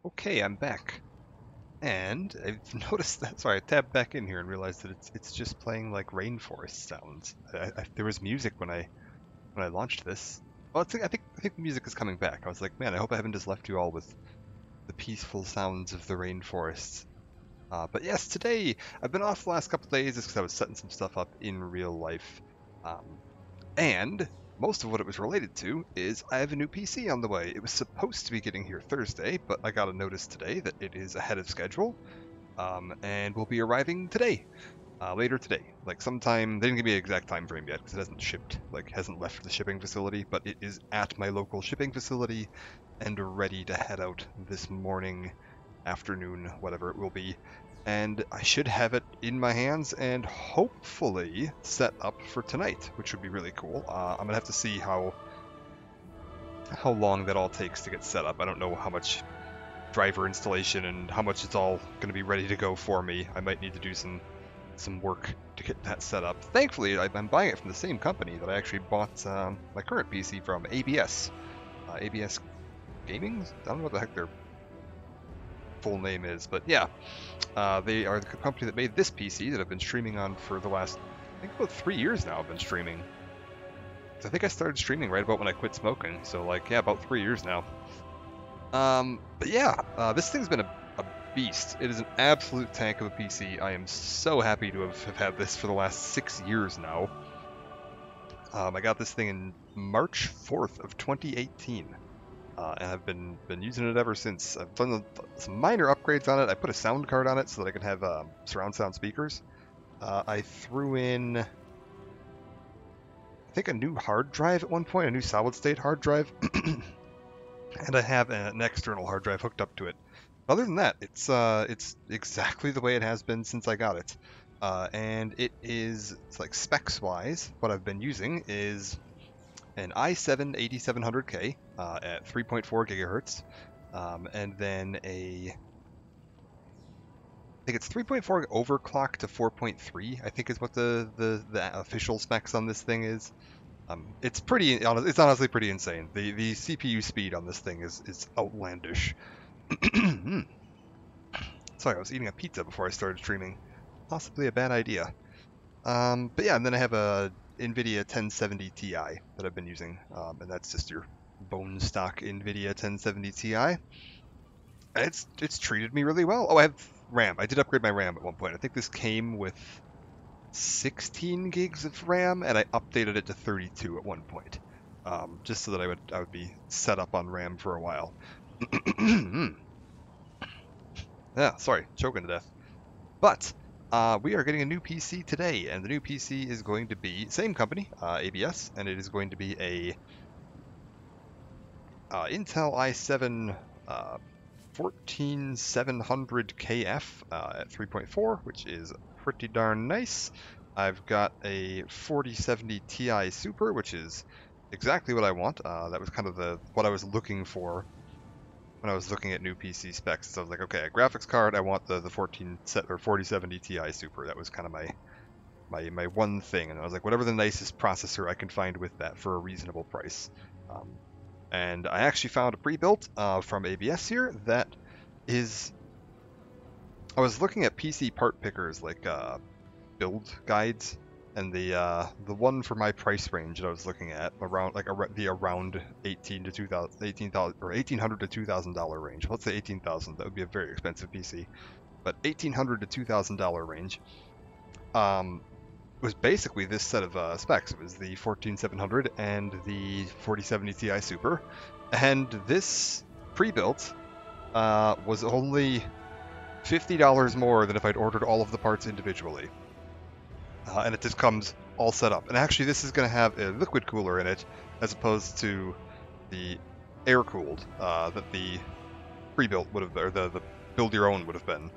Okay, I'm back. And I've noticed that, sorry, I tabbed back in here and realized that it's just playing like rainforest sounds. There was music when I launched this. Well, I think the music is coming back. I was like, man, I hope I haven't just left you all with the peaceful sounds of the rainforest. But yes, today I've been off the last couple days just because I was setting some stuff up in real life. Um, and most of what it was related to is I have a new PC on the way. It was supposed to be getting here Thursday, but I got a notice today that it is ahead of schedule, and will be arriving today, later today. Like sometime, they didn't give me an exact time frame yet because it hasn't shipped, like hasn't left the shipping facility, but it is at my local shipping facility and ready to head out this morning, afternoon, whatever it will be, and I should have it in my hands and hopefully set up for tonight, which would be really cool. I'm gonna have to see how long that all takes to get set up. I don't know how much driver installation and how much it's all gonna be ready to go for me. I might need to do some work to get that set up. Thankfully, I'm buying it from the same company that I actually bought my current PC from, ABS. ABS Gaming? I don't know what the heck their full name is, but yeah. They are the company that made this PC that I've been streaming on for the last, I think about 3 years now I've been streaming. I think I started streaming right about when I quit smoking, so like, yeah, about 3 years now. But yeah, this thing's been a beast. It is an absolute tank of a PC. I am so happy to have had this for the last 6 years now. I got this thing in March 4th of 2018. And I've been using it ever since. I've done some minor upgrades on it. I put a sound card on it so that I can have surround sound speakers. I threw in, I think, a new hard drive at one point, a new solid state hard drive, and I have an external hard drive hooked up to it. Other than that, it's exactly the way it has been since I got it. And it's like specs wise, what I've been using is an i7 8700K at 3.4 gigahertz, and then I think it's 3.4 overclock to 4.3. I think is what the official specs on this thing is. It's it's honestly pretty insane. The CPU speed on this thing is outlandish. Sorry, I was eating a pizza before I started streaming. Possibly a bad idea. But yeah, and then I have a NVIDIA 1070 Ti that I've been using, and that's just your bone stock NVIDIA 1070 Ti. And it's treated me really well. Oh, I have RAM. I did upgrade my RAM at one point. I think this came with 16 gigs of RAM, and I updated it to 32 at one point, just so that I would be set up on RAM for a while. Yeah, sorry, choking to death. But we are getting a new PC today, and the new PC is going to be same company, ABS, and it is going to be a Intel i7 14700KF at 3.4, which is pretty darn nice. I've got a 4070 Ti Super, which is exactly what I want. That was kind of what I was looking for when I was looking at new PC specs. So I was like, okay, a graphics card, I want the 4070 Ti Super. That was kind of my one thing, and I was like, whatever the nicest processor I can find with that for a reasonable price. And I actually found a pre-built from ABS here that is. I was looking at PC part pickers like build guides, and the one for my price range that I was looking at around around 18 to 2000, 18,000 or $1,800 to $2,000 range. Let's say 18,000. That would be a very expensive PC, but $1,800 to $2,000 range. Was basically this set of specs. It was the 14700 and the 4070 Ti Super, and this pre-built was only $50 more than if I'd ordered all of the parts individually. And it just comes all set up. And actually, this is going to have a liquid cooler in it, as opposed to the air-cooled that the pre-built would have, or the build your own would have been.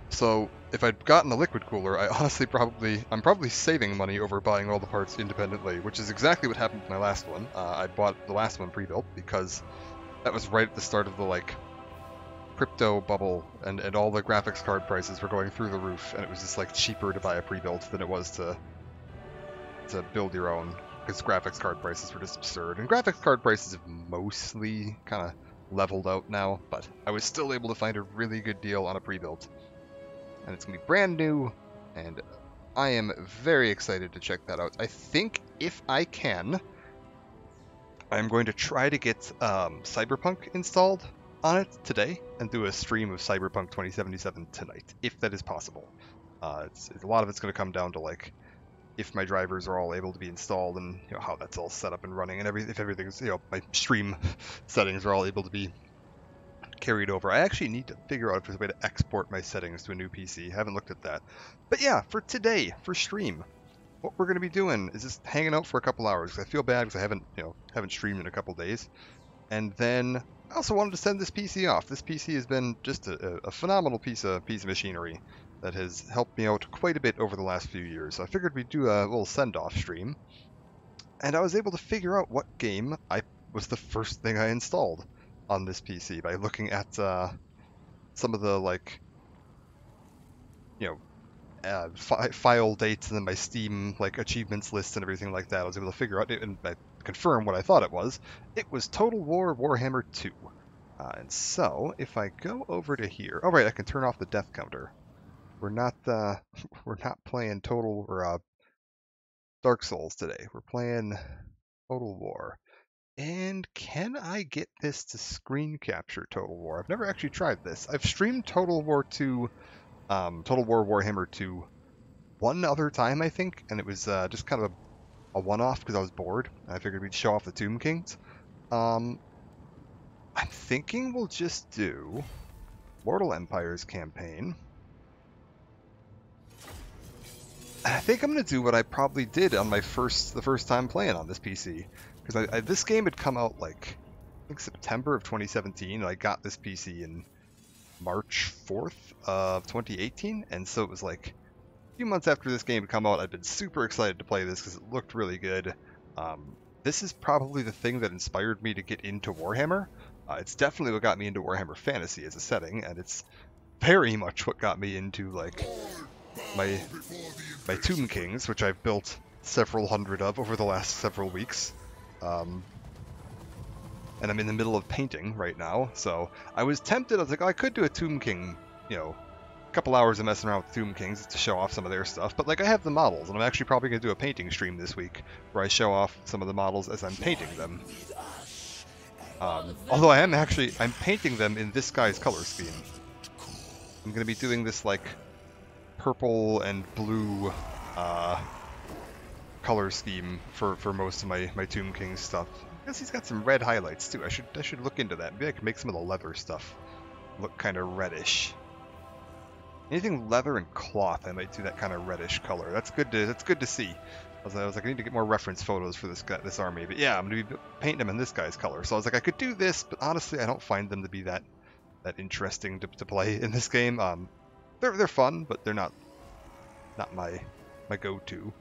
So if I'd gotten a liquid cooler, I'm probably saving money over buying all the parts independently, which is exactly what happened with my last one. I bought the last one pre-built because that was right at the start of the crypto bubble, and all the graphics card prices were going through the roof, and it was just cheaper to buy a pre-built than it was to build your own, because graphics card prices were just absurd. And graphics card prices have mostly kind of leveled out now, but I was still able to find a really good deal on a pre-built. And it's going to be brand new, and I am very excited to check that out. I think if I can, I'm going to try to get Cyberpunk installed on it today and do a stream of Cyberpunk 2077 tonight, if that is possible. A lot of it's going to come down to like if my drivers are all able to be installed and how that's all set up and running, and if everything's my stream settings are all able to be carried over. I actually need to figure out if there's a way to export my settings to a new PC. I haven't looked at that. But yeah, for today, for stream, what we're going to be doing is just hanging out for a couple hours. I feel bad because I haven't streamed in a couple days. And then I also wanted to send this PC off. This PC has been just a phenomenal piece of machinery that has helped me out quite a bit over the last few years. So I figured we'd do a little send-off stream. And I was able to figure out what game was the first thing I installed on this PC by looking at some of the file dates and then my Steam achievements list and everything like that. I was able to figure out it and confirm what I thought it was. It was Total War Warhammer 2. And so if I go over to here, oh right, I can turn off the death counter. We're not playing Total or Dark Souls today. We're playing Total War. And can I get this to screen capture Total War? I've never actually tried this. I've streamed Total War 2, Total War Warhammer 2 one other time, I think, and it was just kind of a one-off because I was bored. I figured we'd show off the Tomb Kings. I'm thinking we'll just do Mortal Empires campaign. And I think I'm going to do what I probably did on the first time playing on this PC. Because this game had come out I think September of 2017, and I got this PC in March 4th of 2018, and so it was a few months after this game had come out. I'd been super excited to play this because it looked really good. This is probably the thing that inspired me to get into Warhammer. It's definitely what got me into Warhammer Fantasy as a setting, and it's very much what got me into my Tomb Kings, which I've built several hundred of over the last several weeks. And I'm in the middle of painting right now, so I was tempted. I was like, oh, I could do a Tomb King, a couple hours of messing around with Tomb Kings to show off some of their stuff, but I have the models, and I'm actually probably going to do a painting stream this week where I show off some of the models as I'm painting them. Although I'm painting them in this guy's color scheme. I'm going to be doing this purple and blue color scheme for most of my Tomb King stuff. I guess he's got some red highlights too. I should look into that. Maybe I can make some of the leather stuff look kind of reddish. Anything leather and cloth, I might do that kind of reddish color. That's good to see. I was like, I need to get more reference photos for this army. But yeah, I'm gonna be painting them in this guy's color. So I was like, I could do this, but honestly, I don't find them to be that interesting to play in this game. They're fun, but they're not my go-to.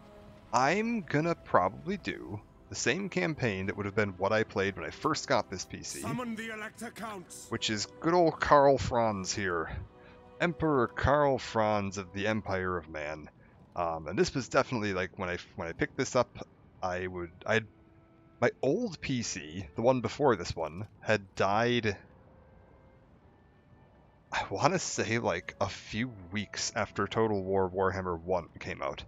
I'm gonna probably do the same campaign that would have been what I played when I first got this PC, which is good old Karl Franz here. Emperor Karl Franz of the Empire of Man. And this was definitely when I picked this up, my old PC, the one before this one, had died, I want to say a few weeks after Total War Warhammer 1 came out.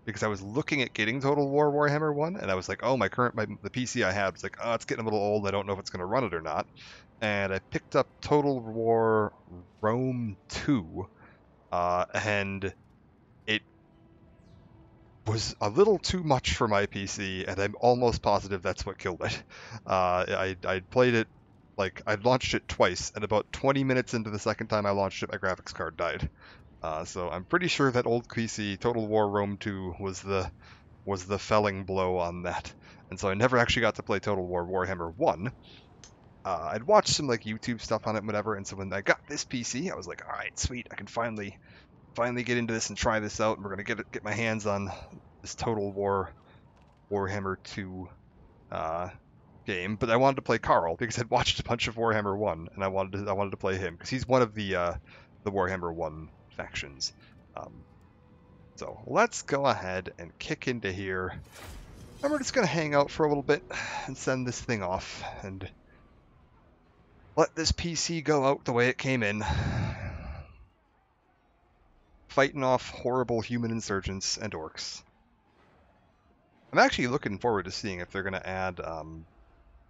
Because I was looking at getting Total War Warhammer 1, and I was like, oh, the PC I had was oh, it's getting a little old, I don't know if it's going to run it or not. And I picked up Total War Rome 2, and it was a little too much for my PC, and I'm almost positive that's what killed it. I'd played it, I'd launched it twice, and about 20 minutes into the second time I launched it, my graphics card died. So I'm pretty sure that old PC, Total War Rome 2, was the felling blow on that. And so I never actually got to play Total War Warhammer 1. I'd watched some YouTube stuff on it and whatever, and so when I got this PC, I was like, alright, sweet, I can finally get into this and try this out, and we're gonna get my hands on this Total War Warhammer 2 game. But I wanted to play Karl because I'd watched a bunch of Warhammer 1, and I wanted to play him because he's one of the Warhammer 1 factions. So let's go ahead and kick into here, and we're just gonna hang out for a little bit and send this thing off and Let this PC go out the way it came in. Fighting off horrible human insurgents and orcs. I'm actually looking forward to seeing if they're going to add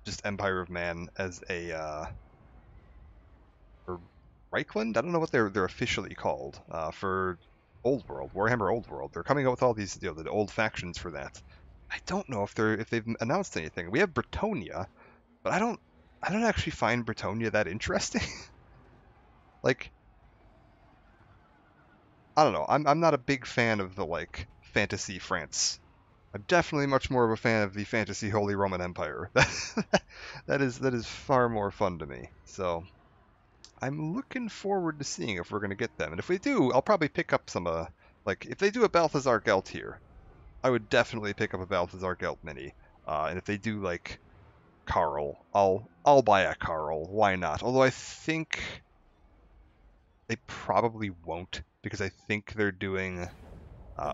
just Empire of Man as a or Reichland? I don't know what they're officially called for Old World, Warhammer Old World. They're coming out with all these, you know, the old factions for that. I don't know if they've announced anything. We have Bretonnia, but I don't actually find Bretonnia that interesting. Like, I don't know. I'm not a big fan of the like fantasy France. I'm definitely much more of a fan of the fantasy Holy Roman Empire. that is far more fun to me. So I'm looking forward to seeing if we're going to get them. And if we do, I'll probably pick up some, like, if they do a Balthazar Gelt here, I would definitely pick up a Balthazar Gelt mini. And if they do, like, Karl, I'll buy a Karl. Why not? Although I think they probably won't, because I think they're doing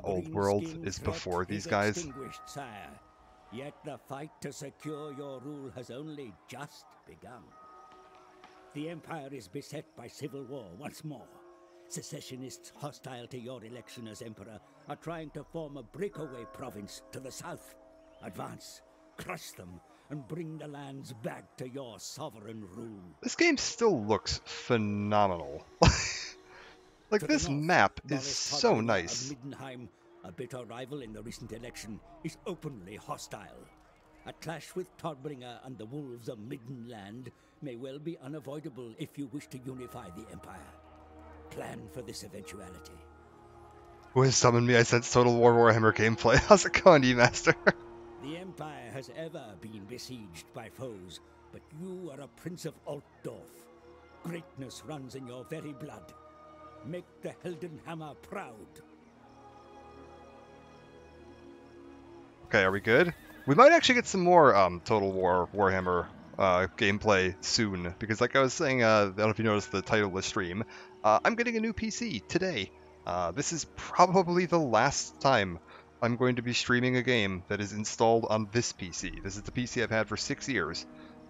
Old World is before these guys. Sire. Yet the fight to secure your rule has only just begun. The Empire is beset by civil war once more. Secessionists hostile to your election as Emperor are trying to form a breakaway province to the south. Advance, crush them, and bring the lands back to your sovereign rule. This game still looks phenomenal. Like, this map is so nice. Middenheim, a bitter rival in the recent election, is openly hostile. A clash with Todbringer and the Wolves of Middenland may well be unavoidable if you wish to unify the Empire. Plan for this eventuality. Who has summoned me? I sense Total War Warhammer gameplay. How's it going, E-Master? The Empire has ever been besieged by foes, but you are a Prince of Altdorf. Greatness runs in your very blood. Make the Heldenhammer proud. Okay, are we good? We might actually get some more Total War Warhammer gameplay soon, because like I was saying, I don't know if you noticed the title of the stream, I'm getting a new PC today. This is probably the last time I'm going to be streaming a game that is installed on this PC. This is the PC I've had for 6 years.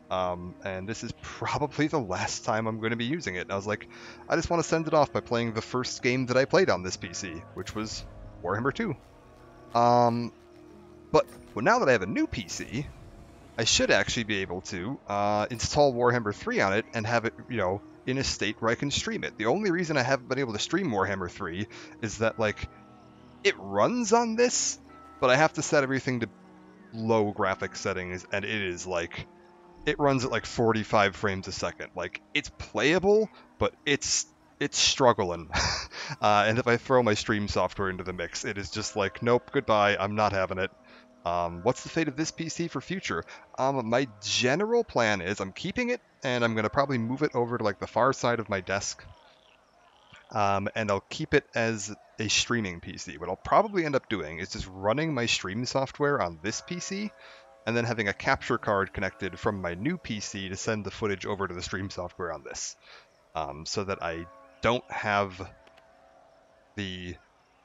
And this is probably the last time I'm going to be using it. And I was like, I just want to send it off by playing the first game that I played on this PC, which was Warhammer 2. But now that I have a new PC, I should actually be able to install Warhammer 3 on it and have it, you know, in a state where I can stream it. The only reason I haven't been able to stream Warhammer 3 is that, like, it runs on this, but I have to set everything to low graphics settings, and it is like, it runs at like 45 frames a second. Like, it's playable, but it's struggling. And if I throw my stream software into the mix, it is just like, nope, goodbye, I'm not having it. What's the fate of this PC for future? My general plan is I'm keeping it, and I'm going to probably move it over to like the far side of my desk. And I'll keep it as a streaming PC. What I'll probably end up doing is just running my stream software on this PC, and then having a capture card connected from my new PC to send the footage over to the stream software on this. So that I don't have the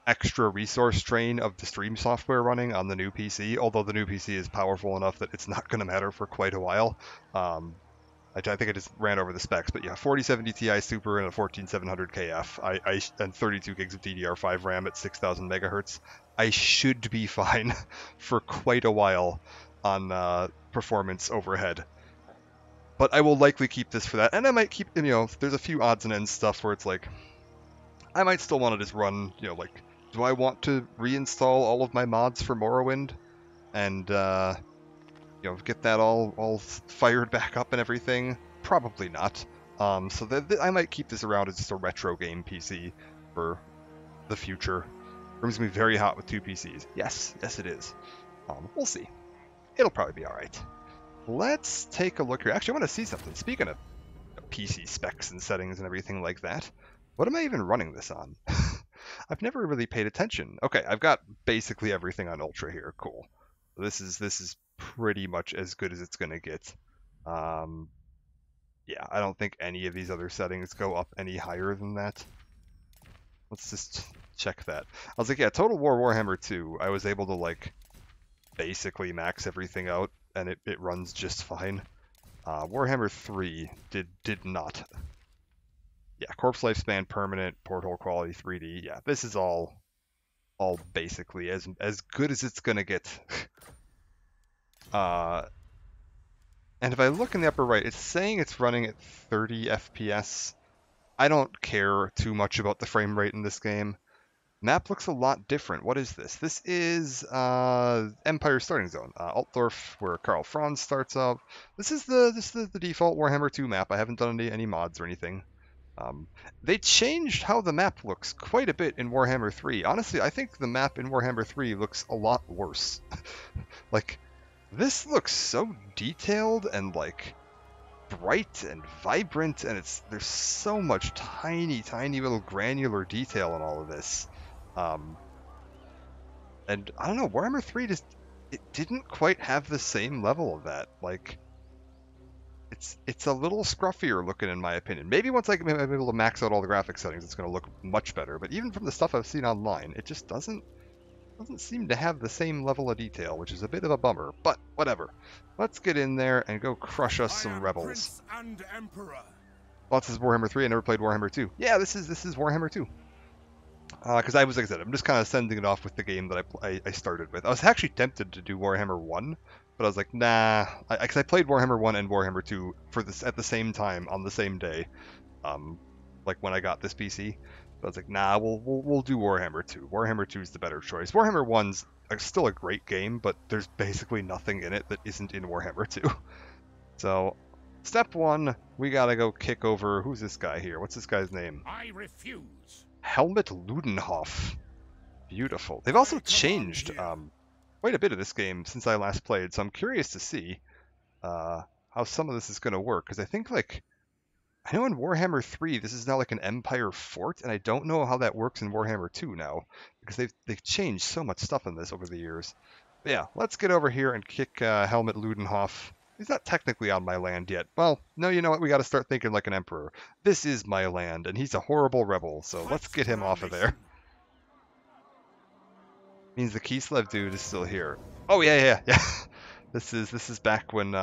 extra resource drain of the stream software running on the new PC, although the new PC is powerful enough that it's not going to matter for quite a while. I think I just ran over the specs, but yeah, 4070 Ti Super and a 14700 KF, and 32 gigs of DDR5 RAM at 6000 megahertz. I should be fine for quite a while on performance overhead. But I will likely keep this for that, and I might keep, you know, there's a few odds and ends stuff where it's like, I might still want to just run, you know, like, do I want to reinstall all of my mods for Morrowind and, you know, get that all fired back up and everything? Probably not. So I might keep this around as just a retro game PC for the future. Room's gonna be very hot with 2 PCs. Yes, it is. We'll see. It'll probably be alright. Let's take a look here. Actually, I want to see something. Speaking of PC specs and settings and everything like that, what am I even running this on? I've never really paid attention. Okay, I've got basically everything on Ultra here. Cool. This is pretty much as good as it's gonna get. Yeah, I don't think any of these other settings go up any higher than that. Let's just check that. I was like, yeah, Total War Warhammer 2, I was able to, like, basically max everything out, and it runs just fine. Warhammer 3 did not. Yeah, corpse lifespan permanent, porthole quality 3D. Yeah, this is all basically as good as it's gonna get. And if I look in the upper right, it's saying it's running at 30 FPS. I don't care too much about the frame rate in this game. Map looks a lot different. What is this? This is Empire Starting Zone. Altdorf, where Karl Franz starts up. This is the default Warhammer 2 map. I haven't done any mods or anything. They changed how the map looks quite a bit in Warhammer 3. Honestly, I think the map in Warhammer 3 looks a lot worse. Like, this looks so detailed and like bright and vibrant, and there's so much tiny little granular detail in all of this. And I don't know, Warhammer 3 it didn't quite have the same level of that. Like, it's a little scruffier looking in my opinion. Maybe once I'm able to max out all the graphic settings, it's going to look much better. But even from the stuff I've seen online, it just doesn't seem to have the same level of detail, which is a bit of a bummer. But whatever. Let's get in there and go crush us some rebels. Prince and Emperor. Well, this is Warhammer 3. I never played Warhammer 2. Yeah, this is Warhammer 2. Because like I said, I'm just kind of sending it off with the game that I started with. I was actually tempted to do Warhammer 1, but I was like, nah. Because I played Warhammer 1 and Warhammer 2 at the same time on the same day, like when I got this PC. But I was like, nah, we'll do Warhammer 2. Warhammer 2 is the better choice. Warhammer 1's still a great game, but there's basically nothing in it that isn't in Warhammer 2. So, step 1, we gotta go kick over. Who's this guy here? What's this guy's name? I refuse. Helmut Ludenhoff. Beautiful. They've also changed quite a bit of this game since I last played, so I'm curious to see how some of this is going to work. Because I think, like, I know in Warhammer 3 this is now like an Empire fort, and I don't know how that works in Warhammer 2 now, because they've changed so much stuff in this over the years. But yeah, let's get over here and kick Helmut Ludenhoff. He's not technically on my land yet. Well, no, you know what? We got to start thinking like an emperor. This is my land, and he's a horrible rebel, so let's get him off of there. Means the Kislev dude is still here. Oh yeah. This is back when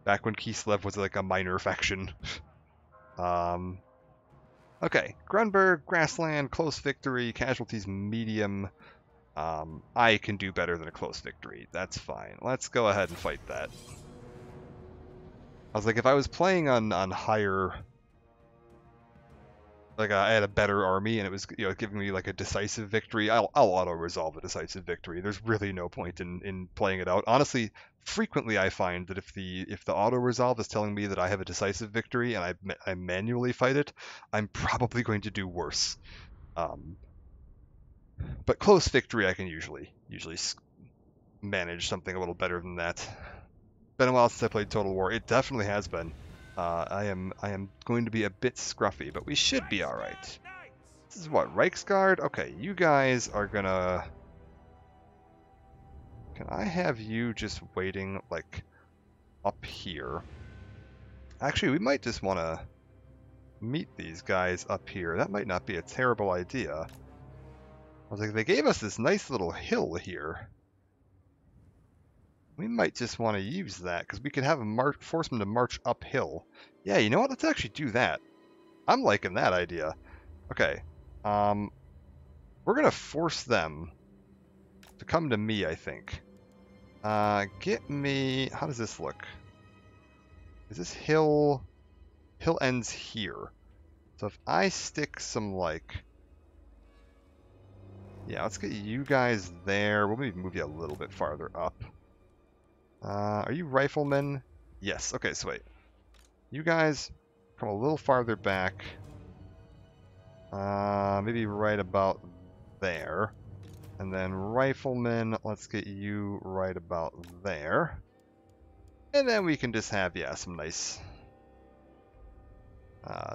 Kislev was like a minor faction. Okay, Grunberg, Grassland, close victory, casualties medium. I can do better than a close victory. That's fine. Let's go ahead and fight that. I was like, if I was playing on higher, like I had a better army and it was giving me like a decisive victory, I'll auto-resolve a decisive victory. There's really no point in playing it out. Honestly, frequently I find that if the auto-resolve is telling me that I have a decisive victory and I manually fight it, I'm probably going to do worse. But close victory I can usually manage something a little better than that. Been a while since I played Total War. It definitely has been. I am going to be a bit scruffy, but we should be all right. This is what, Reichsguard? Okay, you guys are gonna. Can I have you just waiting like up here? Actually, we might just want to meet these guys up here. That might not be a terrible idea. I was like, they gave us this nice little hill here. We might just want to use that, because we could have them force them to march uphill. Yeah, you know what? Let's actually do that. I'm liking that idea. Okay. We're going to force them to come to me, I think. Get me... How does this look? Is this hill... Hill ends here. So if I stick some, like... Yeah, let's get you guys there. We'll maybe move you a little bit farther up. Are you riflemen? Yes. Okay, so wait. You guys come a little farther back. Maybe right about there. And then riflemen, let's get you right about there. And then we can just have, yeah, some nice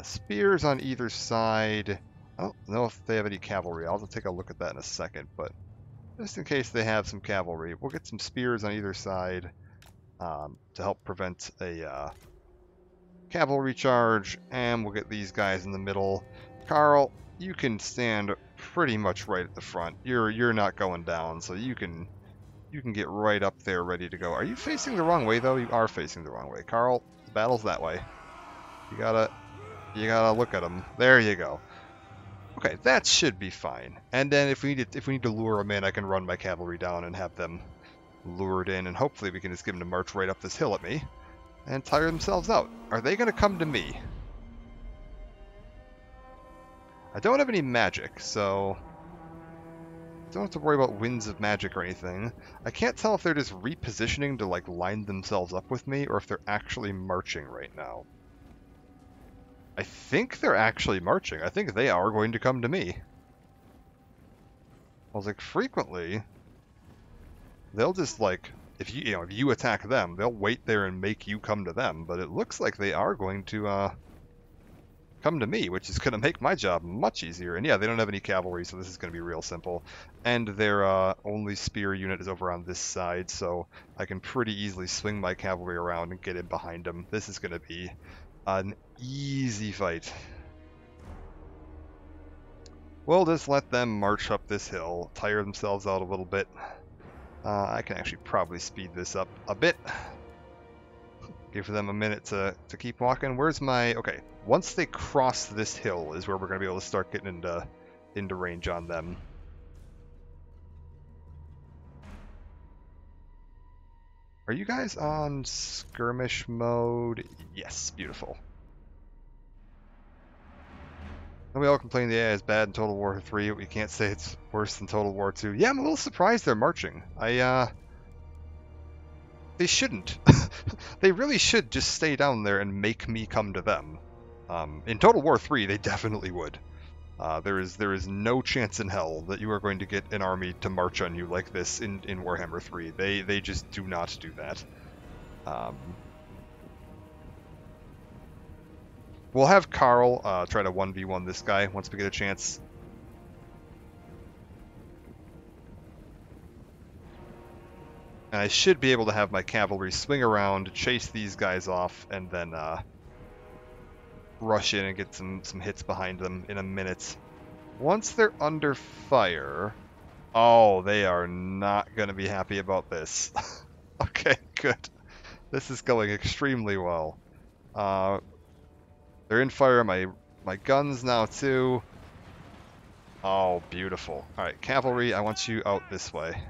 spears on either side. I don't know if they have any cavalry. I'll take a look at that in a second, but just in case they have some cavalry, we'll get some spears on either side to help prevent a cavalry charge, and we'll get these guys in the middle. Karl, you can stand pretty much right at the front. You're not going down, so you can You can get right up there ready to go. Are you facing the wrong way, though? You are facing the wrong way. Carl, the battle's that way. You gotta look at them. There you go. Okay, that should be fine. And then if we need to lure them in, I can run my cavalry down and have them lured in, and hopefully we can just get them to march right up this hill at me and tire themselves out. Are they going to come to me? I don't have any magic, so don't have to worry about winds of magic or anything. I can't tell if they're just repositioning to like line themselves up with me or if they're actually marching right now. I think they're actually marching. I think they are going to come to me. I was like, frequently, they'll just like, if you attack them, they'll wait there and make you come to them. But it looks like they are going to come to me, which is going to make my job much easier. And yeah, they don't have any cavalry, so this is going to be real simple. And their only spear unit is over on this side, so I can pretty easily swing my cavalry around and get in behind them. This is going to be an easy fight. We'll just let them march up this hill, tire themselves out a little bit. I can actually probably speed this up a bit. Give them a minute to keep walking. Where's my... Okay, once they cross this hill is where we're going to be able to start getting into range on them. Are you guys on skirmish mode? Yes, beautiful. And we all complain, yeah, it's bad in Total War 3. We can't say it's worse than Total War 2. Yeah, I'm a little surprised they're marching. They shouldn't. They really should just stay down there and make me come to them. In Total War 3, they definitely would. There is no chance in hell that you are going to get an army to march on you like this in Warhammer 3. They just do not do that. We'll have Carl try to 1v1 this guy once we get a chance. And I should be able to have my cavalry swing around, chase these guys off, and then rush in and get some hits behind them in a minute. Once they're under fire... Oh, they are not going to be happy about this. Okay, good. This is going extremely well. They're in fire. My guns now, too. Oh, beautiful. Alright, cavalry, I want you out this way.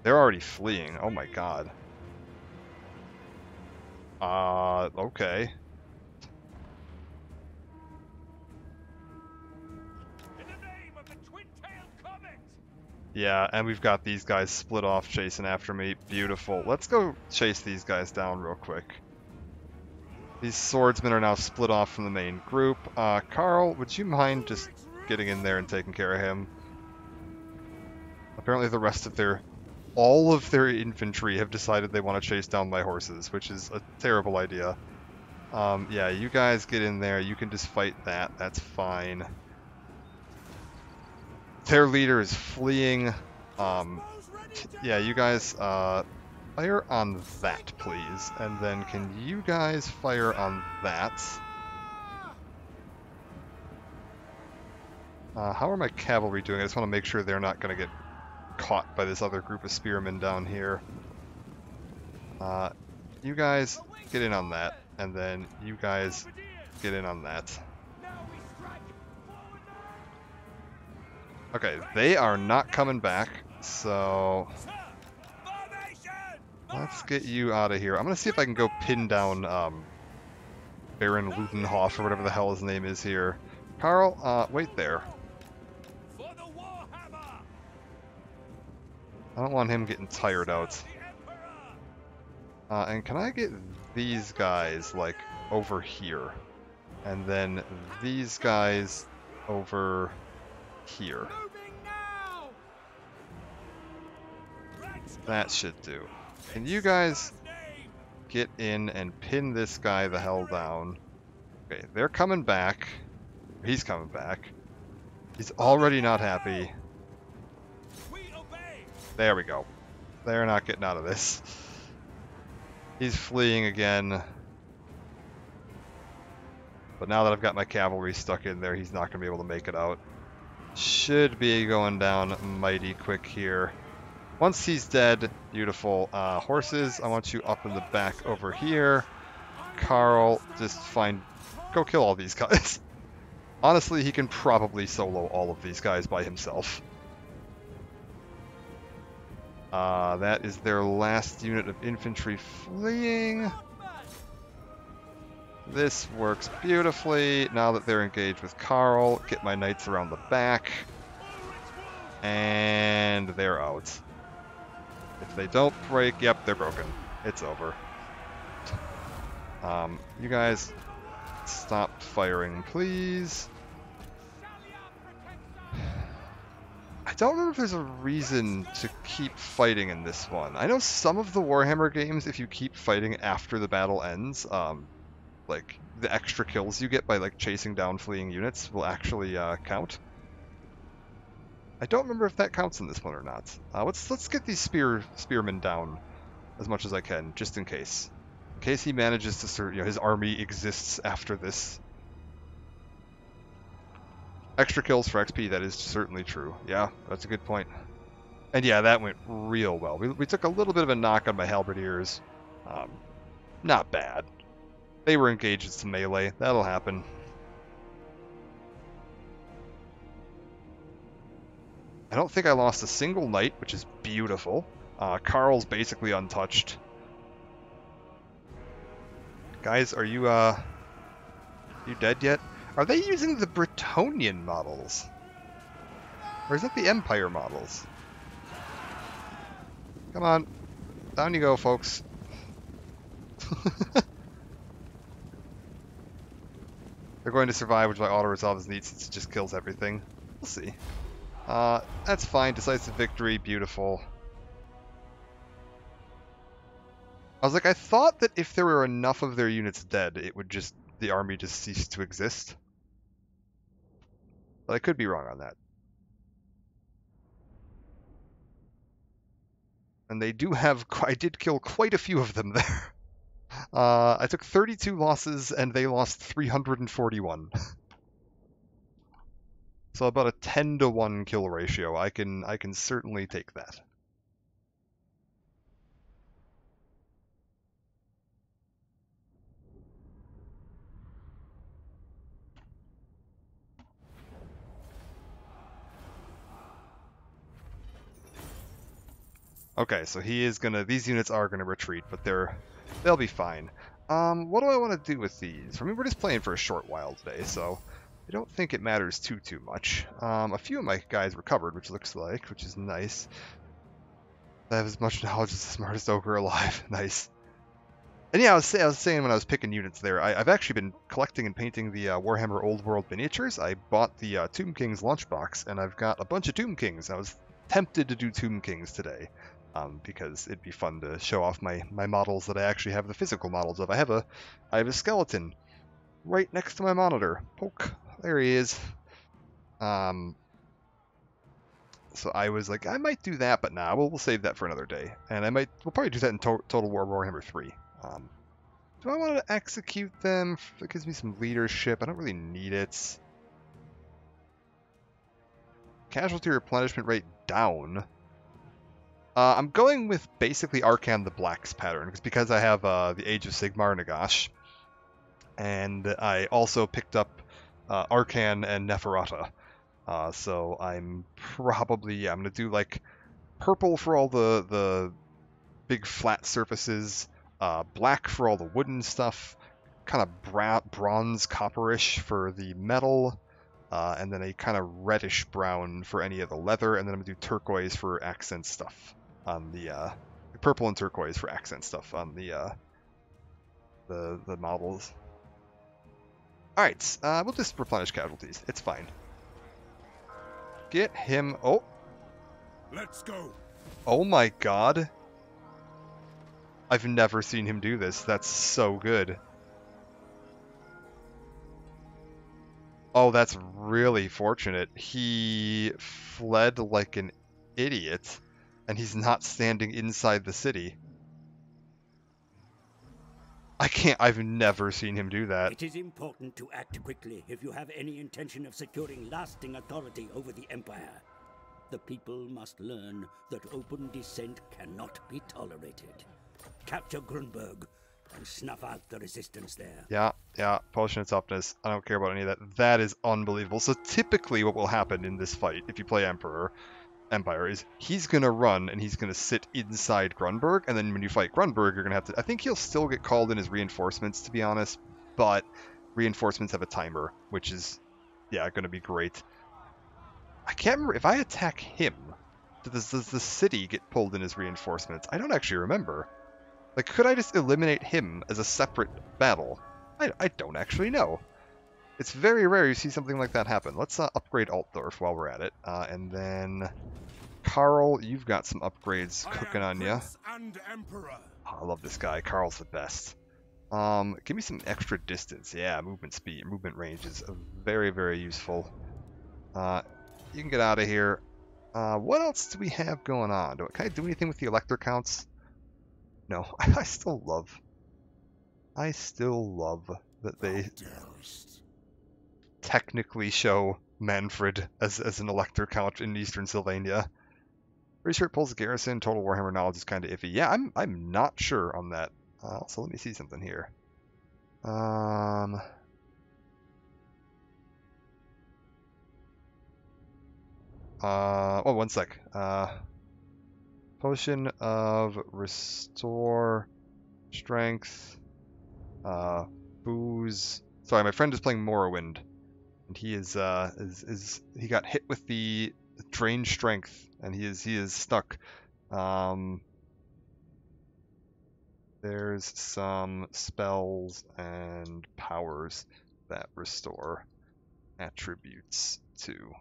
They're already fleeing. Oh my god. Okay. In the name of the twin-tailed comet! Yeah, and we've got these guys split off chasing after me. Beautiful. Let's go chase these guys down real quick. These swordsmen are now split off from the main group. Carl, would you mind just getting in there and taking care of him? Apparently the rest of all of their infantry have decided they want to chase down my horses, which is a terrible idea. Yeah, you guys get in there. You can just fight that. That's fine. Their leader is fleeing. Yeah, you guys fire on that, please. And then can you guys fire on that? How are my cavalry doing? I just want to make sure they're not going to get caught by this other group of spearmen down here. You guys get in on that, and then you guys get in on that. Okay, they are not coming back, so let's get you out of here. I'm gonna see if I can go pin down Baron Ludenhoff or whatever the hell his name is here. Carl, wait there. I don't want him getting tired out. And can I get these guys, like, over here? And then these guys over here. That should do. Can you guys get in and pin this guy the hell down? Okay, they're coming back. He's coming back. He's already not happy. There we go. They're not getting out of this. He's fleeing again. But now that I've got my cavalry stuck in there, he's not going to be able to make it out. Should be going down mighty quick here. Once he's dead, beautiful. Horses, I want you up in the back over here. Carl, just go kill all these guys. Honestly, he can probably solo all of these guys by himself. That is their last unit of infantry fleeing. This works beautifully. Now that they're engaged with Carl, get my knights around the back. And they're out. If they don't break, yep, they're broken. It's over. You guys, stop firing, please. I don't remember if there's a reason to keep fighting in this one. I know some of the Warhammer games, if you keep fighting after the battle ends, like the extra kills you get by like chasing down fleeing units will actually count. I don't remember if that counts in this one or not. Let's get these spearmen down as much as I can, just in case. In case he manages to his army exists after this. Extra kills for XP, that is certainly true. Yeah, that's a good point. And yeah, that went real well. We took a little bit of a knock on my halberdiers. Not bad. They were engaged in some melee. That'll happen. I don't think I lost a single knight, which is beautiful. Carl's basically untouched. Guys, are you dead yet? Are they using the Bretonnian models? Or is that the Empire models? Come on. Down you go, folks. They're going to survive, which my auto-resolve is neat since it just kills everything. We'll see. That's fine. Decisive victory. Beautiful. I was like, I thought that if there were enough of their units dead, the army just cease to exist. But I could be wrong on that. And they do have... I did kill quite a few of them there. I took 32 losses, and they lost 341. So about a 10-to-1 kill ratio. I can certainly take that. Okay, so these units are gonna retreat, but they'll be fine. What do I want to do with these? I mean, we're just playing for a short while today, so I don't think it matters too much. A few of my guys recovered, which is nice. I have as much knowledge as the smartest ogre alive. Nice. And yeah, I was saying when I was picking units there, I've actually been collecting and painting the Warhammer Old World miniatures. I bought the Tomb King's lunchbox, and I've got a bunch of Tomb Kings. I was tempted to do Tomb Kings today. Because it'd be fun to show off my models that I actually have the physical models of. I have a skeleton right next to my monitor. Poke. There he is. So I was like, I might do that, but nah, we'll save that for another day. And we'll probably do that in Total War Warhammer 3. Do I want to execute them? It gives me some leadership. I don't really need it. Casualty replenishment rate down. I'm going with basically Arkan the Black's pattern, because I have the Age of Sigmar Nagash. And I also picked up Arkan and Neferata. So I'm probably, I'm going to do like purple for all the big flat surfaces, black for all the wooden stuff, kind of bronze copperish for the metal, and then a kind of reddish brown for any of the leather, and then I'm going to do turquoise for accent stuff. On the purple and turquoise for accent stuff on the models. Alright, we'll just replenish casualties. It's fine. Get him. Oh. Let's go. Oh my god. I've never seen him do this. That's so good. Oh, that's really fortunate. He fled like an idiot. And he's not standing inside the city. I've never seen him do that. It is important to act quickly if you have any intention of securing lasting authority over the Empire. The people must learn that open dissent cannot be tolerated. Capture Grunberg and snuff out the resistance there. Yeah, potion of toughness. I don't care about any of that. That is unbelievable. So typically what will happen in this fight, if you play Empire, is he's going to run and he's going to sit inside Grunberg, and then when you fight Grunberg, you're going to have to... I think he'll still get called in as reinforcements, to be honest, but reinforcements have a timer, which is, yeah, going to be great. I can't remember, if I attack him, does the city get pulled in as reinforcements? I don't actually remember. Like, could I just eliminate him as a separate battle? I don't actually know. It's very rare you see something like that happen. Let's upgrade Altdorf while we're at it. And then, Karl, you've got some upgrades cooking on you. Oh, I love this guy. Karl's the best. Give me some extra distance. Yeah, movement speed, movement range is very, very useful. You can get out of here. What else do we have going on? Can I do anything with the elector counts? No, I still love that they technically show Manfred as an elector count in Eastern Sylvania. Pretty sure it pulls garrison. Total Warhammer knowledge is kind of iffy. Yeah, I'm not sure on that. So let me see something here. Oh, 1 sec. Potion of Restore Strength. Booze. Sorry, my friend is playing Morrowind, and he he got hit with the Drain Strength, and he is stuck. There's some spells and powers that restore attributes too.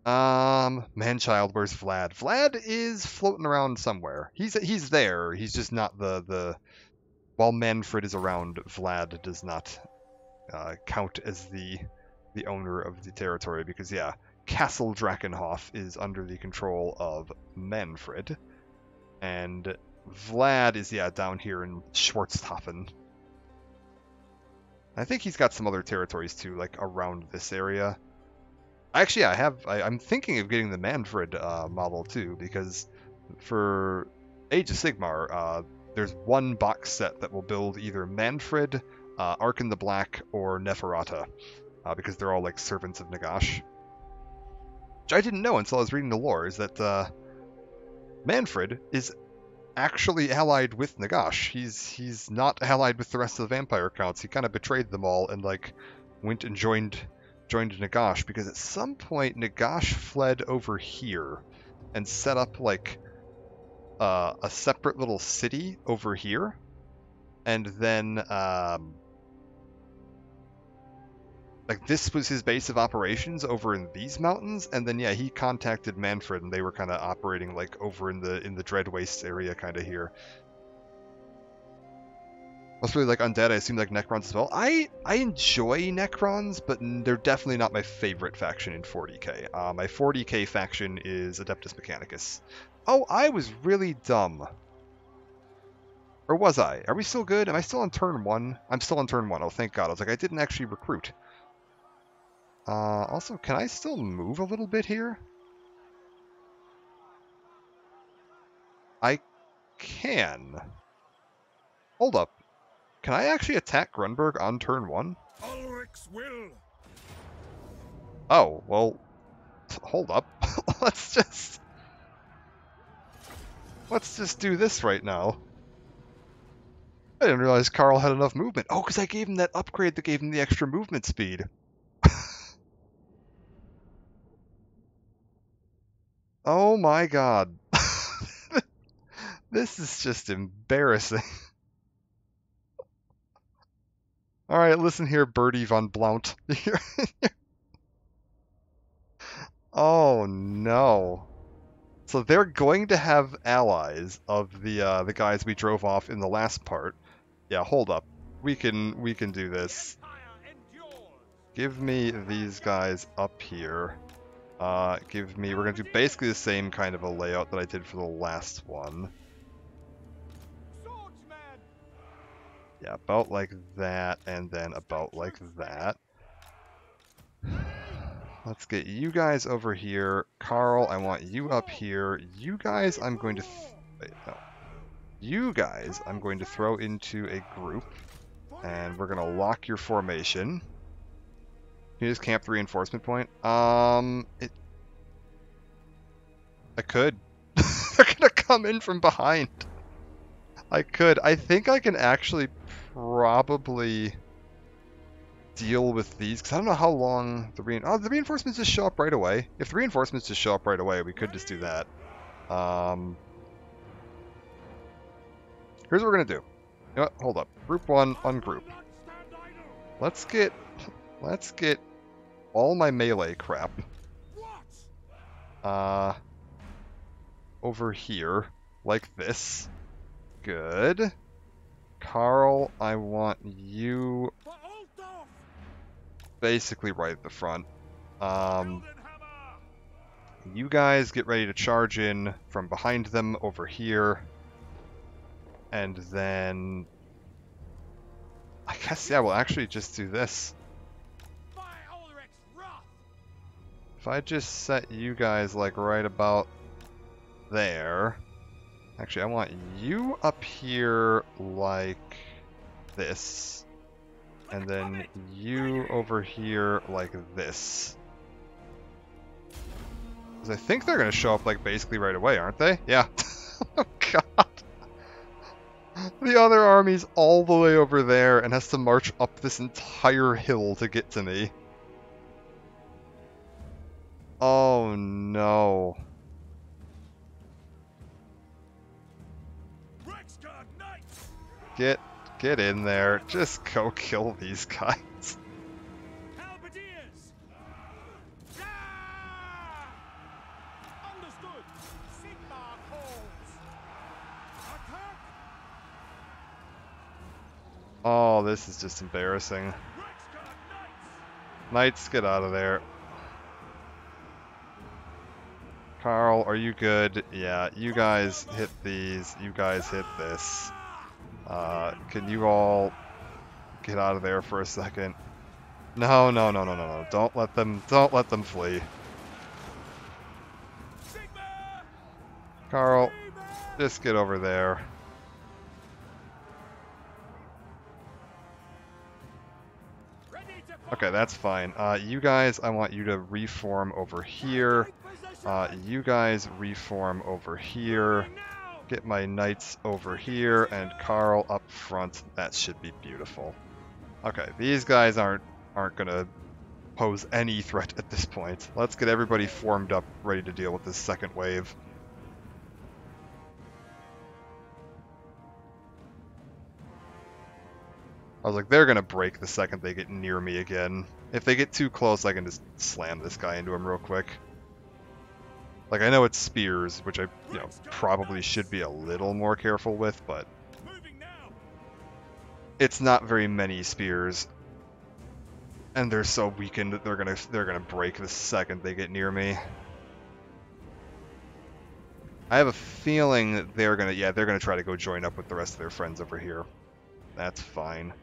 Manchild, where's Vlad? Vlad is floating around somewhere. He's there. He's just not while Manfred is around, Vlad does not count as the owner of the territory, because yeah, Castle Drakenhof is under the control of Manfred, and Vlad is down here in Schwarzhafen. I think he's got some other territories too, like around this area. Actually, I'm thinking of getting the Manfred model too, because for Age of Sigmar, there's one box set that will build either Manfred, Arkan the Black, or Neferata, because they're all like servants of Nagash. Which I didn't know until I was reading the lore, is that Manfred is actually allied with Nagash. He's not allied with the rest of the vampire counts. He kind of betrayed them all and like went and joined Nagash, because at some point Nagash fled over here and set up like a separate little city over here, and then like this was his base of operations over in these mountains, and then yeah, he contacted Manfred and they were kind of operating like over in the Dread Wastes area kind of here. Must really like undead. I assume like Necrons as well. I enjoy Necrons, but they're definitely not my favorite faction in 40k. My 40k faction is Adeptus Mechanicus. Oh, I was really dumb. Or was I? Are we still good? Am I still on turn 1? I'm still on turn 1. Oh, thank God. I was like, I didn't actually recruit. Also, can I still move a little bit here? I can. Hold up. Can I actually attack Grunberg on turn 1? Ulrich's will. Oh, well, hold up. Let's just do this right now. I didn't realize Karl had enough movement. Oh, because I gave him that upgrade that gave him the extra movement speed. Oh my God. This is just embarrassing. Alright, listen here, Bertie von Blount. Oh no. So they're going to have allies of the guys we drove off in the last part. Yeah, hold up. We can do this. Give me these guys up here. We're gonna do basically the same kind of a layout that I did for the last one. Yeah, about like that, and then about like that. Let's get you guys over here. Carl, I want you up here. You guys, I'm going to... Wait, no. You guys, I'm going to throw into a group, and we're going to lock your formation. Can you just camp the reinforcement point? I could. They're going to come in from behind. I could. I think I can actually probably deal with these, because I don't know how long the reinforcements just show up right away. If the reinforcements just show up right away, we could just do that. Here's what we're gonna do. You know what? Hold up. Group 1, ungroup. Let's get all my melee crap over here, like this. Good. Carl, I want you basically right at the front. You guys get ready to charge in from behind them over here. And then... I guess, yeah, we'll actually just do this. If I just set you guys, like, right about there... Actually, I want you up here like this. And then you over here like this. Because I think they're going to show up like basically right away, aren't they? Yeah. Oh god. The other army's all the way over there and has to march up this entire hill to get to me. Oh no. Get in there. Just go kill these guys. Oh, this is just embarrassing. Knights, get out of there. Carl, are you good? Yeah, you guys hit these. You guys hit this. Can you all get out of there for a second? No, no, no, no, no, no. Don't let them flee. Carl, just get over there. Okay, that's fine. You guys, I want you to reform over here. You guys reform over here. Get my knights over here, and Carl up front. That should be beautiful. Okay, these guys aren't gonna pose any threat at this point. Let's get everybody formed up, ready to deal with this second wave. I was like, they're gonna break the second they get near me again. If they get too close, I can just slam this guy into him real quick. Like, I know it's spears, which I, probably should be a little more careful with, but it's not very many spears, and they're so weakened that they're gonna break the second they get near me. I have a feeling that they're gonna try to go join up with the rest of their friends over here. That's fine.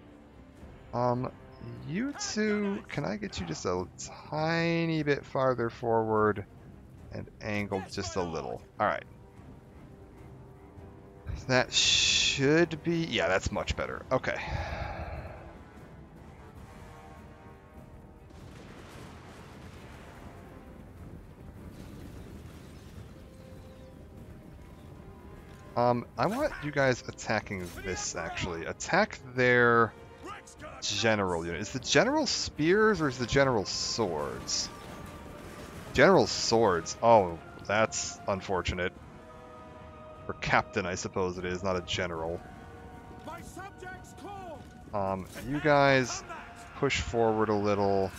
You two, can I get you just a tiny bit farther forward? And angled just a little. Alright. That should be... Yeah, that's much better. Okay. I want you guys attacking this, actually. Attack their general unit. Is the general spears or is the general swords? General swords. Oh, that's unfortunate. Or captain, I suppose it is, not a general. You guys push forward a little.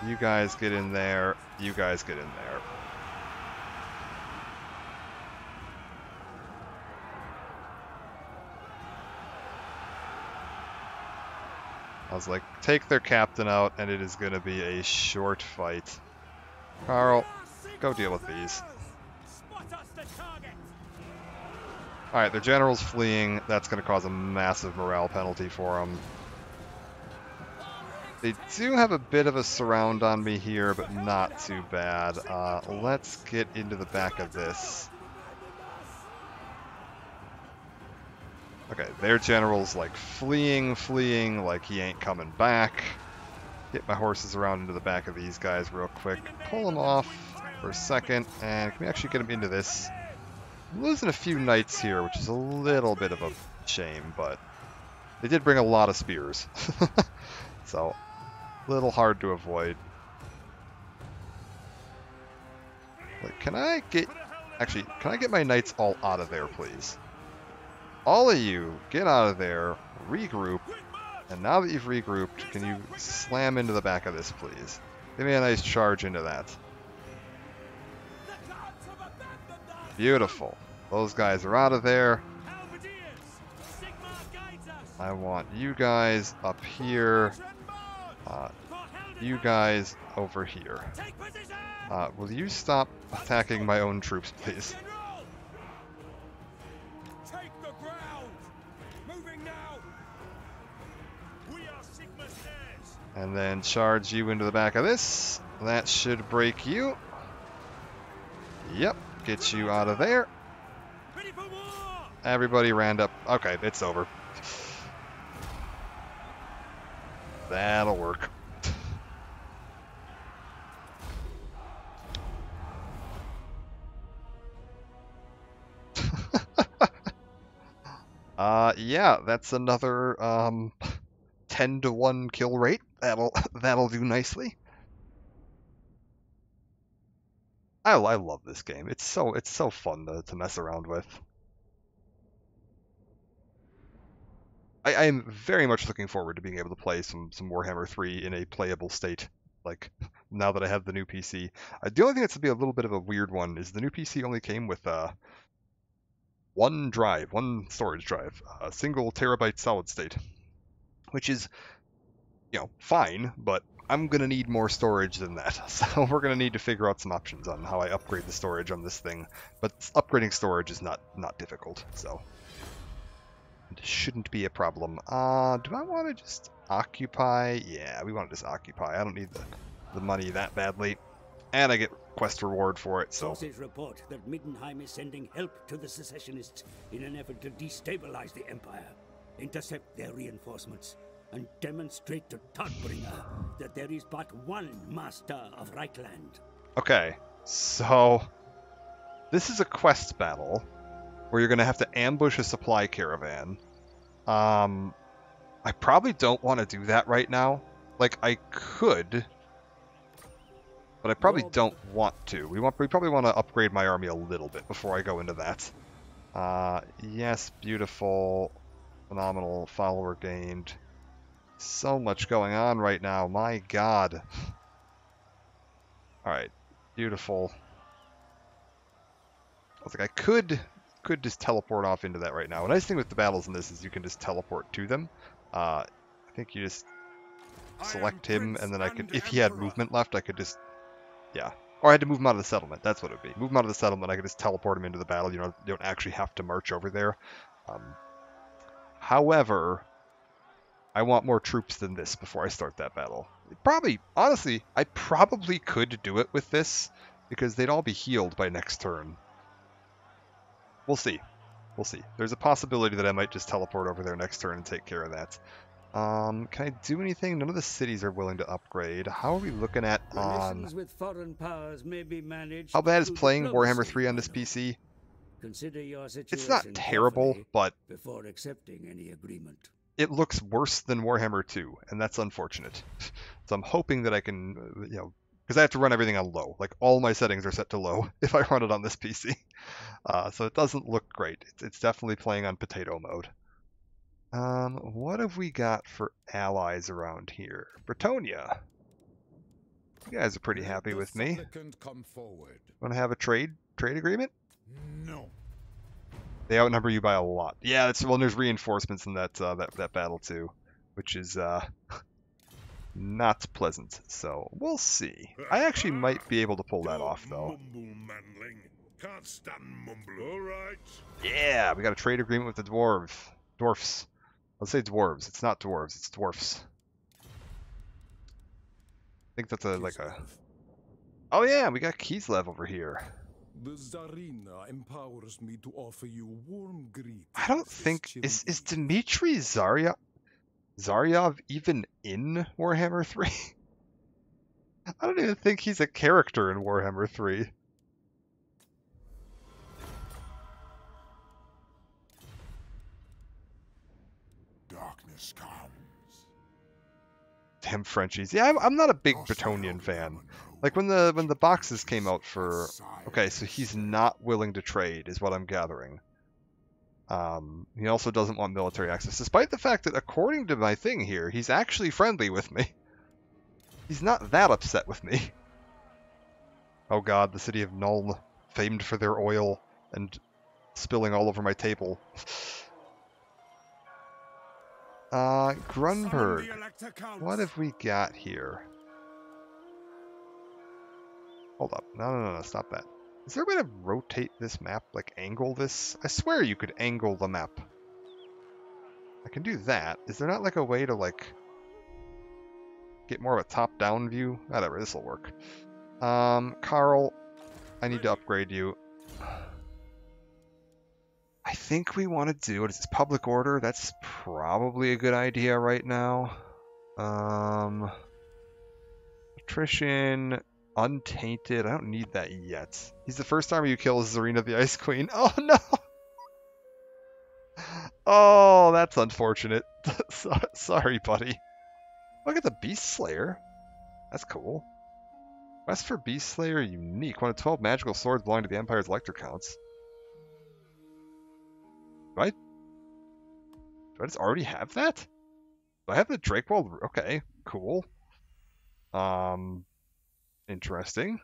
You guys get in there. You guys get in there. I was like, take their captain out, and it is going to be a short fight. Carl, go deal with these. Alright, their general's fleeing. That's going to cause a massive morale penalty for them. They do have a bit of a surround on me here, but not too bad. Let's get into the back of this. Okay, their general's like fleeing, like he ain't coming back. Get my horses around into the back of these guys real quick. Pull them off for a second, and can we actually get them into this? I'm losing a few knights here, which is a little bit of a shame, but they did bring a lot of spears. So, a little hard to avoid. Like, can I get my knights all out of there, please? All of you, get out of there, regroup, and now that you've regrouped, can you slam into the back of this, please? Give me a nice charge into that. Beautiful. Those guys are out of there. I want you guys up here. You guys over here. Will you stop attacking my own troops, please? And then charge you into the back of this. That should break you. Yep, get you out of there. Everybody ran up. Okay, it's over. That'll work. Yeah, that's another 10-to-1 kill rate. That'll do nicely. I love this game. It's so fun to mess around with. I am very much looking forward to being able to play some Warhammer 3 in a playable state. Like, now that I have the new PC. The only thing that's to be a little bit of a weird one is the new PC only came with one storage drive, a single terabyte solid state, which is, you know, fine, but I'm going to need more storage than that. So we're going to need to figure out some options on how I upgrade the storage on this thing. But upgrading storage is not difficult, so it shouldn't be a problem. Do I want to just occupy? Yeah, we want to just occupy. I don't need the money that badly. And I get quest reward for it, so... Sources report that Middenheim is sending help to the secessionists in an effort to destabilize the Empire, intercept their reinforcements, and demonstrate to Todbringer that there is but one master of Reichland. Okay, so this is a quest battle where you're going to have to ambush a supply caravan. I probably don't want to do that right now. Like, I could, but I probably don't want to. We probably want to upgrade my army a little bit before I go into that. Yes, beautiful, phenomenal, follower gained. So much going on right now, my god. Alright, beautiful. I was like, I could just teleport off into that right now. The nice thing with the battles in this is you can just teleport to them. I think you just select him, and then I could, if he had movement left, I could just, yeah. Or I had to move him out of the settlement, that's what it would be. Move him out of the settlement, I could just teleport him into the battle. You don't actually have to march over there. However, I want more troops than this before I start that battle. Honestly, I probably could do it with this, because they'd all be healed by next turn. We'll see. We'll see. There's a possibility that I might just teleport over there next turn and take care of that. Can I do anything? None of the cities are willing to upgrade. How are we looking at on... with foreign powers may be managed. How bad is playing Warhammer 3 on this PC? Consider your situation It's not terrible, but before accepting any agreement. It looks worse than Warhammer 2, and that's unfortunate. So I'm hoping that I can, you know, because I have to run everything on low. Like, all my settings are set to low if I run it on this PC. So it doesn't look great. It's definitely playing on potato mode. What have we got for allies around here? Bretonia. You guys are pretty happy with me. Want to have a trade agreement? No. They outnumber you by a lot. Yeah, well, there's reinforcements in that battle too, which is not pleasant. So we'll see. I actually might be able to pull that off though. Can't stand mumbling. All right. Yeah, we got a trade agreement with the dwarfs. Let's say dwarves. It's not dwarves. It's dwarfs. I think that's like a. Oh yeah, we got Kislev over here. The Tsarina empowers me to offer you warm greetings. I don't think is Dmitry Zaryov even in Warhammer 3? I don't even think he's a character in Warhammer 3. Darkness comes. Damn Frenchies. Yeah, I'm not a big Bretonnian fan. Like when the boxes came out for. Okay, so he's not willing to trade, is what I'm gathering. He also doesn't want military access, despite the fact that, according to my thing here, he's actually friendly with me. He's not that upset with me. Oh god, the city of Nuln, famed for their oil and spilling all over my table. Grunberg. What have we got here? Hold up. No, stop that. Is there a way to rotate this map, like angle this? I swear you could angle the map. I can do that. Is there not like a way to like get more of a top-down view? Whatever, this will work. Carl, I need to upgrade you. I think we want to do, what is this, public order? That's probably a good idea right now. Attrition, untainted, I don't need that yet. He's the first army you kill is Zarina the Ice Queen. Oh no! Oh, that's unfortunate. Sorry, buddy. Look at the Beast Slayer. That's cool. Quest for Beast Slayer unique. One of 12 magical swords belonging to the Empire's Elector Counts. Do I just already have that? Do I have the Drakewald? Okay, cool. Interesting.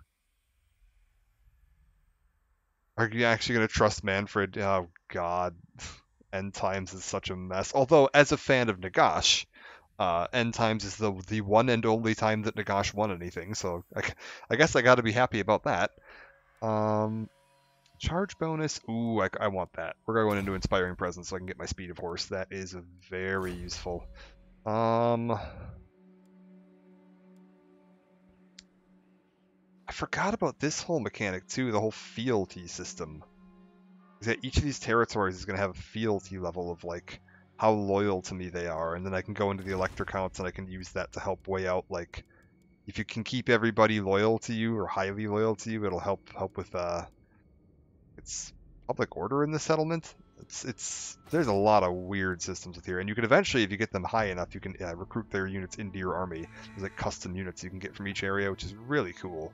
Are you actually going to trust Manfred? Oh, God. End Times is such a mess. Although, as a fan of Nagash, End Times is the one and only time that Nagash won anything, so I guess I got to be happy about that. Charge bonus. Ooh, I want that. We're going into Inspiring Presence so I can get my Speed of Horse. That is very useful. I forgot about this whole mechanic too, the whole fealty system. Is that each of these territories is going to have a fealty level of like how loyal to me they are, and then I can go into the Elector counts and I can use that to help weigh out like if you can keep everybody loyal to you or highly loyal to you, it'll help with it's public order in the settlement. There's a lot of weird systems with here, and you can eventually, if you get them high enough, you can recruit their units into your army. There's like custom units you can get from each area, which is really cool.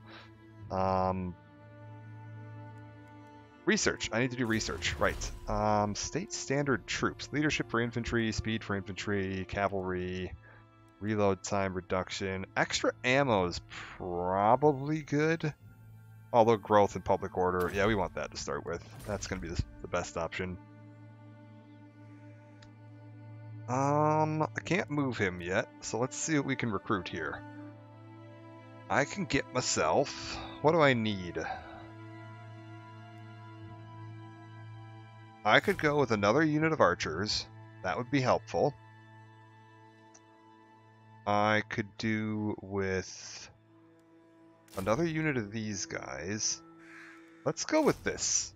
Research. I need to do research. Right. State standard troops. Leadership for infantry, speed for infantry, cavalry, reload time reduction. Extra ammo is probably good. Although growth and public order, yeah, we want that to start with. That's going to be the best option. I can't move him yet, so let's see what we can recruit here. I can get myself... What do I need? I could go with another unit of archers. That would be helpful. I could do with another unit of these guys. Let's go with this.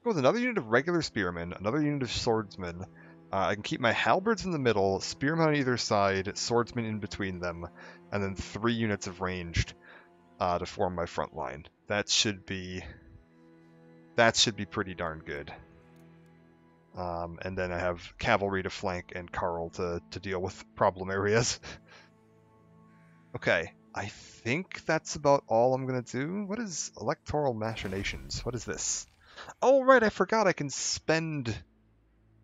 Go with another unit of regular spearmen, another unit of swordsmen. I can keep my halberds in the middle, spearmen on either side, swordsmen in between them, and then 3 units of ranged to form my front line. That should be pretty darn good. And then I have cavalry to flank and Carl to deal with problem areas. Okay, I think that's about all I'm going to do. What is Electoral Machinations? What is this? Oh, right, I forgot I can spend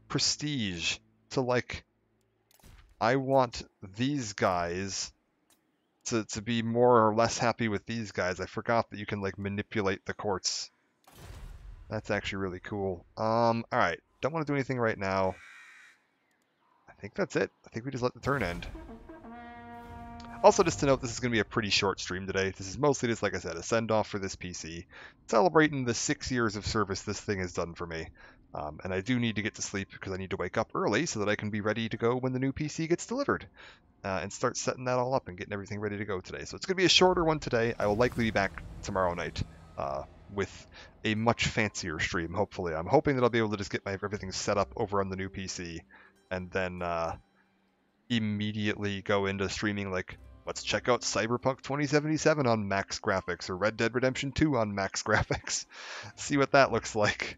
prestige to, like, I want these guys to be more or less happy with these guys. I forgot that you can, like, manipulate the courts. That's actually really cool. Alright, don't want to do anything right now. I think that's it. I think we just let the turn end. Also, just to note, this is going to be a pretty short stream today. This is mostly just, like I said, a send-off for this PC, celebrating the 6 years of service this thing has done for me. And I do need to get to sleep because I need to wake up early so that I can be ready to go when the new PC gets delivered. And start setting that all up and getting everything ready to go today. So it's going to be a shorter one today. I will likely be back tomorrow night with a much fancier stream, hopefully. I'm hoping that I'll be able to just get everything set up over on the new PC and then immediately go into streaming, like, let's check out Cyberpunk 2077 on max graphics or Red Dead Redemption 2 on max graphics. See what that looks like.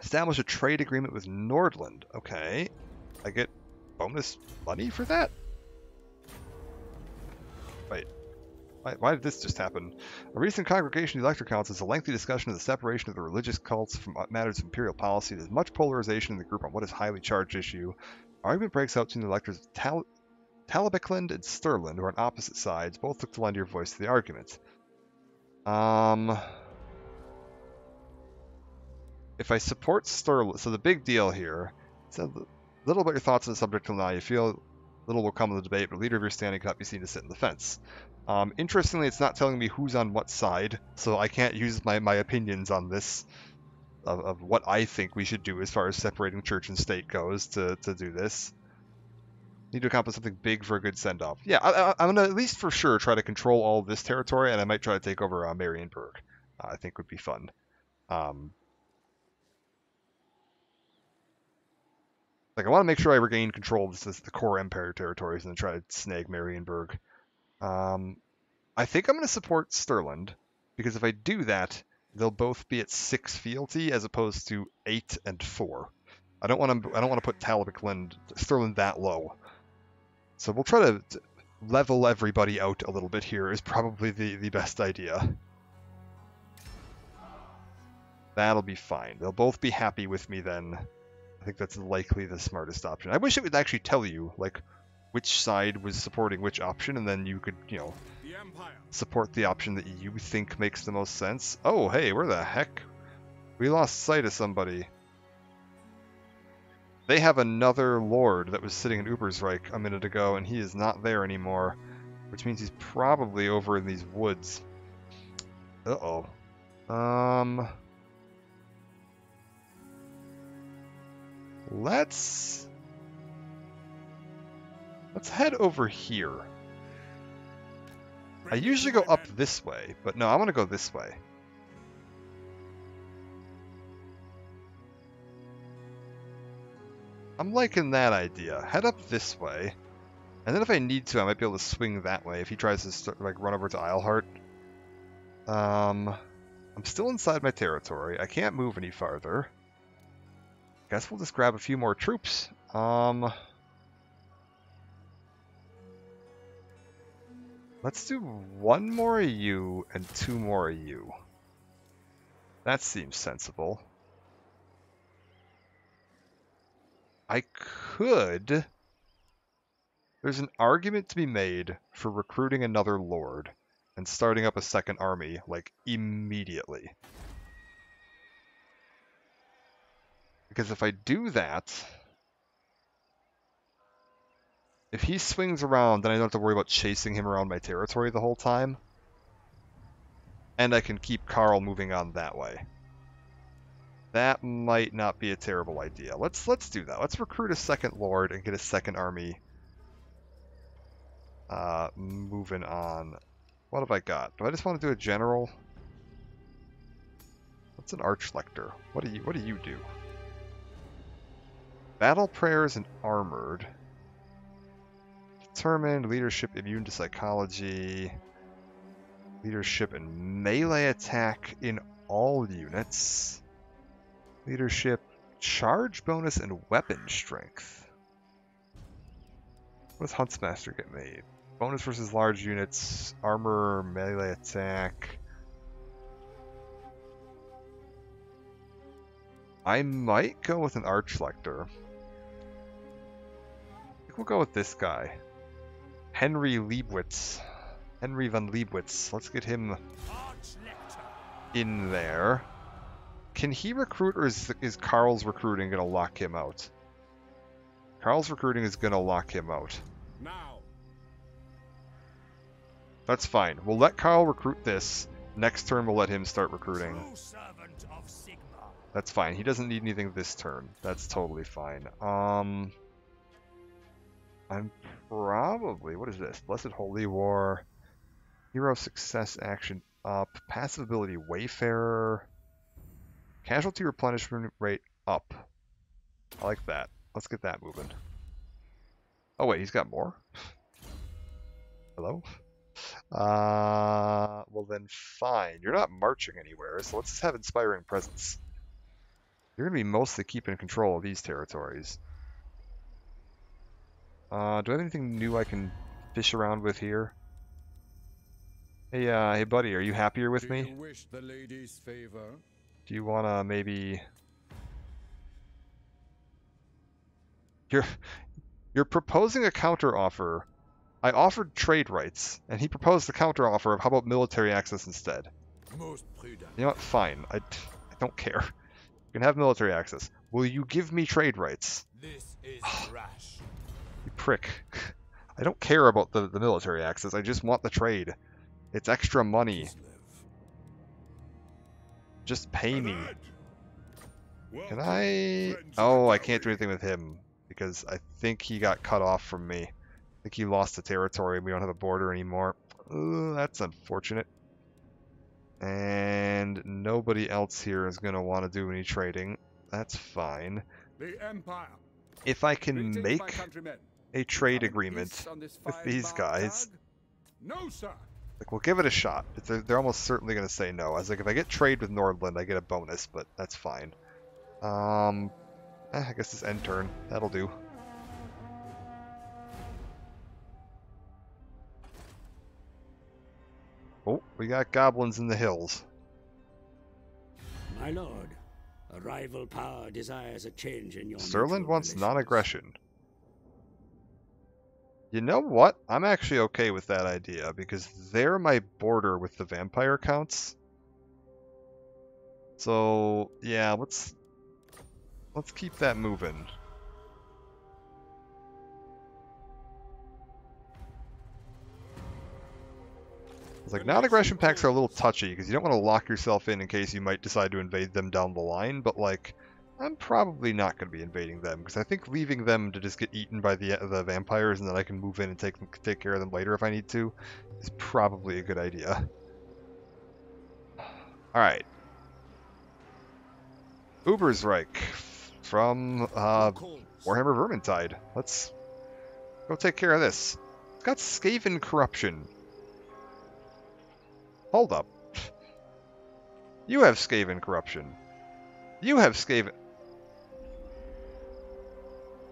Establish a trade agreement with Nordland. Okay. I get bonus money for that? Wait. Why did this just happen? A recent Congregation of the Elector Council is a lengthy discussion of the separation of the religious cults from matters of imperial policy. There's much polarization in the group on what is a highly charged issue. Argument breaks out between the electors of Talabecland and Stirland, who are on opposite sides. Both look to lend your voice to the argument. If I support Stirland, so the big deal here, it's a little about your thoughts on the subject till now. You feel little will come of the debate, but leader of your standing cannot be seen to sit in the fence. Interestingly, it's not telling me who's on what side, so I can't use my opinions on this, of what I think we should do as far as separating church and state goes to do this. Need to accomplish something big for a good send-off. Yeah, I'm going to at least for sure try to control all of this territory, and I might try to take over Marienburg. I think would be fun. Like, I want to make sure I regain control of the core Empire territories and then try to snag Marienburg. I think I'm going to support Stirland, because if I do that, they'll both be at 6 fealty as opposed to 8 and 4. I don't want to put Stirland that low. So we'll try to level everybody out a little bit here is probably the best idea. That'll be fine. They'll both be happy with me then. I think that's likely the smartest option. I wish it would actually tell you, like, which side was supporting which option, and then you could, you know, support the option that you think makes the most sense. Oh, hey, where the heck? We lost sight of somebody. They have another lord that was sitting in Ubersreich a minute ago, and he is not there anymore, which means he's probably over in these woods. Uh-oh. Let's head over here. I usually go up this way, but no, I want to go this way. I'm liking that idea. Head up this way, and then if I need to, I might be able to swing that way if he tries to run over to Eilhart. I'm still inside my territory. I can't move any farther. Guess we'll just grab a few more troops. Let's do 1 more of you and 2 more of you. That seems sensible. I could... There's an argument to be made for recruiting another lord and starting up a second army, like, immediately. Because if I do that, if he swings around, then I don't have to worry about chasing him around my territory the whole time. And I can keep Karl moving on that way. That might not be a terrible idea. Let's do that. Let's recruit a second lord and get a second army moving on. What have I got? Do I just want to do a general? What's an archlector? What do you do? Battle prayers and armored. Determined, leadership immune to psychology. Leadership and melee attack in all units. Leadership, charge bonus, and weapon strength. What does Huntsmaster get made? Bonus versus large units, armor, melee attack. I might go with an Archlector. I think we'll go with this guy. Henry Leibwitz. Henry von Leibwitz. Let's get him in there. Can he recruit, or is Karl's recruiting going to lock him out? Karl's recruiting is going to lock him out. Now, That's fine. We'll let Carl recruit this. Next turn, we'll let him start recruiting. True servant of Sigma. That's fine. He doesn't need anything this turn. That's totally fine. I'm probably... What is this? Blessed Holy War. Hero Success Action up. Passive ability Wayfarer. Casualty replenishment rate up. I like that. Let's get that moving. Oh wait, he's got more? Hello? Well then fine. You're not marching anywhere, so let's just have Inspiring Presence. You're going to be mostly keeping control of these territories. Do I have anything new I can fish around with here? Hey, hey buddy, are you happier with me? Do you wish the lady's favor? Do you want to maybe... You're proposing a counteroffer. I offered trade rights, and he proposed the counteroffer of how about military access instead? Most prudent. You know what? Fine. I don't care. You can have military access. Will you give me trade rights? This is rash. You prick. I don't care about the military access. I just want the trade. It's extra money. Just pay me. Can I... Oh, I can't do anything with him. Because I think he got cut off from me. I think he lost the territory and we don't have a border anymore. Ooh, that's unfortunate. And nobody else here is going to want to do any trading. That's fine. The Empire. If I can make a trade agreement with these guys, no, sir. like, we'll give it a shot. They're almost certainly going to say no. I was like, if I get trade with Nordland, I get a bonus, but that's fine. I guess this end turn. That'll do. Oh, we got goblins in the hills. My lord, a rival power desires a change in your Stirland mutual wants relations. non-aggression. You know what? I'm actually okay with that idea, because they're my border with the vampire counts. So, yeah, let's keep that moving. It's like, non-aggression pacts are a little touchy, because you don't want to lock yourself in case you might decide to invade them down the line, but like, I'm probably not going to be invading them, because I think leaving them to just get eaten by the vampires and then I can move in and take care of them later if I need to, is probably a good idea. Alright. Ubersreich from Warhammer Vermintide. Let's go take care of this. It's got Skaven Corruption. Hold up. You have Skaven Corruption. You have Skaven...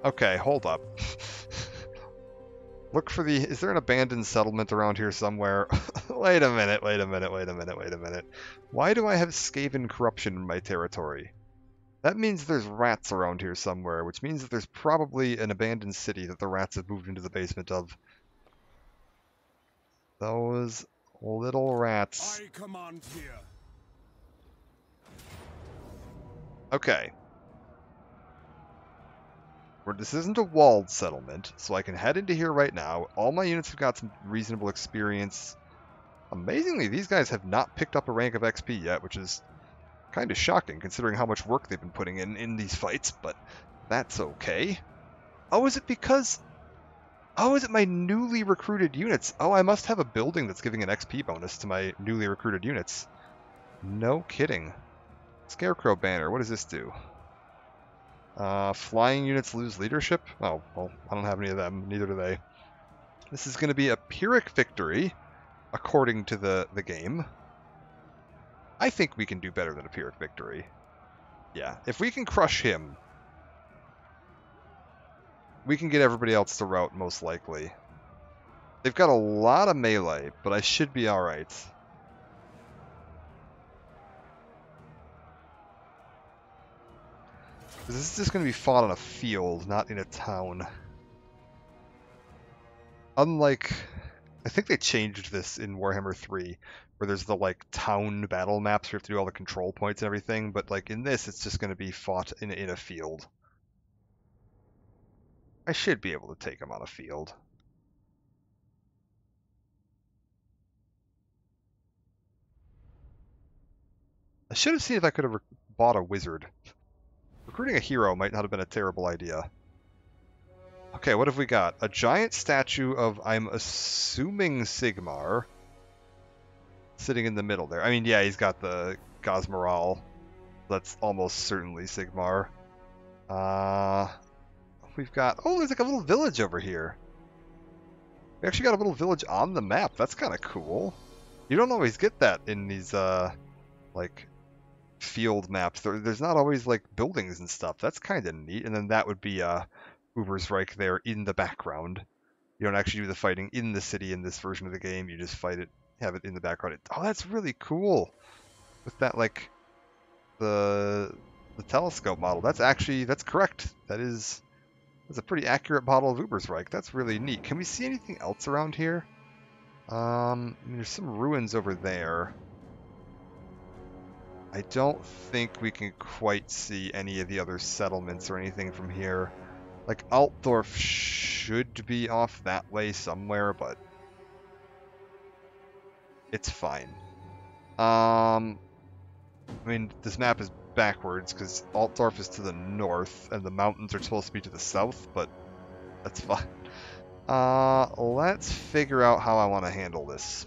Okay, hold up. Look for the... Is there an abandoned settlement around here somewhere? Wait a minute, wait a minute, wait a minute, wait a minute. Why do I have Skaven Corruption in my territory? That means there's rats around here somewhere, which means that there's probably an abandoned city that the rats have moved into the basement of. Those little rats. I command here. Okay. This isn't a walled settlement, so I can head into here right now. All my units have got some reasonable experience. Amazingly, these guys have not picked up a rank of XP yet, which is kind of shocking considering how much work they've been putting in these fights, but that's okay. Oh, is it because... Oh, is it my newly recruited units? Oh, I must have a building that's giving an XP bonus to my newly recruited units. No kidding. Scarecrow Banner, what does this do? Flying units lose leadership? Oh, well, I don't have any of them. Neither do they. This is going to be a Pyrrhic victory, according to the game. I think we can do better than a Pyrrhic victory. Yeah, if we can crush him, we can get everybody else to rout, most likely. They've got a lot of melee, but I should be alright. This is just going to be fought on a field, not in a town. Unlike... I think they changed this in Warhammer 3, where there's the, like, town battle maps where you have to do all the control points and everything, but, like, in this, it's just going to be fought in a field. I should be able to take them on a field. I should have seen if I could have bought a wizard. Recruiting a hero might not have been a terrible idea. Okay, what have we got? A giant statue of, I'm assuming, Sigmar. Sitting in the middle there. I mean, yeah, he's got the Gosmaral. That's almost certainly Sigmar. We've got... Oh, there's like a little village over here. We actually got a little village on the map. That's kind of cool. You don't always get that in these, like, field maps. There's not always, like, buildings and stuff. That's kind of neat. And then that would be, Ubersreich there in the background. You don't actually do the fighting in the city in this version of the game. You just fight it, have it in the background. Oh, that's really cool. With that, like, the telescope model. That's correct. That's a pretty accurate model of Ubersreich. That's really neat. Can we see anything else around here? I mean, there's some ruins over there. I don't think we can quite see any of the other settlements or anything from here. Like, Altdorf should be off that way somewhere, but it's fine. I mean, this map is backwards because Altdorf is to the north and the mountains are supposed to be to the south, but that's fine. Let's figure out how I want to handle this.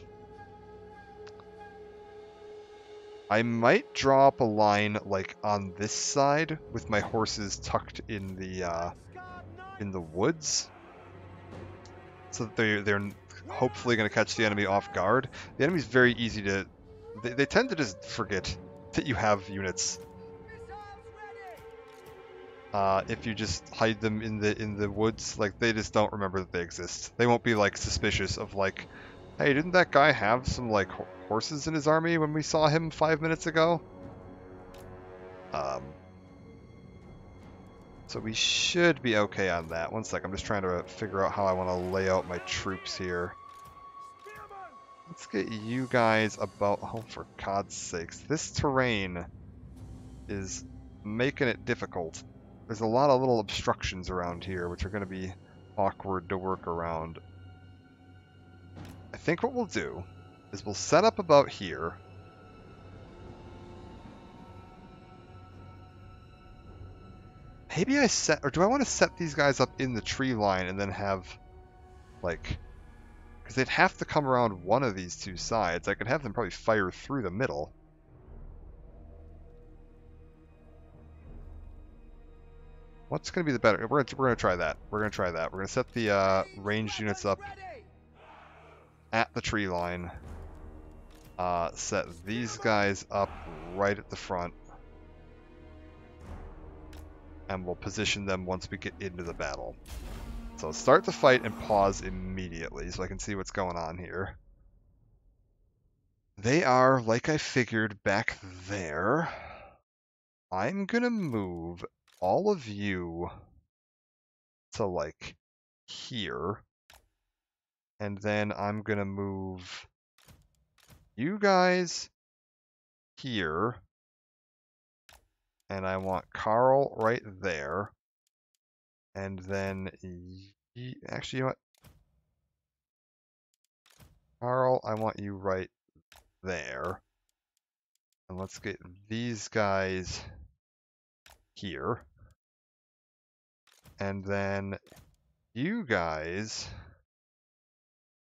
I might draw up a line like on this side with my horses tucked in the woods, so that they're hopefully going to catch the enemy off guard. The enemy's very easy to... They tend to just forget that you have units. If you just hide them in the woods, like, they just don't remember that they exist. They won't be like suspicious of like, hey, didn't that guy have some like horses in his army when we saw him 5 minutes ago? So we should be okay on that. One sec, I'm just trying to figure out how I want to lay out my troops here. Let's get you guys about... Oh, for God's sakes. This terrain is making it difficult. There's a lot of little obstructions around here, which are going to be awkward to work around. I think what we'll do is we'll set up about here. Maybe I set... Or do I want to set these guys up in the tree line and then have, like... Because they'd have to come around one of these two sides. I could have them probably fire through the middle. What's going to be the better? We're going to try that. We're going to try that. We're going to set the ranged units up at the tree line. Set these guys up right at the front. And we'll position them once we get into the battle. So start the fight and pause immediately so I can see what's going on here. They are, like I figured, back there. I'm gonna move all of you to, like, here. And then I'm gonna move you guys here. And I want Karl right there. And then, actually, you know what? Karl, I want you right there. And let's get these guys here. And then you guys,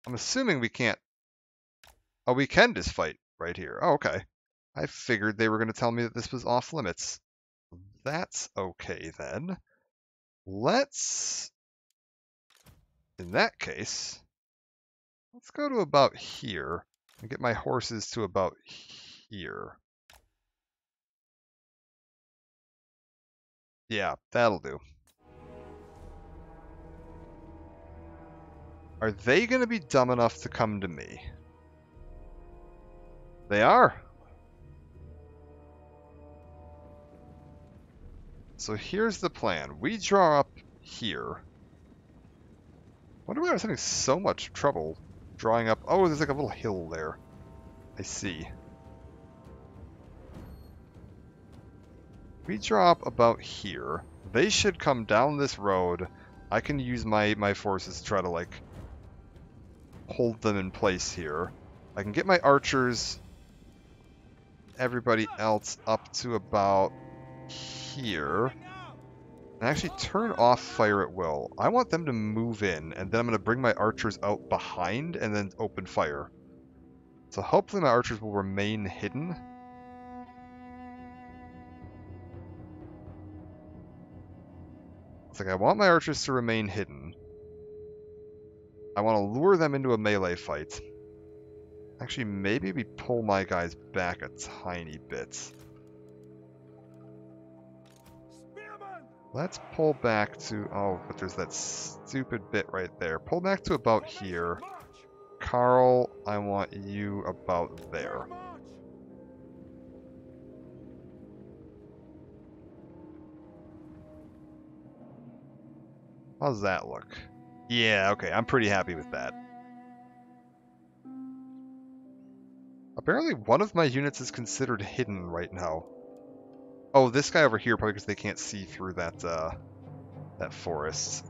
I'm assuming we can't, oh, we can just fight right here. Oh, okay. I figured they were going to tell me that this was off limits. That's okay then. Let's, in that case, let's go to about here and get my horses to about here. Yeah, that'll do. Are they going to be dumb enough to come to me? They are. So here's the plan. We draw up here. Wonder why I was having so much trouble drawing up. Oh, there's like a little hill there. I see. We draw up about here. They should come down this road. I can use my forces to try to, like, hold them in place here. I can get my archers everybody else up to about here. And actually turn off fire at will. I want them to move in, and then I'm going to bring my archers out behind and then open fire. So hopefully my archers will remain hidden. It's like I want my archers to remain hidden. I want to lure them into a melee fight. Actually, maybe we pull my guys back a tiny bit. Let's pull back to... Oh, but there's that stupid bit right there. Pull back to about here. Carl, I want you about there. How's that look? Yeah, okay, I'm pretty happy with that. Apparently one of my units is considered hidden right now. Oh, this guy over here, probably because they can't see through that, that forest.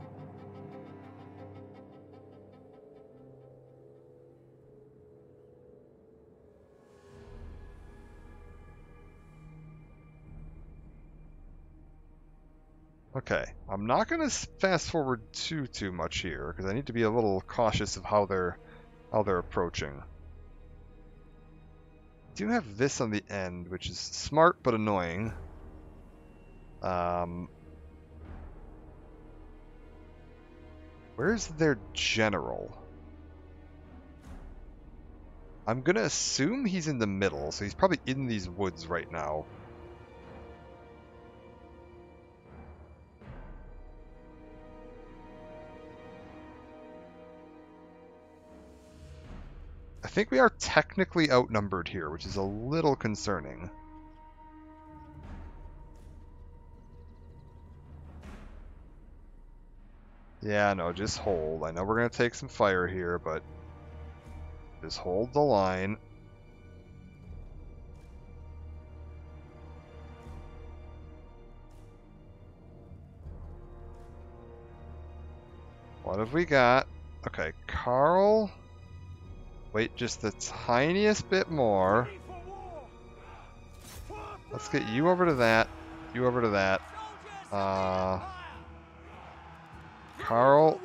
Okay, I'm not going to fast forward too much here, because I need to be a little cautious of how they're approaching. I do have this on the end, which is smart but annoying. Where's their general? I'm gonna assume he's in the middle, so he's probably in these woods right now. I think we are technically outnumbered here, which is a little concerning. Yeah, no, just hold. I know we're going to take some fire here, but just hold the line. What have we got? Okay, Carl. Wait just the tiniest bit more. Let's get you over to that. You over to that. Carl,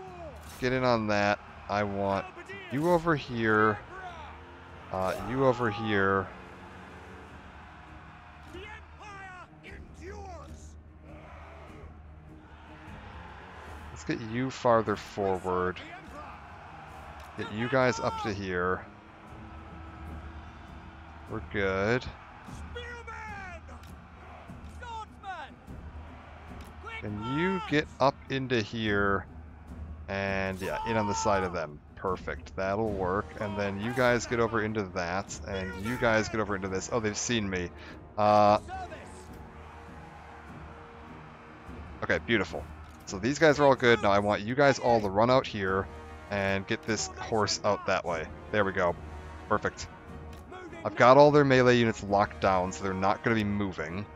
get in on that. I want you over here. You over here. Let's get you farther forward. Get you guys up to here. We're good. Can you get up into here? And yeah, in on the side of them. Perfect. That'll work. And then you guys get over into that. And you guys get over into this. Oh, they've seen me. Okay, beautiful. So these guys are all good. Now I want you guys all to run out here and get this horse out that way. There we go. Perfect. I've got all their melee units locked down, so they're not going to be moving.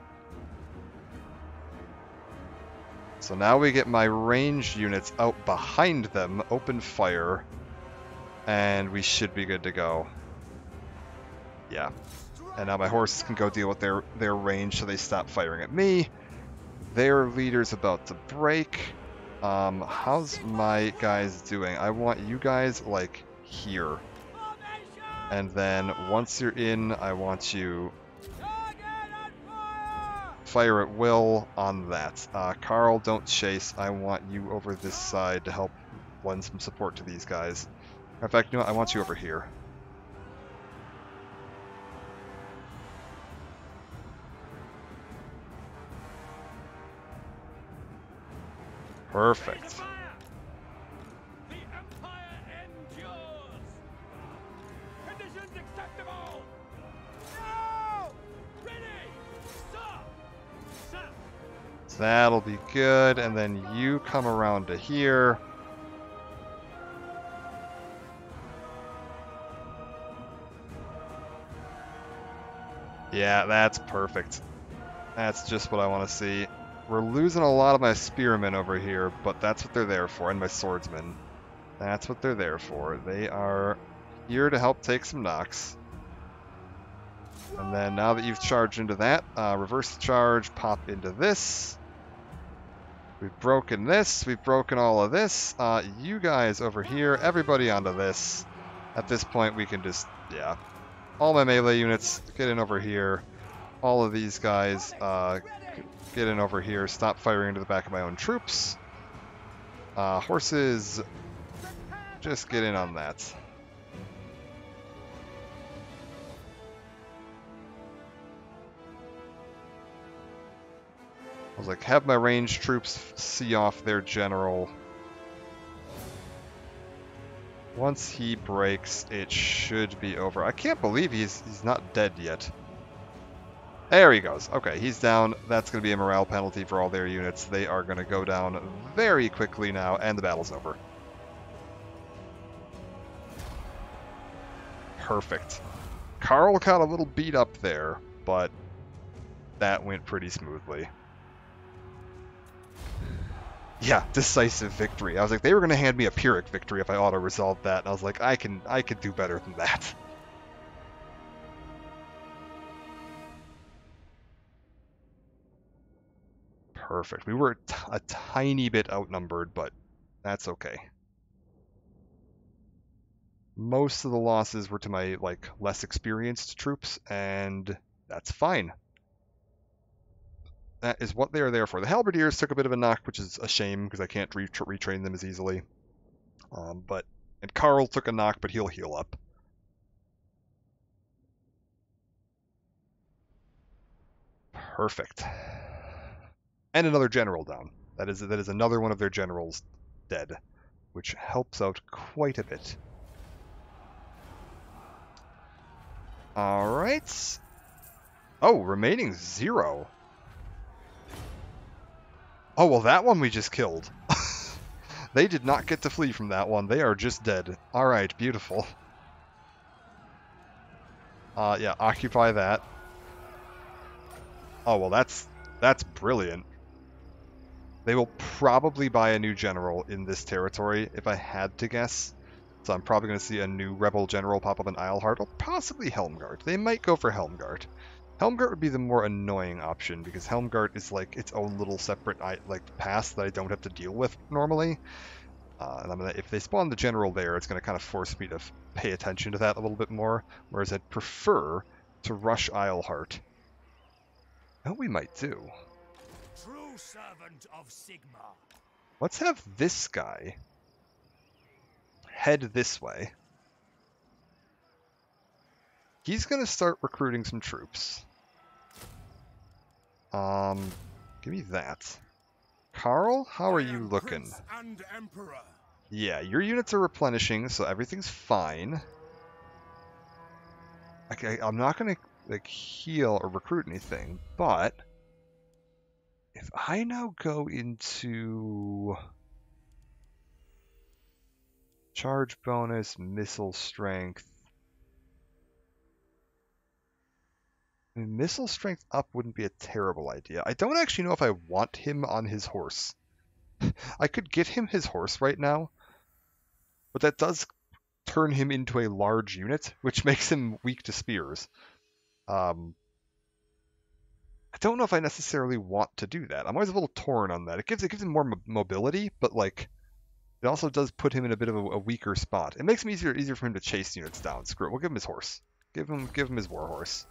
So now we get my ranged units out behind them, open fire, and we should be good to go. Yeah. And now my horses can go deal with their range so they stop firing at me. Their leader's about to break. How's my guys doing? I want you guys, like, here. And then once you're in, I want you fire at will on that. Carl, don't chase. I want you over this side to help lend some support to these guys. In fact, you know what? I want you over here. Perfect. The Empire endures. Conditions acceptable. No! Ready. Stop. Set. So that'll be good, and then you come around to here. Yeah, that's perfect. That's just what I want to see. We're losing a lot of my spearmen over here, but that's what they're there for, and my swordsmen. That's what they're there for. They are here to help take some knocks. And then now that you've charged into that, reverse the charge, pop into this. We've broken this. We've broken all of this. You guys over here, everybody onto this. At this point, we can just, yeah. All my melee units, get in over here. All of these guys, get in over here. Stop firing into the back of my own troops. Horses, just get in on that. I was like, have my ranged troops see off their general. Once he breaks, it should be over. I can't believe he's not dead yet. There he goes. Okay, he's down. That's going to be a morale penalty for all their units. They are going to go down very quickly now, and the battle's over. Perfect. Karl got a little beat up there, but that went pretty smoothly. Yeah, decisive victory. I was like, they were going to hand me a Pyrrhic victory if I auto-resolved that, and I was like, I could do better than that. Perfect. We were a tiny bit outnumbered, but that's okay. Most of the losses were to my, like, less experienced troops, and that's fine. That is what they are there for. The Halberdiers took a bit of a knock, which is a shame, because I can't retrain them as easily. And Karl took a knock, but he'll heal up. Perfect. And another general down. That is another one of their generals dead, which helps out quite a bit. Alright. Oh, remaining 0. Oh, well, that one we just killed. They did not get to flee from that one. They are just dead. Alright, beautiful. Yeah, occupy that. Oh, well, that's brilliant. They will probably buy a new general in this territory, if I had to guess. So I'm probably going to see a new rebel general pop up in Eilhart, or possibly Helmgart. They might go for Helmgart. Helmgart would be the more annoying option, because Helmgart is like its own little separate pass that I don't have to deal with normally. And if they spawn the general there, it's going to kind of force me to pay attention to that a little bit more, whereas I'd prefer to rush Eilhart. What we might do. True servant of Sigma. Let's have this guy head this way. He's going to start recruiting some troops. Give me that. Karl, how are you looking? And Emperor. Yeah, your units are replenishing, so everything's fine. Okay, I'm not going to like heal or recruit anything, but if I now go into charge bonus, missile strength. I mean, missile strength up wouldn't be a terrible idea. I don't actually know if I want him on his horse. I could get him his horse right now, but that does turn him into a large unit, which makes him weak to spears. I don't know if I necessarily want to do that. I'm always a little torn on that. It gives him more mobility, but like it also does put him in a bit of a weaker spot. It makes it easier for him to chase units down. Screw it. We'll give him his horse. Give him his war horse.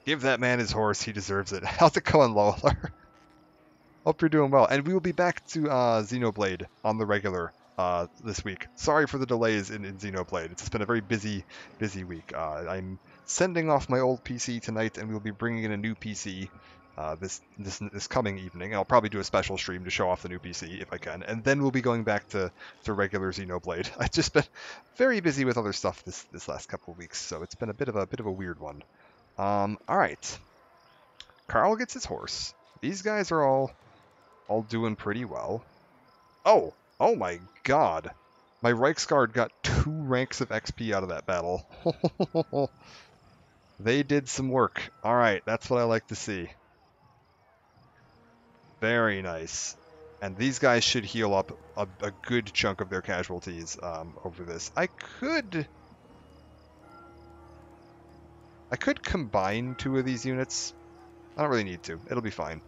Give that man his horse. He deserves it. How's it going, Lawler? Hope you're doing well. And we will be back to Xenoblade on the regular this week. Sorry for the delays in Xenoblade. It's been a very busy week. I'm sending off my old PC tonight, and we'll be bringing in a new PC this coming evening. I'll probably do a special stream to show off the new PC if I can, and then we'll be going back to regular Xenoblade. I've just been very busy with other stuff this last couple of weeks, so it's been a bit of a weird one. All right, Karl gets his horse. These guys are all doing pretty well. Oh my God, my Reichsguard got 2 ranks of XP out of that battle. They did some work. All right, that's what I like to see. Very nice. And these guys should heal up a good chunk of their casualties over this. I could I could combine 2 of these units. I don't really need to. It'll be fine.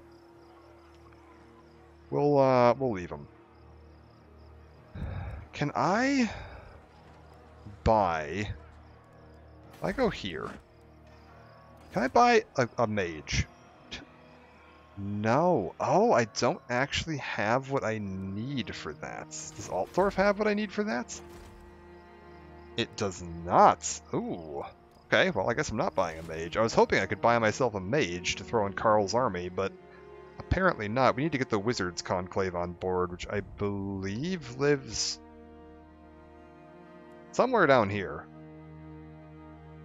We'll leave them. Can I buy... If I go here, can I buy a mage? No. Oh, I don't actually have what I need for that. Does Altdorf have what I need for that? It does not. Ooh. Okay, well, I guess I'm not buying a mage. I was hoping I could buy myself a mage to throw in Karl's army, but apparently not. We need to get the Wizards Conclave on board, which I believe lives somewhere down here.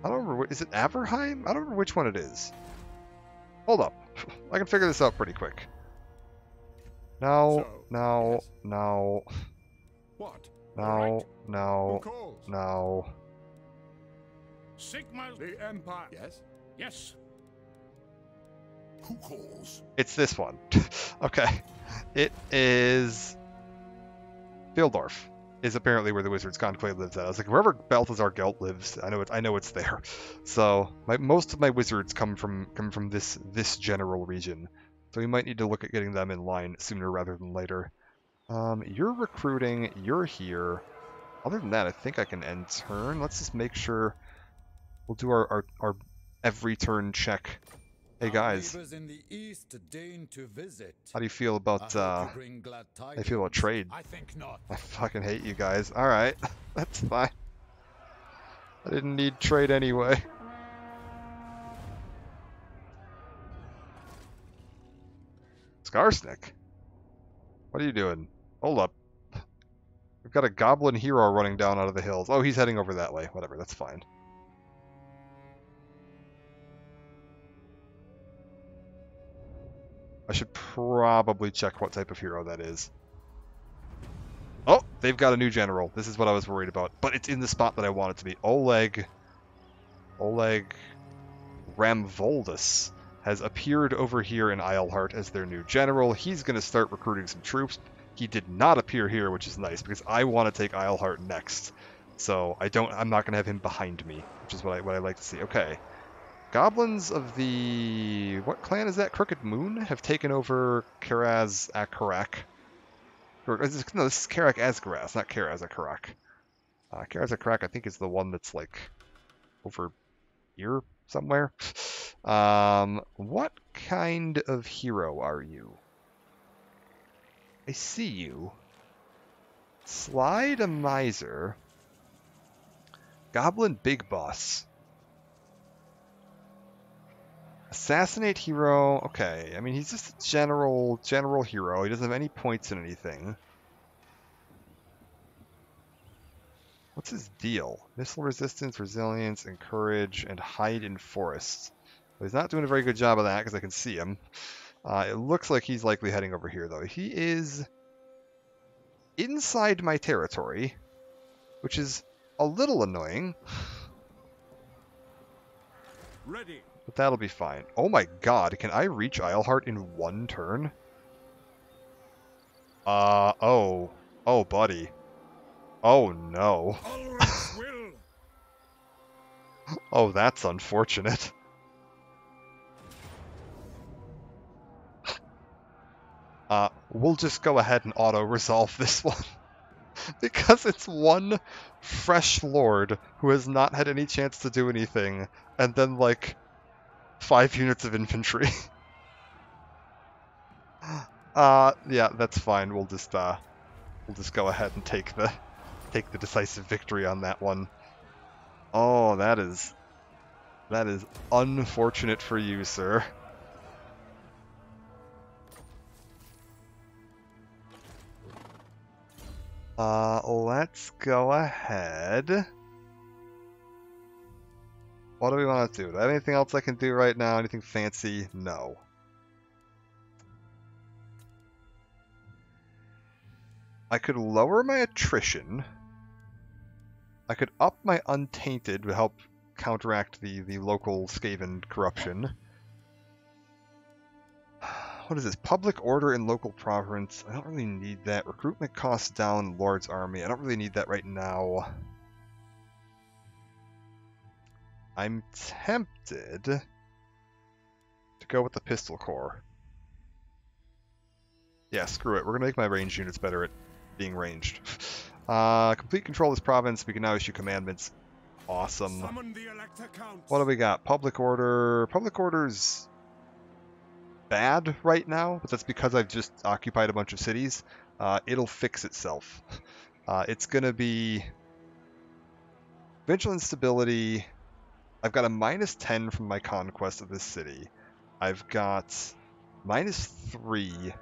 I don't remember. Is it Averheim? I don't remember which one it is. Hold up. I can figure this out pretty quick. No, So, no, yes. no, What? no, Alright. no, Who calls? no. Sigma. The Empire. Yes. Yes. Who calls? It's this one. Okay. It is... Fieldorf is apparently where the Wizards Conclave lives at. I was like, wherever Balthazar Gelt lives, I know it's there. So most of my wizards come from this general region. So we might need to look at getting them in line sooner rather than later. You're recruiting, you're here. Other than that, I think I can end turn. Let's just make sure we'll do our every turn check. Hey guys, Our neighbors in the east deign to visit. how do you feel about I hope you bring glad how do you feel about tidings. trade? I think not. I fucking hate you guys. Alright, that's fine. I didn't need trade anyway. Skarsnik? What are you doing? Hold up. We've got a goblin hero running down out of the hills. Oh, he's heading over that way. Whatever, that's fine. I should probably check what type of hero that is. Oh, they've got a new general. This is what I was worried about. But it's in the spot that I want it to be. Oleg Ramvoldus has appeared over here in Eilhart as their new general. He's going to start recruiting some troops. He did not appear here, which is nice, because I want to take Eilhart next. So I'm not going to have him behind me, which is what I like to see. Okay. Goblins of the... What clan is that? Crooked Moon? Have taken over Karaz Akarak. No, this is Karak Asgaras, not Karaz Akarak. Karaz Akarak, I think, is the one that's, like, over here somewhere. What kind of hero are you? I see you. Slide a Miser. Goblin Big Boss. Assassinate hero. Okay, I mean, he's just a general hero. He doesn't have any points in anything. What's his deal? Missile resistance, resilience, and courage, and hide in forests. Well, he's not doing a very good job of that because I can see him. It looks like he's likely heading over here, though. He is inside my territory, which is a little annoying. Ready. But that'll be fine. Oh my god, can I reach Eilhart in one turn? Oh, buddy. Oh no. Ulrich's will. Oh, that's unfortunate. We'll just go ahead and auto-resolve this one. Because it's one fresh lord who has not had any chance to do anything, and then, like, 5 units of infantry. Yeah, that's fine. We'll just go ahead and take the decisive victory on that one. Oh, that is unfortunate for you, sir. Let's go ahead. What do we want to do? Do I have anything else I can do right now? Anything fancy? No. I could lower my attrition. I could up my untainted to help counteract the local Skaven corruption. What is this? Public order in local province. I don't really need that. Recruitment costs down Lord's army. I don't really need that right now. I'm tempted to go with the pistol core. Yeah, screw it. We're going to make my ranged units better at being ranged. Complete control of this province. We can now issue commandments. Awesome. Summon the Elector Counts. What do we got? Public order. Public order's bad right now, but that's because I've just occupied a bunch of cities. It'll fix itself. It's going to be vigilance stability. I've got a -10 from my conquest of this city. I've got -3.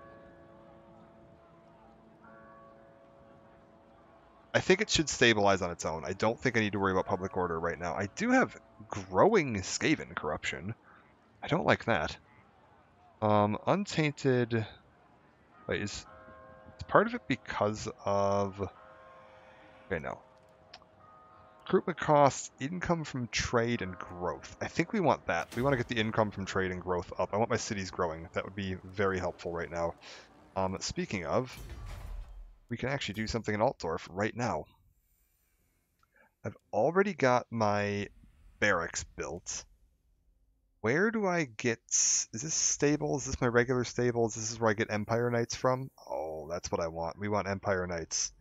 I think it should stabilize on its own. I don't think I need to worry about public order right now. I do have growing Skaven corruption. I don't like that. Untainted... Wait, is part of it because of... Okay, no. Recruitment costs, income from trade, and growth. I think we want that. We want to get the income from trade and growth up. I want my cities growing. That would be very helpful right now. Speaking of... We can actually do something in Altdorf right now. I've already got my barracks built. Where do I get... Is this stable? Is this my regular stables? This is where I get Empire Knights from? Oh, that's what I want. We want Empire Knights.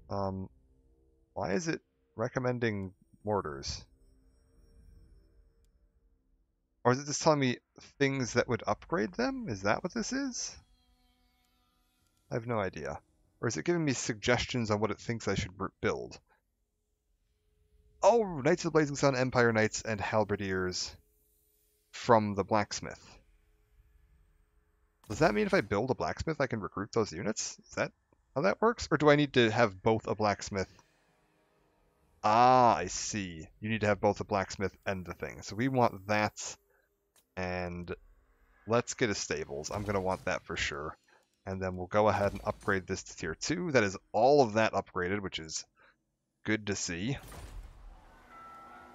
Why is it recommending mortars? Or is it just telling me things that would upgrade them? Is that what this is? I have no idea. Or is it giving me suggestions on what it thinks I should build? Oh, Knights of the Blazing Sun, Empire Knights, and Halberdiers from the blacksmith. Does that mean if I build a blacksmith, I can recruit those units? Is that how that works? Or do I need to have both a blacksmith? Ah, I see. You need to have both a blacksmith and the thing. So we want that. And let's get a stables. I'm going to want that for sure. And then we'll go ahead and upgrade this to tier 2. That is all of that upgraded, which is good to see.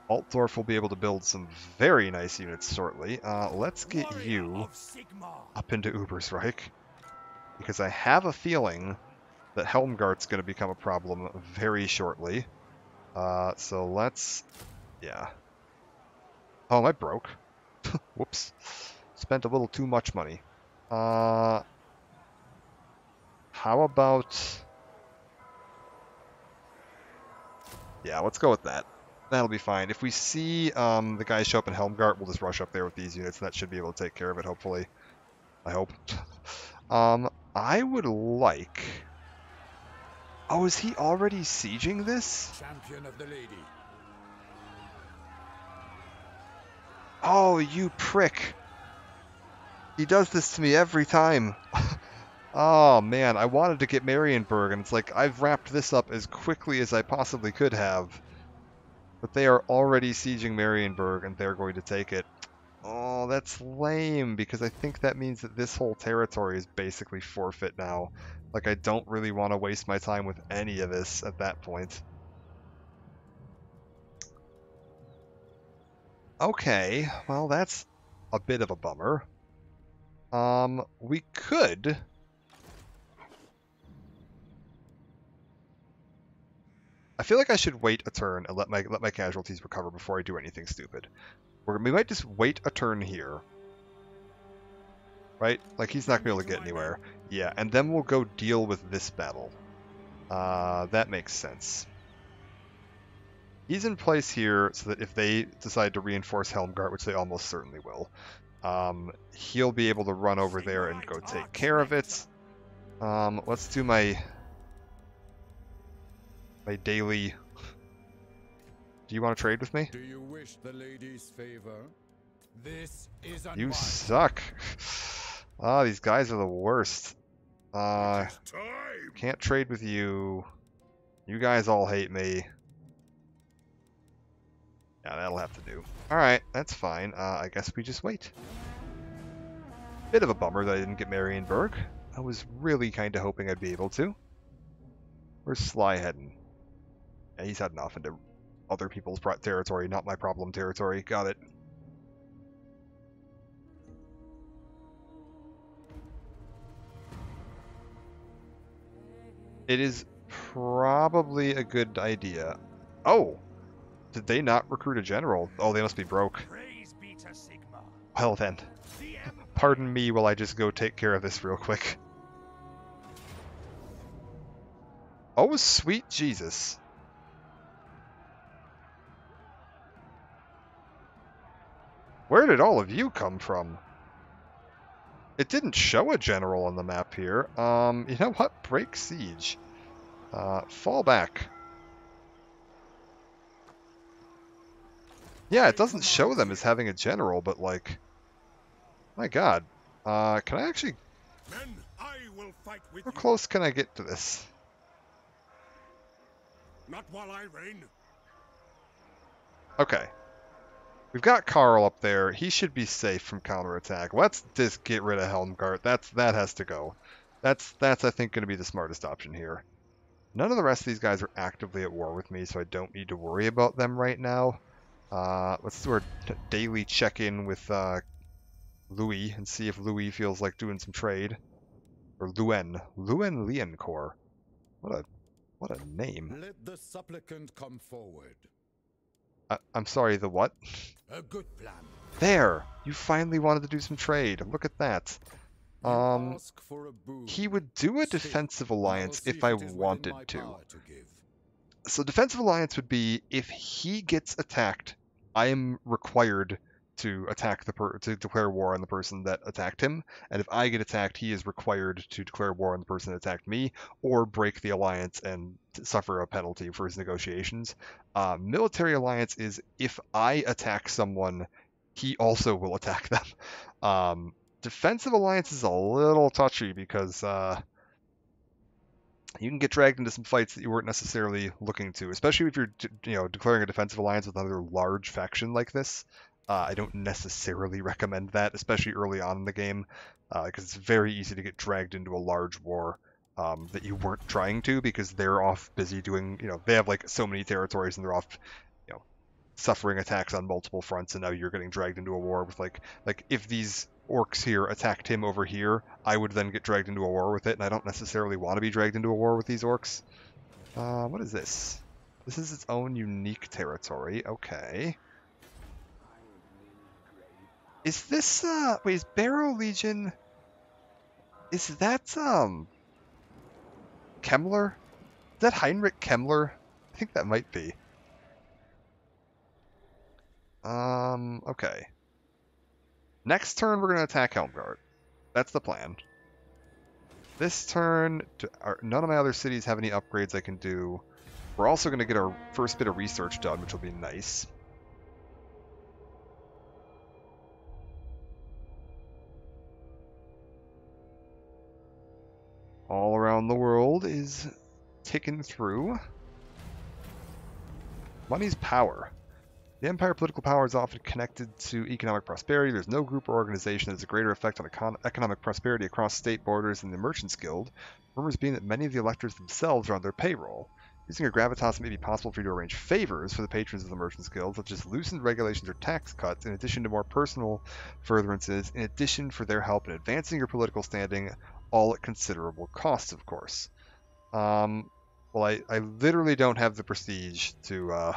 Altdorf will be able to build some very nice units shortly. Let's get you up into Ubersreich, because I have a feeling that Helmgart's going to become a problem very shortly. So let's... Yeah. Oh, I broke. Whoops. Spent a little too much money. How about... Yeah, let's go with that. That'll be fine. If we see the guys show up in Helmgart, we'll just rush up there with these units, and that should be able to take care of it, hopefully. I hope. I would like... Oh, is he already sieging this? Champion of the lady. Oh, you prick. He does this to me every time. Oh, man, I wanted to get Marienburg, and it's like, I've wrapped this up as quickly as I possibly could have. But they are already sieging Marienburg, and they're going to take it. Oh, that's lame, because I think that means that this whole territory is basically forfeit now. Like, I don't really want to waste my time with any of this at that point. Okay, well, that's a bit of a bummer. We could... I feel like I should wait a turn and let my casualties recover before I do anything stupid. We might just wait a turn here. Right? Like, he's not going to be able to get anywhere. Yeah, and then we'll go deal with this battle. That makes sense. He's in place here so that if they decide to reinforce Helmgart, which they almost certainly will, he'll be able to run over there and go take care of it. Let's do my daily... Do you want to trade with me? Do you wish the lady's favor? This is unwise. You suck. Ah, these guys are the worst. Can't trade with you. You guys all hate me. Yeah, that'll have to do. Alright, that's fine. I guess we just wait. Bit of a bummer that I didn't get Marienburg. I was really kind of hoping I'd be able to. Where's Sly heading? Yeah, he's heading off into other people's territory, not my problem territory. Got it. It is probably a good idea. Oh! Did they not recruit a general? Oh, they must be broke. Praise be to Sigmar. Well then, The Empire pardon me while I just go take care of this real quick. Oh, sweet Jesus. Where did all of you come from? It didn't show a general on the map here. You know what? Break siege. Fall back. Yeah, it doesn't show them as having a general, but like... My god. Can I actually... Men, I will fight with How you. close can I get to this? Not while I reign. Okay. We've got Carl up there. He should be safe from counterattack. Let's just get rid of Helmgart. That has to go. That's I think going to be the smartest option here. None of the rest of these guys are actively at war with me, so I don't need to worry about them right now. Let's do our daily check-in with Louis and see if Louis feels like doing some trade. Or Luen Liancourt. What a name. Let the supplicant come forward. I'm sorry, the what? A good plan. There! You finally wanted to do some trade. Look at that. You ask for a boon. He would do a Stay. defensive I'll alliance see if I it is within wanted my to. power give. So defensive alliance would be if he gets attacked, I am required to attack to declare war on the person that attacked him, and if I get attacked, he is required to declare war on the person that attacked me, or break the alliance and suffer a penalty for his negotiations. Military alliance is if I attack someone, he also will attack them. Defensive alliance is a little touchy because you can get dragged into some fights that you weren't necessarily looking to, especially if you're declaring a defensive alliance with another large faction like this. I don't necessarily recommend that, especially early on in the game, because it's very easy to get dragged into a large war that you weren't trying to, because they're off busy doing, they have like so many territories and they're off, suffering attacks on multiple fronts, and now you're getting dragged into a war with like if these orcs here attacked him over here, I would then get dragged into a war with it, and I don't necessarily want to be dragged into a war with these orcs. What is this? This is its own unique territory. Okay. Is this, wait, is Barrow Legion... Is that, Kemmler? Is that Heinrich Kemmler? I think that might be. Okay. Next turn, we're going to attack Helmgart. That's the plan. This turn, none of my other cities have any upgrades I can do. We're also going to get our first bit of research done, which will be nice. All around the world is ticking through. Money's power. The Empire political power is often connected to economic prosperity. There's no group or organization that has a greater effect on economic prosperity across state borders than the Merchants Guild, rumors being that many of the electors themselves are on their payroll. Using your gravitas, it may be possible for you to arrange favors for the patrons of the Merchants Guild, such as loosened regulations or tax cuts, in addition to more personal furtherances, in addition for their help in advancing your political standing, all at considerable cost, of course. Well, I literally don't have the prestige to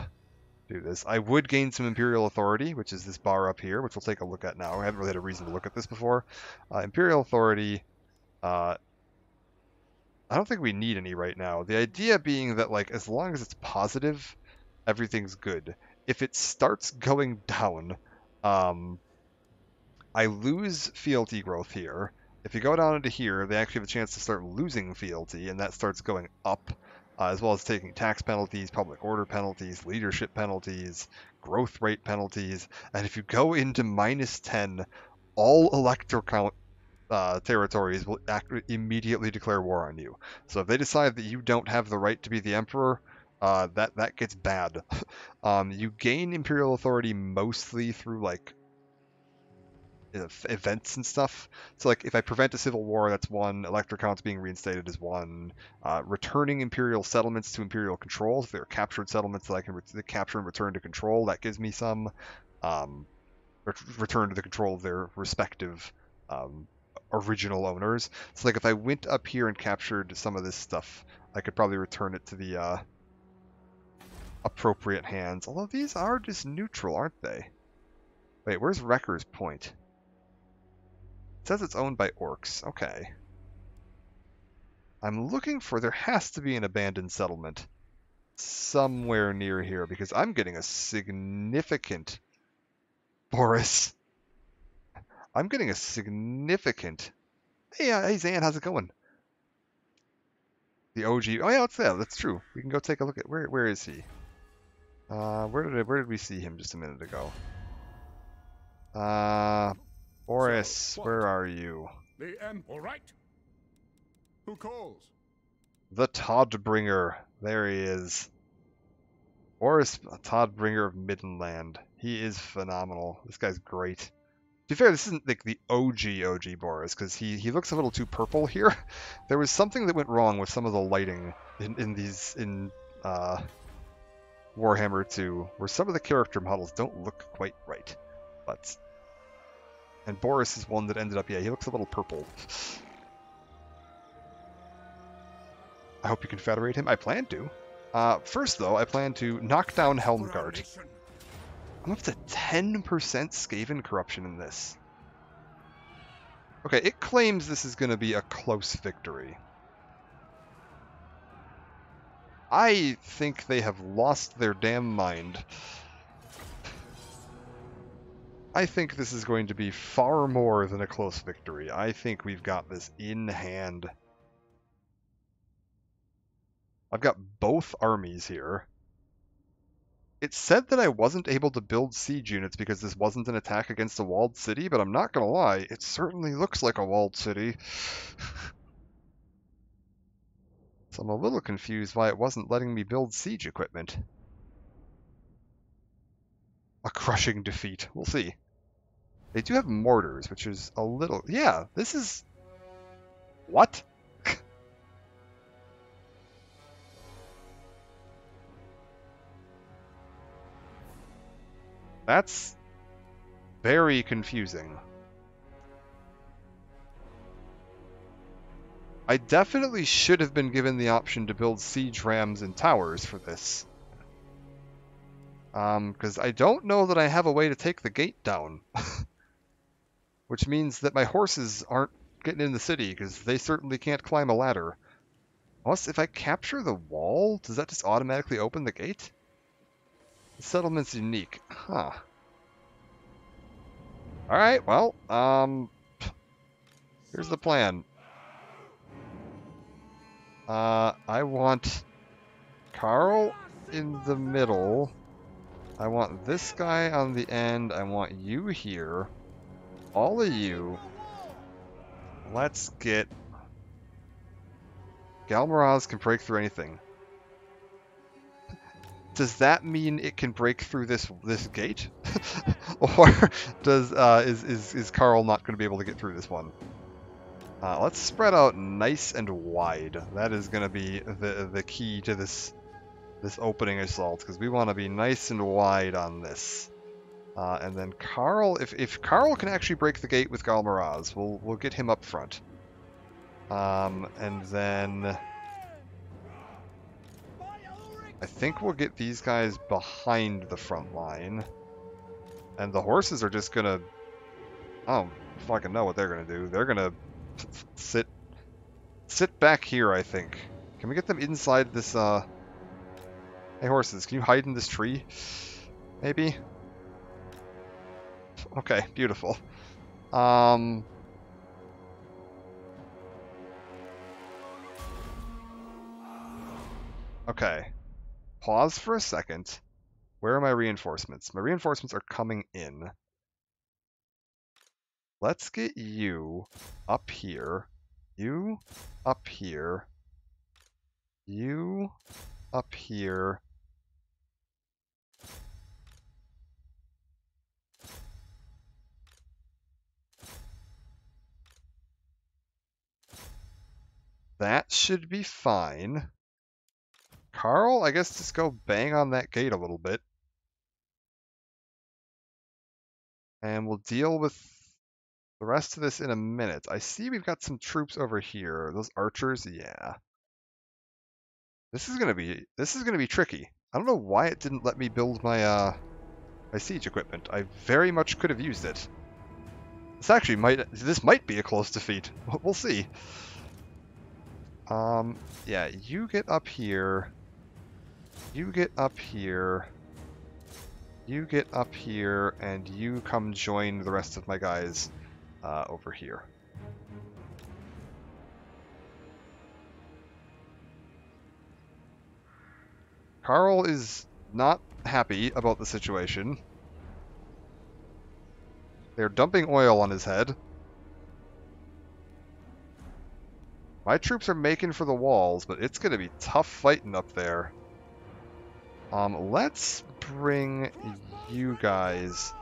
do this. I would gain some Imperial Authority, which is this bar up here, which we'll take a look at now. I haven't really had a reason to look at this before. Imperial Authority, I don't think we need any right now. The idea being that, like, as long as it's positive, everything's good. If it starts going down, I lose fealty growth here. If you go down into here, they actually have a chance to start losing fealty, and that starts going up, as well as taking tax penalties, public order penalties, leadership penalties, growth rate penalties. And if you go into -10, all elector count territories will immediately declare war on you. So if they decide that you don't have the right to be the emperor, that gets bad. You gain imperial authority mostly through like events and stuff. So like if I prevent a civil war, that's one. Elector counts being reinstated is one. Returning imperial settlements to imperial control. If they're captured settlements that I can capture and return to control, that gives me some. Return to the control of their respective original owners. So like if I went up here and captured some of this stuff, I could probably return it to the appropriate hands. Although these are just neutral, aren't they? Wait, where's Wrecker's Point? It says it's owned by orcs. Okay. I'm looking for... There has to be an abandoned settlement somewhere near here, because I'm getting a significant... Boris. I'm getting a significant... Hey, Zan, how's it going? The OG... Oh, yeah, that's true. We can go take a look at... Where is he? Where did we see him just a minute ago? Boris, So, what? where are you? The All right. Who calls? The Toddbringer. There he is. Boris Toddbringer of Middenland. He is phenomenal. This guy's great. To be fair, this isn't like the OG Boris, because he looks a little too purple here. There was something that went wrong with some of the lighting in Warhammer 2, where some of the character models don't look quite right. And Boris is one that ended up, yeah, he looks a little purple. I hope you can federate him. I plan to. First, though, I plan to knock down Helmgart. I'm up to 10% Skaven corruption in this. Okay, it claims this is going to be a close victory. I think they have lost their damn mind. I think this is going to be far more than a close victory. I think we've got this in hand. I've got both armies here. It said that I wasn't able to build siege units because this wasn't an attack against a walled city, but I'm not going to lie, it certainly looks like a walled city. So I'm a little confused why it wasn't letting me build siege equipment. A crushing defeat. We'll see. They do have mortars, which is a little... Yeah, this is... What? That's very confusing. I definitely should have been given the option to build siege rams and towers for this. Because I don't know that I have a way to take the gate down. Which means that my horses aren't getting in the city, because they certainly can't climb a ladder. Unless if I capture the wall, does that just automatically open the gate? The settlement's unique. Huh. Alright, well, here's the plan. I want Karl in the middle. I want this guy on the end. I want you here. All of you. Let's get... Galmaraz can break through anything. Does that mean it can break through this gate? Or is Karl not going to be able to get through this one? Let's spread out nice and wide. That is going to be the key to this opening assault, because we want to be nice and wide on this. And then Karl, if Karl can actually break the gate with Galmaraz, we'll get him up front. And then I think we'll get these guys behind the front line. And the horses are just gonna... I don't fucking know what they're gonna do. They're gonna sit back here, I think. Can we get them inside this, Hey horses, can you hide in this tree? Maybe? Okay, beautiful. Okay. Pause for a second. Where are my reinforcements? My reinforcements are coming in. Let's get you up here. You up here. You up here. That should be fine. Karl, I guess just go bang on that gate a little bit. And we'll deal with the rest of this in a minute. I see we've got some troops over here. Those archers, yeah. This is gonna be tricky. I don't know why it didn't let me build my my siege equipment. I very much could have used it. This might be a close defeat. We'll see. Yeah, you get up here. You get up here. You get up here, and you come join the rest of my guys over here. Karl is not happy about the situation. They're dumping oil on his head. My troops are making for the walls, but it's going to be tough fighting up there. Let's bring you guys...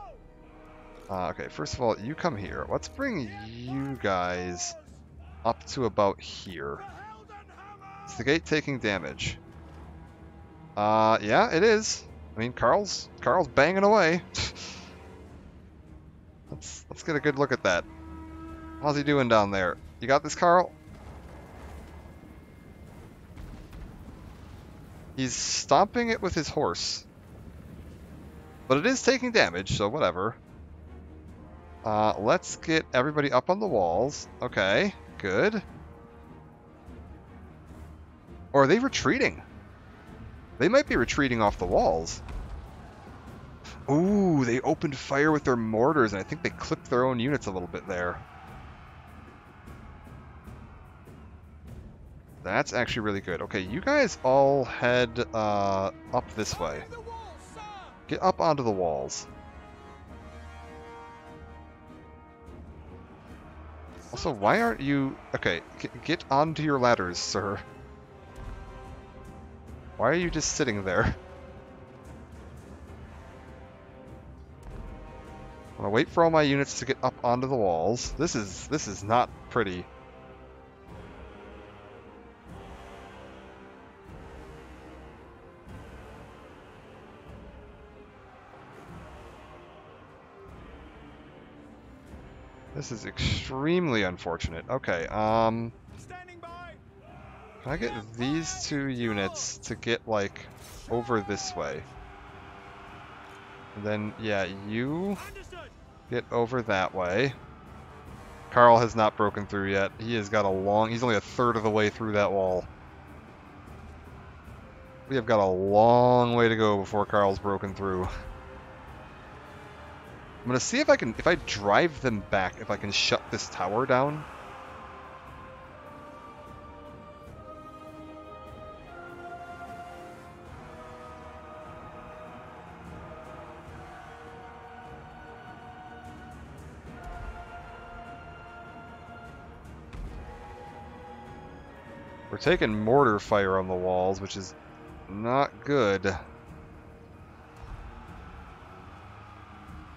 okay, first of all, you come here. Let's bring you guys up to about here. Is the gate taking damage? Yeah, it is. I mean, Karl's banging away. Let's get a good look at that. How's he doing down there? You got this, Karl? He's stomping it with his horse. But it is taking damage, so whatever. Let's get everybody up on the walls. Okay, good. Or are they retreating? They might be retreating off the walls. Ooh, they opened fire with their mortars, and I think they clipped their own units a little bit there. That's actually really good. Okay, you guys all head up this way. Get up onto the walls. Also, why aren't you... Okay, get onto your ladders, sir. Why are you just sitting there? I'm gonna wait for all my units to get up onto the walls. This is not pretty. This is extremely unfortunate. Okay, can I get these two units to get, like, over this way? And then, yeah, you get over that way. Karl has not broken through yet. He has got he's only a third of the way through that wall. We have got a long way to go before Karl's broken through. I'm gonna see if I drive them back, if I can shut this tower down. We're taking mortar fire on the walls, which is not good.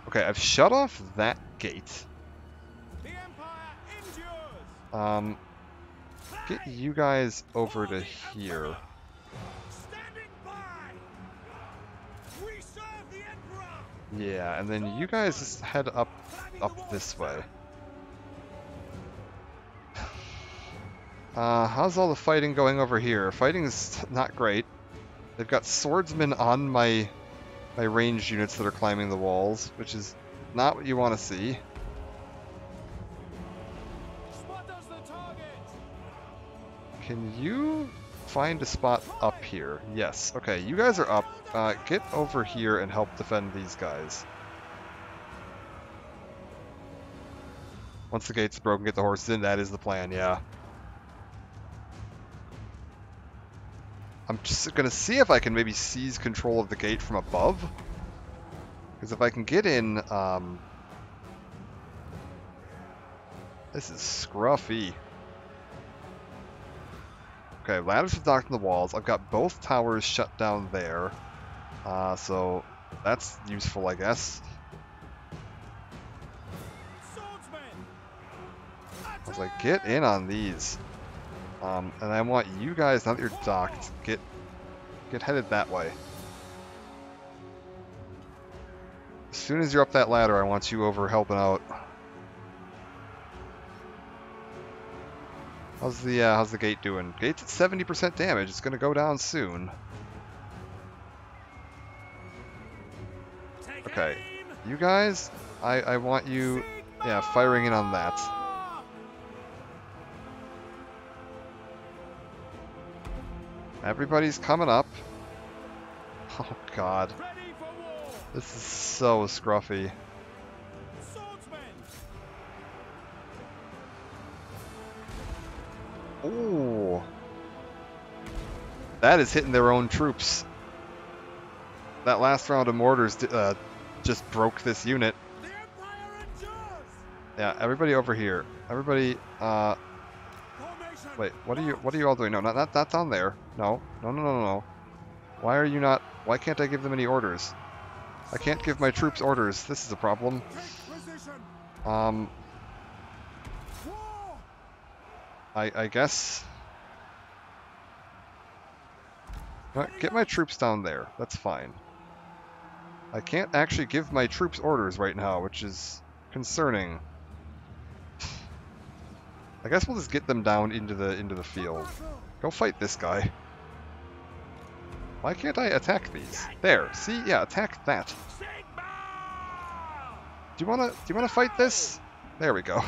Okay, I've shut off that gate. Get you guys over to here. Yeah, and then you guys just head up this way. How's all the fighting going over here? Fighting's not great. They've got swordsmen on my ranged units that are climbing the walls, which is not what you want to see. Can you find a spot up here? Yes. Okay, you guys are up. Get over here and help defend these guys. Once the gate's broken, get the horses in. That is the plan, yeah. I'm just going to see if I can maybe seize control of the gate from above. Because if I can get in... this is scruffy. Okay, ladders have knocked on the walls. I've got both towers shut down there. So that's useful, I guess. I was like, get in on these. And I want you guys, now that you're docked, get headed that way. As soon as you're up that ladder, I want you over helping out. How's the gate doing? Gate's at 70% damage. It's gonna go down soon. Okay, you guys, I want you, yeah, firing in on that. Everybody's coming up. Oh god, Ready for war! this is so scruffy. Swordsmen! Ooh. That is hitting their own troops. That last round of mortars just broke this unit. The Empire endures! Yeah, everybody over here. Everybody, Formation! wait, what are you all doing? No, not down there. No. No. Why are you not, why can't I give them any orders? I can't give my troops orders. This is a problem. Take position! Um, War! I guess. No, get my troops down there. That's fine. I can't actually give my troops orders right now, which is concerning. I guess we'll just get them down into the field. Go fight this guy. Why can't I attack these? There. See? Yeah, attack that. Sigma! Do you wanna fight this? There we go.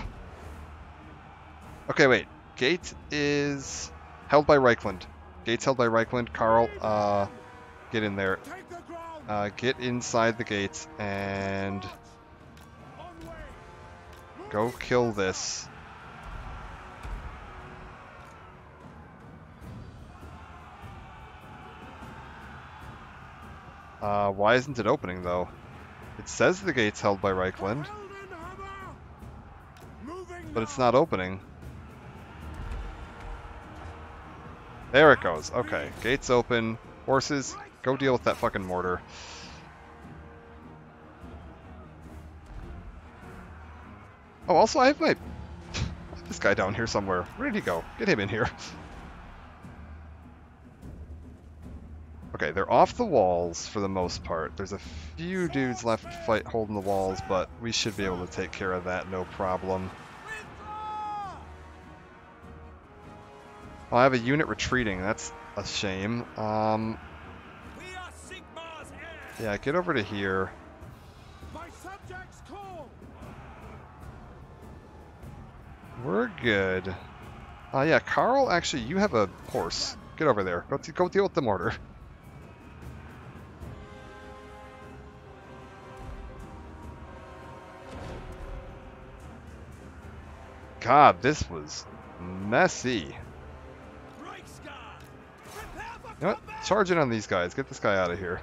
Okay, wait. Gate is held by Reichland. Gate's held by Reichland. Carl, get in there. Take the ground! Get inside the gates and On way! go kill this. Why isn't it opening though? It says the gate's held by Reichland, Heldenhammer! Moving but it's now! not opening. There it goes. Okay, gate's open. Horses, go deal with that fucking mortar. Oh, also I have this guy down here somewhere. Where did he go? Get him in here. Okay, they're off the walls for the most part. There's a few dudes left to fight holding the walls, but we should be able to take care of that, no problem. Withdraw! Oh, I have a unit retreating. That's a shame. We are Sigma's heirs! Yeah, get over to here. My subjects call! We're good. Yeah, Carl, actually, you have a horse. Get over there. Go deal with the mortar. God, this was messy. Reichsguard! Prepare for You know what? combat! Charge in on these guys. Get this guy out of here.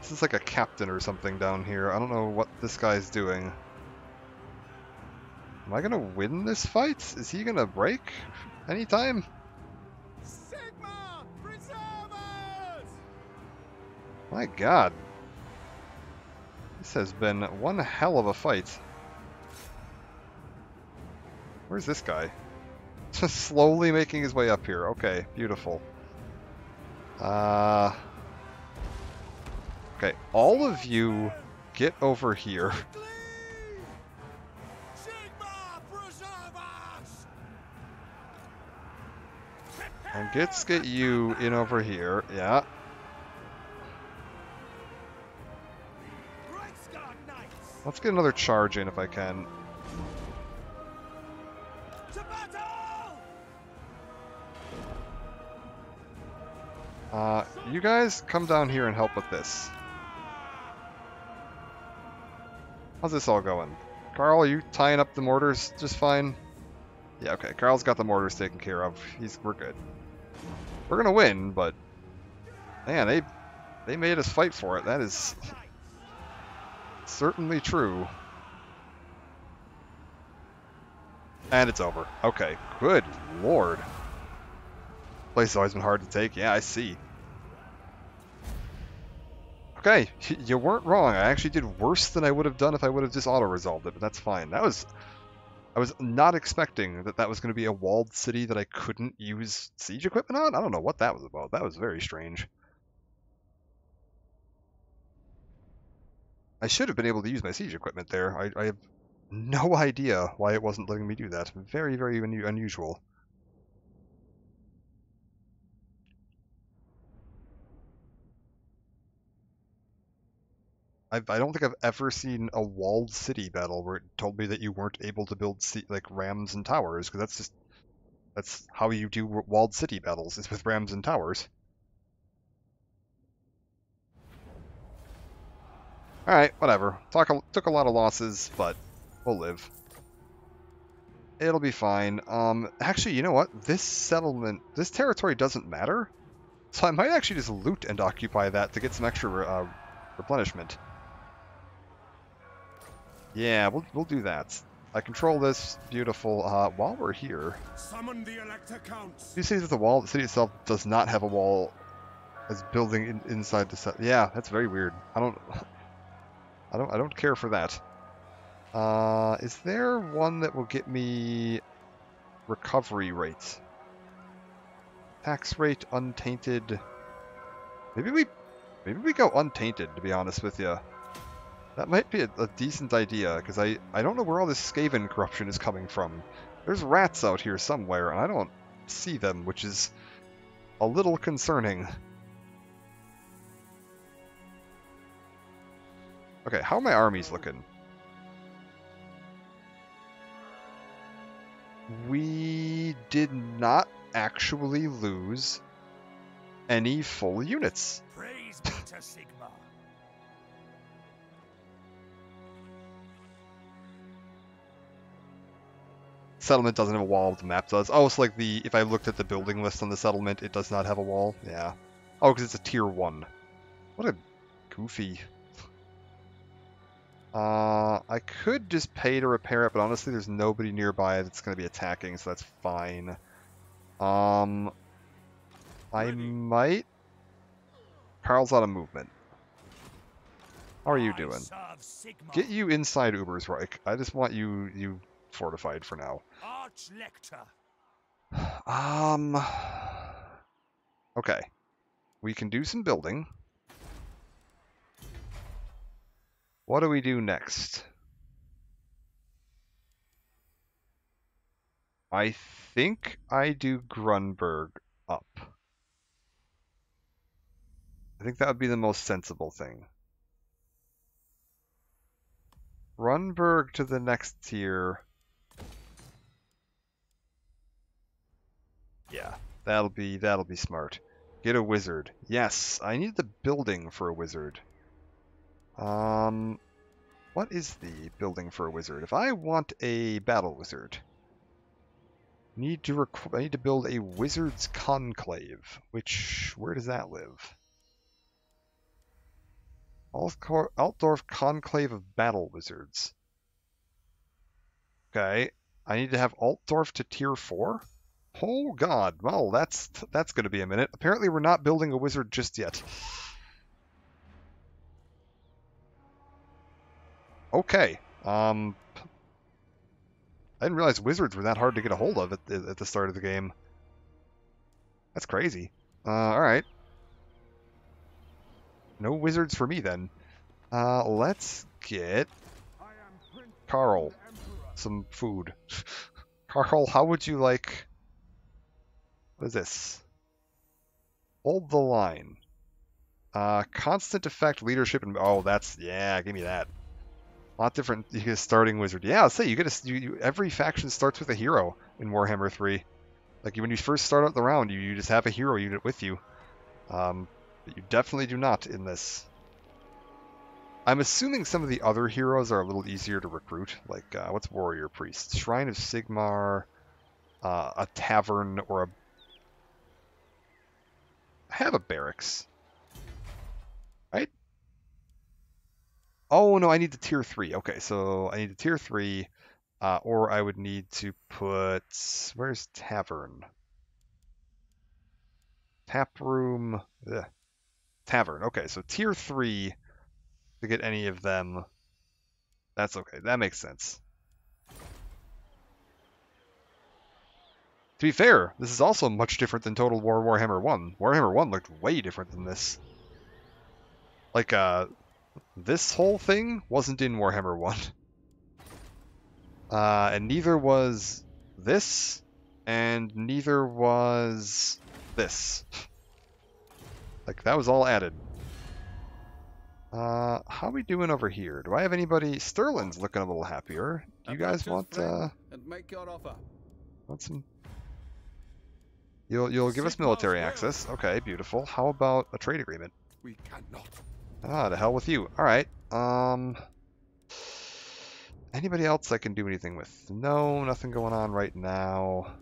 This is like a captain or something down here. I don't know what this guy's doing. Am I gonna win this fight? Is he gonna break anytime? Sigma! Preservers! My god. This has been one hell of a fight. Where's this guy? Just slowly making his way up here. Okay, beautiful. Okay, all of you get over here. Sigma! Preservers! And get you in over here. Yeah. Reichsguard knights! Let's get another charge in if I can. To battle! You guys come down here and help with this. How's this all going? Carl, are you tying up the mortars just fine? Yeah, okay. Carl's got the mortars taken care of. We're good. We're gonna win, but man, they made us fight for it. That is certainly true. And it's over. Okay, good lord. Place has always been hard to take. Yeah, I see. Okay, you weren't wrong. I actually did worse than I would have done if I would have just auto-resolved it, but that's fine. I was not expecting that was going to be a walled city that I couldn't use siege equipment on. I don't know what that was about. That was very strange. I should have been able to use my siege equipment there. I have no idea why it wasn't letting me do that. Very, very unusual. I don't think I've ever seen a walled city battle where it told me that you weren't able to build like rams and towers, because that's how you do walled city battles, is with rams and towers. Alright, whatever. Took a lot of losses, but we'll live. It'll be fine. Actually, you know what? This territory doesn't matter, so I might actually just loot and occupy that to get some extra replenishment. Yeah, we'll do that. I control this. Beautiful. While we're here, Summon the Elector Counts. you see that the city itself does not have a wall as building inside the set. Yeah, that's very weird. I don't care for that. Is there one that will get me recovery rate? Tax rate untainted. Maybe we go untainted, to be honest with you. That might be a decent idea, because I don't know where all this Skaven corruption is coming from. There's rats out here somewhere, and I don't see them, which is a little concerning. Okay, how are my armies looking? We did not actually lose any full units. Praise be to Sigmar. Settlement doesn't have a wall, the map does. Oh, so like if I looked at the building list on the settlement, it does not have a wall? Yeah. Oh, because it's a tier 1. What a goofy. I could just pay to repair it, but honestly there's nobody nearby that's going to be attacking, so that's fine. I might... Carl's out of movement. How are you doing? Get you inside Ubersreich. I just want you fortified for now. Archlector. Okay. We can do some building. What do we do next? I think I do Grunberg up. I think that would be the most sensible thing. Grunberg to the next tier. Yeah, that'll be smart. Get a wizard. Yes, I need the building for a wizard. What is the building for a wizard? If I want a battle wizard, I need to build a wizard's conclave. Where does that live? Altdorf Conclave of Battle Wizards. Okay, I need to have Altdorf to tier 4? Oh god, well that's going to be a minute. Apparently we're not building a wizard just yet. Okay, I didn't realize wizards were that hard to get a hold of at the start of the game. That's crazy. Alright. No wizards for me then. Let's get Carl some food. Carl, how would you like... What is this? Hold the line. Constant effect, leadership, and... Oh, that's... Yeah, give me that. A lot different. You get a starting wizard. Yeah, I'll say, every faction starts with a hero in Warhammer 3. Like, when you first start out the round, you just have a hero unit with you. But you definitely do not in this. I'm assuming some of the other heroes are a little easier to recruit. Like, what's Warrior Priest? Shrine of Sigmar, a tavern, or a... I have a barracks. Right? Oh, no, I need the tier 3. Okay, so I need the tier 3, or I would need to put... Where's tavern? Tap room... Ugh. Tavern. Okay, so tier 3 to get any of them. That's okay. That makes sense. To be fair, this is also much different than Total War Warhammer 1. Warhammer 1 looked way different than this. Like, this whole thing wasn't in Warhammer 1. And neither was this, and neither was this. Like, that was all added. How we doing over here? Do I have anybody? Sterling's looking a little happier. Do you guys want and make your offer. want some? You'll give us military access. Okay, beautiful. How about a trade agreement? We cannot. Ah, to hell with you. All right. Anybody else I can do anything with? No, nothing going on right now.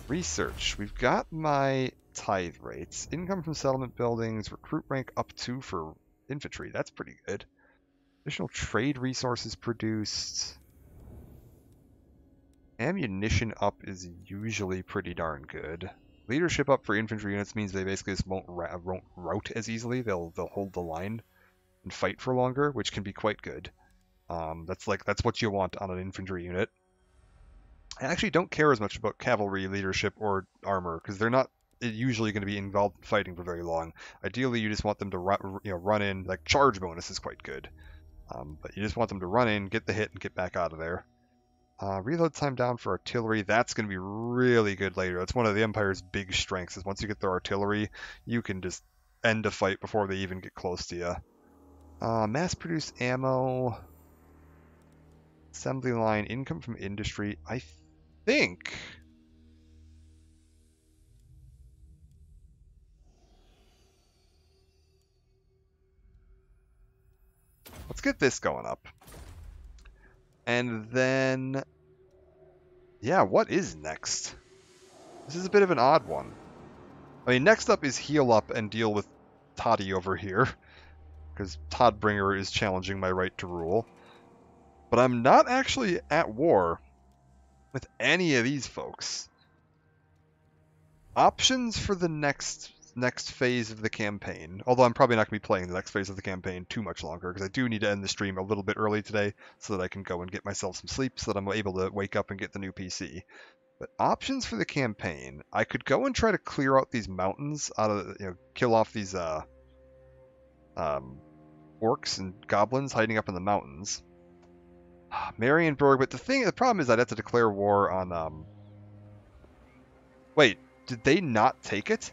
Research. We've got my tithe rates. Income from settlement buildings. Recruit rank up 2 for infantry. That's pretty good. Additional trade resources produced. Ammunition up is usually pretty darn good. Leadership up for infantry units means they basically just won't rout as easily. They'll hold the line and fight for longer, which can be quite good. That's what you want on an infantry unit. I actually don't care as much about cavalry leadership or armor because they're not usually going to be involved in fighting for very long. Ideally, you just want them to run in. Like charge bonus is quite good, but you just want them to run in, get the hit, and get back out of there. Reload time down for artillery. That's going to be really good later. That's one of the Empire's big strengths. Is once you get their artillery, you can just end a fight before they even get close to you. Mass-produced ammo. Assembly line, income from industry. I think... Let's get this going up. And then... Yeah, what is next? This is a bit of an odd one. I mean, next up is heal up and deal with Toddy over here. Because Toddbringer is challenging my right to rule. But I'm not actually at war with any of these folks. Options for the next phase of the campaign. Although I'm probably not going to be playing the next phase of the campaign too much longer, because I do need to end the stream a little bit early today so that I can go and get myself some sleep so that I'm able to wake up and get the new PC. But options for the campaign, I could go and try to clear out these mountains out of, kill off these orcs and goblins hiding up in the mountains. Marienburg, but the problem is I'd have to declare war on, Wait, did they not take it?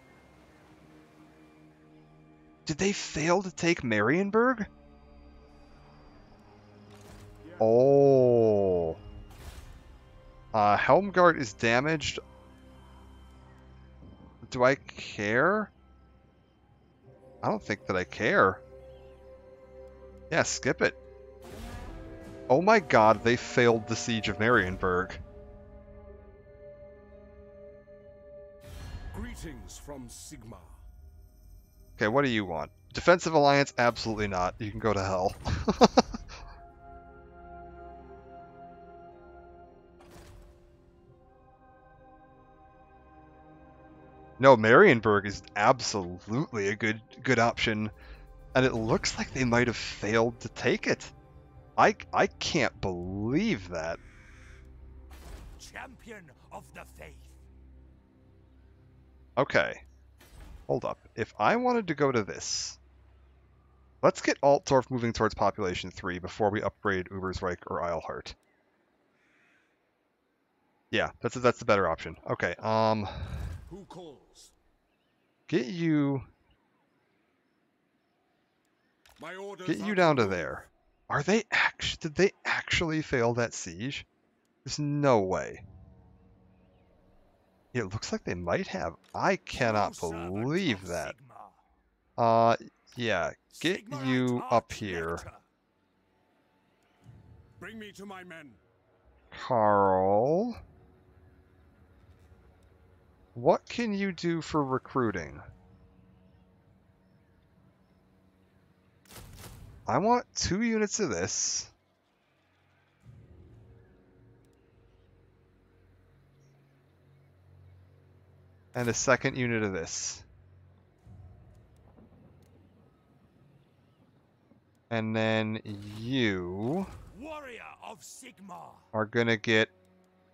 Did they fail to take Marienburg? Oh. Helmgart is damaged. Do I care? I don't think that I care. Yeah, skip it. Oh my god, they failed the siege of Marienburg. Greetings from Sigma. Okay, what do you want? Defensive alliance? Absolutely not. You can go to hell. No, Marienburg is absolutely a good option, and it looks like they might have failed to take it. I can't believe that. Champion of the faith. Okay. Hold up. If I wanted to go to this, let's get Altdorf moving towards population 3 before we upgrade Ubersreich or Eilhart. Yeah, that's the better option. Okay. Who calls? Get you My orders get you are down to move. there. Are they did they actually fail that siege? There's no way. It looks like they might have. I cannot True servant believe of that. Sigma. Yeah, get Sigmarite you up Arch here. Lecter. Bring me to my men. Carl. What can you do for recruiting? I want 2 units of this. And a second unit of this. And then you Warrior of Sigma. are gonna get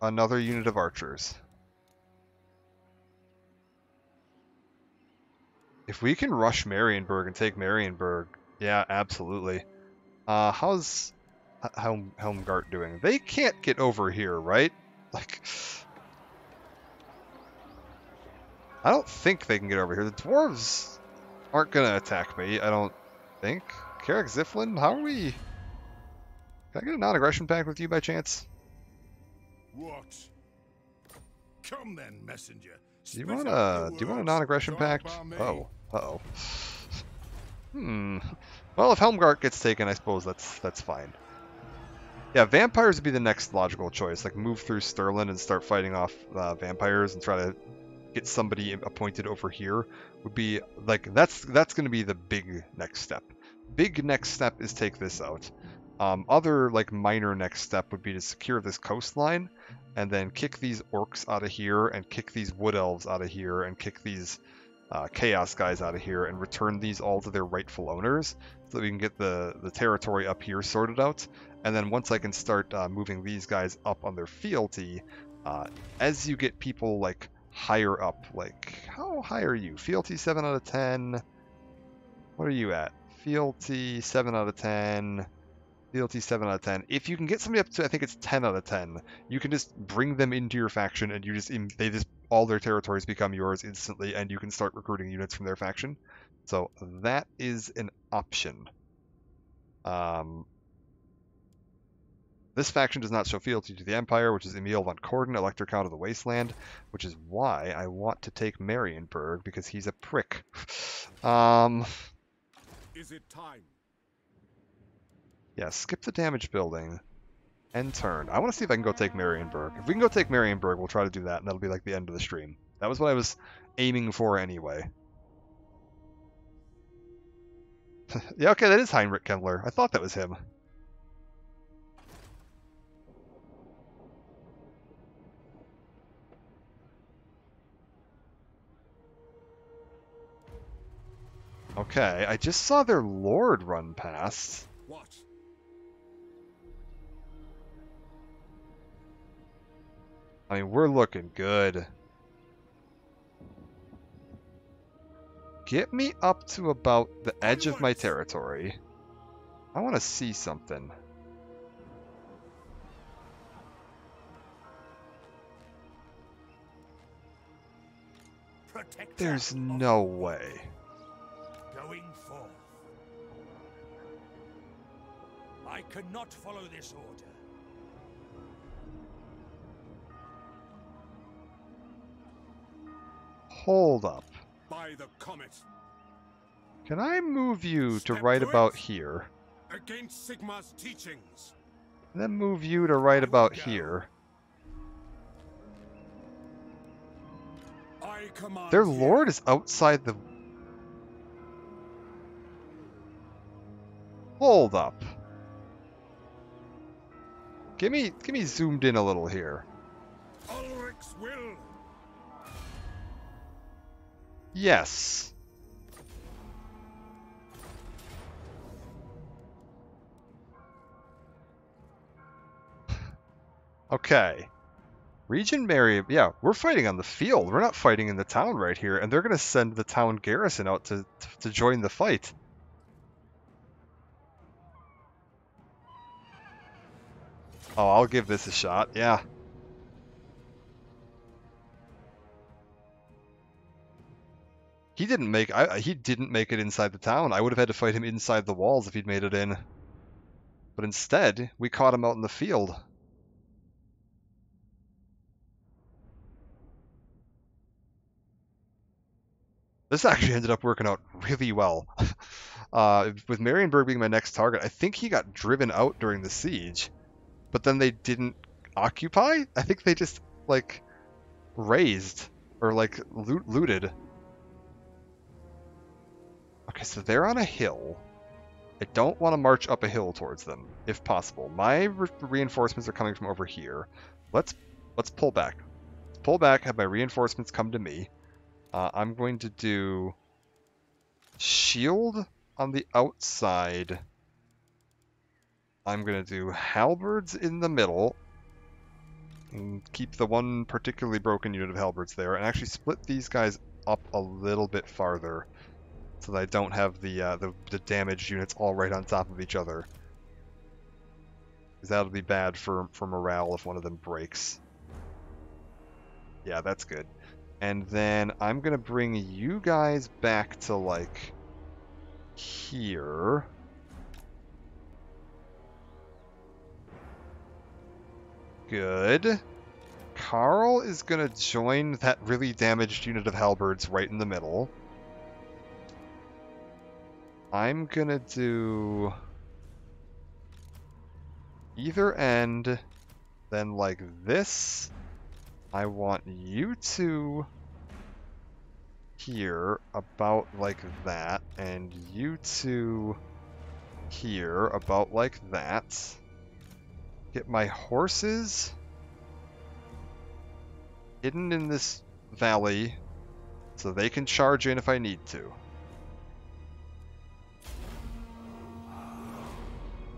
another unit of archers. If we can rush Marienburg and take Marienburg, yeah, absolutely. How's Helmgart doing? They can't get over here, right? Like, I don't think they can get over here. The dwarves aren't gonna attack me, I don't think. Carrick Ziflin, how are we? Can I get a non-aggression pact with you by chance? What? Come then, messenger. Do you want a non-aggression pact? Oh, uh-oh. Well, if Helmgart gets taken, I suppose that's fine. Yeah, vampires would be the next logical choice. Like, move through Sterlin and start fighting off vampires and try to get somebody appointed over here. Would be like that's going to be the big next step. Big next step is take this out. Other like minor next step would be to secure this coastline, and then kick these orcs out of here, and kick these wood elves out of here, and kick these chaos guys out of here, and return these all to their rightful owners, so that we can get the territory up here sorted out. And then once I can start moving these guys up on their fealty, as you get people like higher up, like how high are you? Fealty 7 out of 10. What are you at? Fealty 7 out of 10. Fealty 7 out of 10. If you can get somebody up to, I think it's 10 out of 10, you can just bring them into your faction, and all their territories become yours instantly, and you can start recruiting units from their faction. So that is an option. This faction does not show fealty to the Empire, which is Emil von Corden, Elector Count of the Wasteland, which is why I want to take Marienburg, because he's a prick. Is it time? Yeah, skip the damage building. End turn. I want to see if I can go take Marienburg. If we can go take Marienburg, we'll try to do that, and that'll be like the end of the stream. That was what I was aiming for anyway. Yeah, okay, that is Heinrich Kendler. I thought that was him. Okay, I just saw their lord run past. What? I mean, we're looking good. Get me up to about the edge of my territory. I want to see something. There's no way. Going forth. I cannot follow this order. Hold up. By the comet. Can I move you to Step right to about it. here? Against Sigma's teachings. And then move you to right about here. I command Their here. lord is outside the... Hold up. Give me zoomed in a little here. Ulrich's will. Yes. Okay. Region Mary, yeah, we're fighting on the field. We're not fighting in the town right here, and they're going to send the town garrison out to join the fight. Oh, I'll give this a shot, yeah. He didn't make it inside the town. I would have had to fight him inside the walls if he'd made it in. But instead, we caught him out in the field. This actually ended up working out really well. With Marienburg being my next target, I think he got driven out during the siege, but then they didn't occupy? I think they just, like, razed, or, like, looted. Okay, so they're on a hill. I don't want to march up a hill towards them, if possible. My reinforcements are coming from over here. Let's pull back. Let's pull back, have my reinforcements come to me. I'm going to do shield on the outside. I'm going to do halberds in the middle. And keep the one particularly broken unit of halberds there. And actually split these guys up a little bit farther, so that I don't have the damaged units all right on top of each other. Because that'll be bad for morale if one of them breaks. Yeah, that's good. And then I'm going to bring you guys back to, like, here. good. Carl is gonna join that really damaged unit of halberds right in the middle. I'm gonna do either end, then like this. I want you two here about like that, and you two here about like that. Get my horses hidden in this valley so they can charge in if I need to.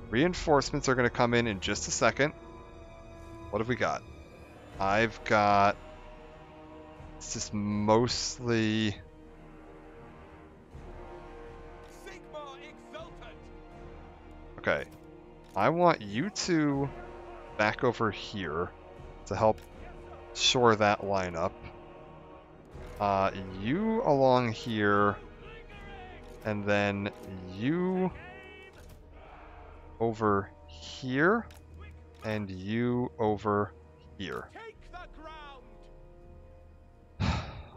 Reinforcements are going to come in just a second. What have we got? I've got... It's just mostly... Okay. I want you two back over here to help shore that line up. You along here, and then you over here, and you over here.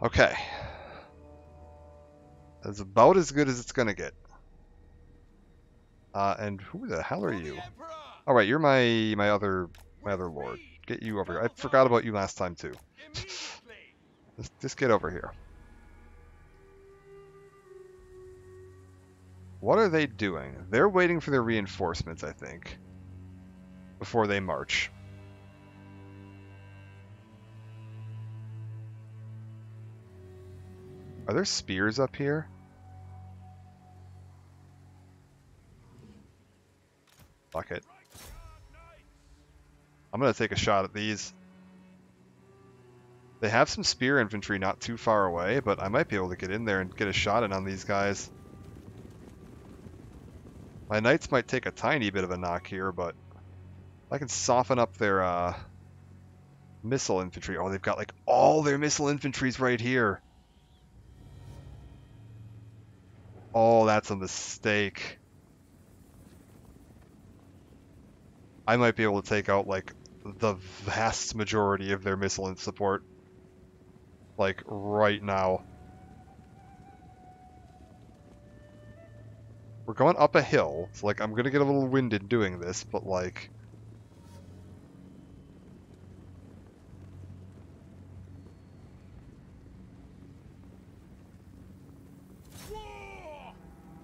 Okay. That's about as good as it's gonna get. And who the hell are you? All right, you're my other lord. Get you over here. I forgot about you last time too. Just get over here. What are they doing? They're waiting for their reinforcements, I think, before they march. Are there spears up here? Fuck it. I'm gonna take a shot at these. They have some spear infantry not too far away, but I might be able to get in there and get a shot in on these guys. My knights might take a tiny bit of a knock here, but I can soften up their missile infantry. Oh, they've got like all their missile infantry's right here. Oh, that's a mistake. I might be able to take out like the vast majority of their missile support. Like right now. We're going up a hill, so like I'm gonna get a little winded doing this, but like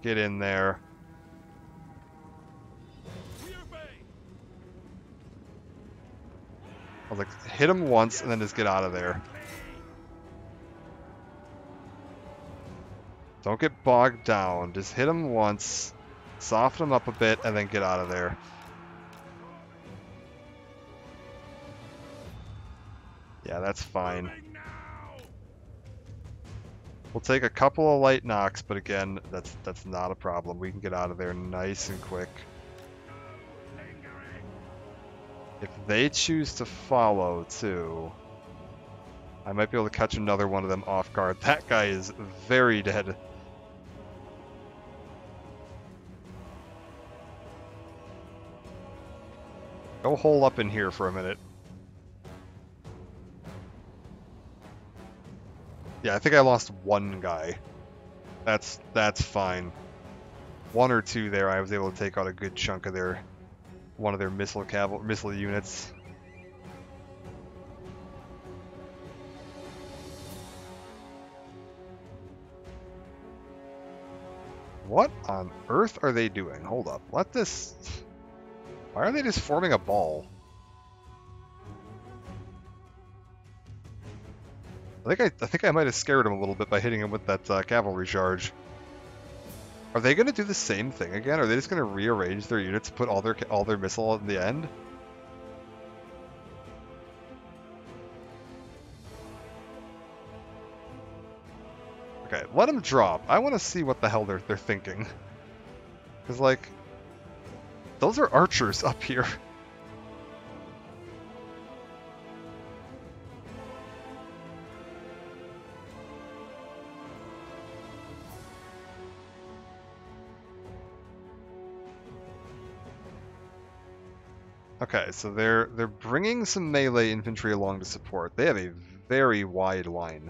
get in there. I was like, hit him once and then just get out of there. Don't get bogged down. Just hit him once, soften him up a bit, and then get out of there. Yeah, that's fine. We'll take a couple of light knocks, but again, that's not a problem. We can get out of there nice and quick. If they choose to follow, too, I might be able to catch another one of them off guard. That guy is very dead. Go hole up in here for a minute. Yeah, I think I lost one guy. That's fine. One or two there, I was able to take out a good chunk of one of their missile units. What on earth are they doing? Hold up. Let this... Why are they just forming a ball? I think I might have scared him a little bit by hitting him with that cavalry charge. Are they going to do the same thing again? Are they just going to rearrange their units, put all their missile in the end? Okay, let them drop. I want to see what the hell they're thinking. Because, like, those are archers up here. Okay, so they're bringing some melee infantry along to support. They have a very wide line,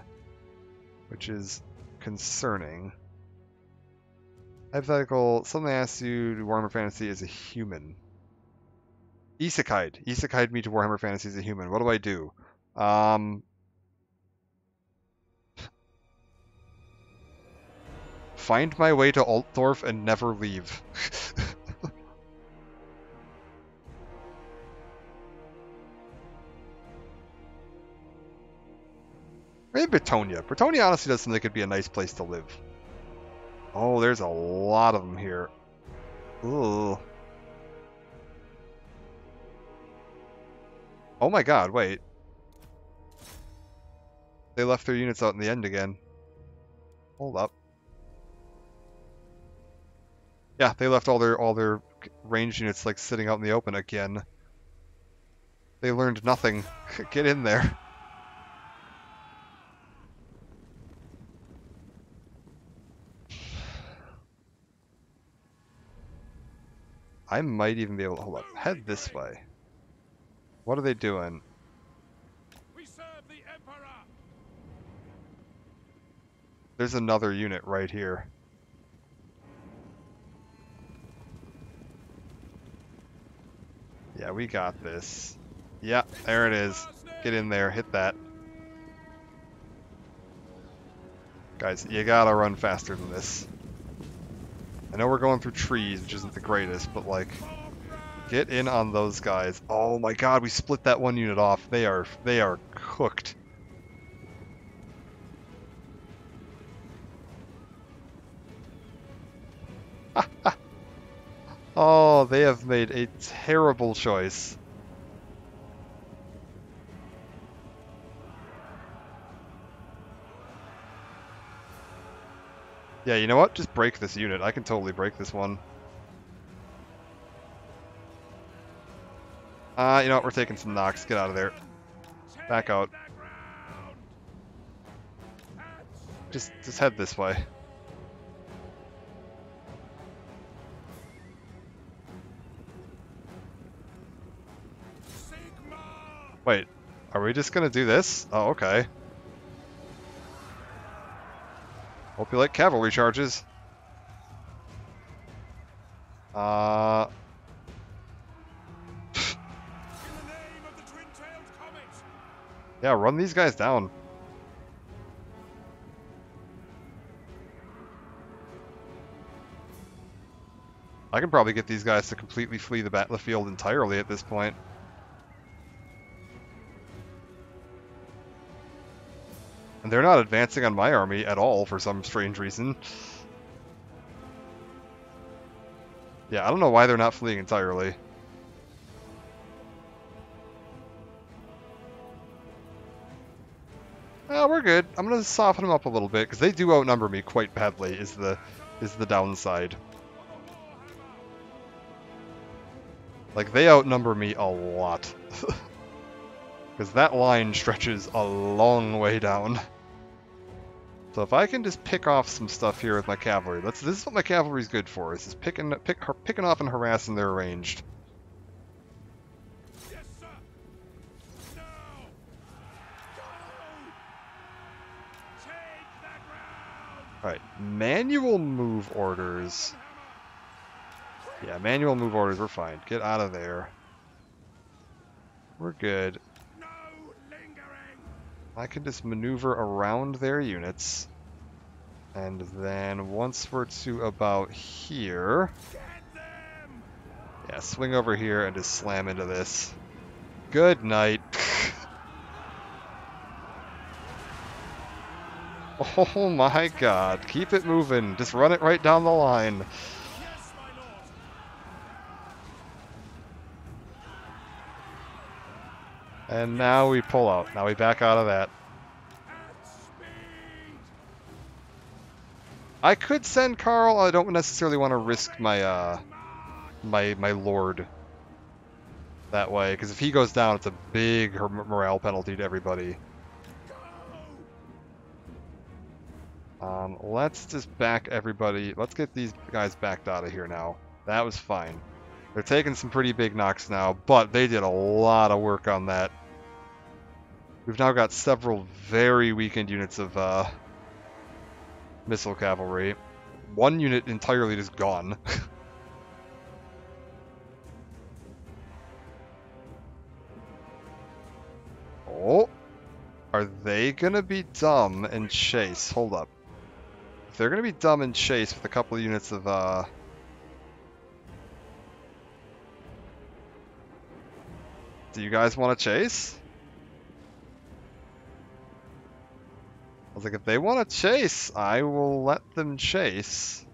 which is concerning. Hypothetical, something asks you to Warhammer Fantasy as a human. Isekai'd. Isekai'd me to Warhammer Fantasy as a human. What do I do? Find my way to Altdorf and never leave. Maybe Bretonia. Bretonia honestly does seem like it'd be a nice place to live. Oh, there's a lot of them here. Ugh. Oh my god, wait. They left their units out in the end again. Hold up. Yeah, they left all their ranged units like sitting out in the open again. They learned nothing. Get in there. I might even be able to hold up. Head this way. What are they doing? We serve the Emperor. There's another unit right here. Yeah, we got this. Yeah, there it is. Get in there, hit that. Guys, you gotta run faster than this. I know we're going through trees, which isn't the greatest, but like, get in on those guys. Oh my god, we split that one unit off. They are cooked. Oh, they have made a terrible choice. Yeah, you know what? Just break this unit. I can totally break this one. You know what? We're taking some knocks. Get out of there. Back out. Just head this way. Wait, are we just gonna do this? Oh, okay. Hope you like cavalry charges. In the name of the twin-tailed comet. Yeah, run these guys down. I can probably get these guys to completely flee the battlefield entirely at this point. And they're not advancing on my army at all for some strange reason. Yeah, I don't know why they're not fleeing entirely. We're good. I'm gonna soften them up a little bit because they do outnumber me quite badly. Is the downside. Like they outnumber me a lot. Because that line stretches a long way down. So if I can just pick off some stuff here with my cavalry, this is what my cavalry's good for. Is just picking off and harassing their ranged. Yes, sir. Now. Go. Take the ground. Alright, manual move orders. Yeah, manual move orders, we're fine. Get out of there. We're good. No lingering. I can just maneuver around their units. And then once we're to about here... Get them. Yeah, swing over here and just slam into this. Good night. Oh my god, keep it moving. Just run it right down the line. Yes, my lord. And now we pull out. Now we back out of that. At speed. I could send Karl. I don't necessarily want to risk my my lord that way, because if he goes down, it's a big morale penalty to everybody. Let's just back everybody. Let's get these guys backed out of here now. That was fine. They're taking some pretty big knocks now, but they did a lot of work on that. We've now got several very weakened units of missile cavalry. One unit entirely just gone. Oh, are they gonna be dumb and chase? Hold up. If they're gonna be dumb and chase with a couple of units of do you guys want to chase? I was like, if they want to chase, I will let them chase.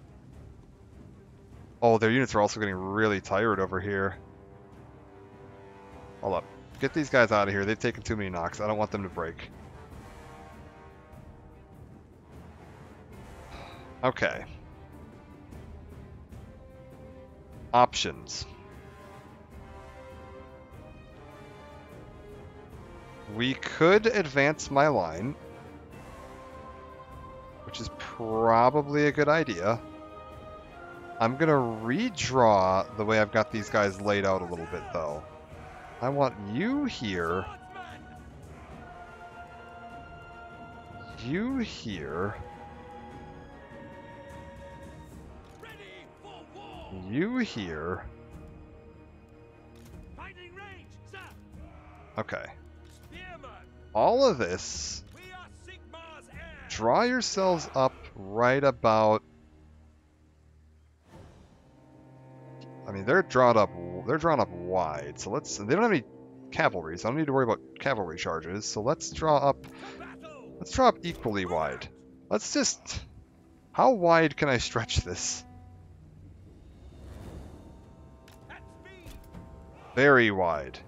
Oh, their units are also getting really tired over here. Hold up. Get these guys out of here. They've taken too many knocks. I don't want them to break. Okay. Options. We could advance my line, which is probably a good idea. I'm gonna redraw the way I've got these guys laid out a little bit, though. I want you here. You here. You here. Okay. All of this. Draw yourselves up right about. I mean, they're drawn up wide, so let's. They don't have any cavalry, so I don't need to worry about cavalry charges. So let's draw up equally wide. Let's just. How wide can I stretch this? Very wide.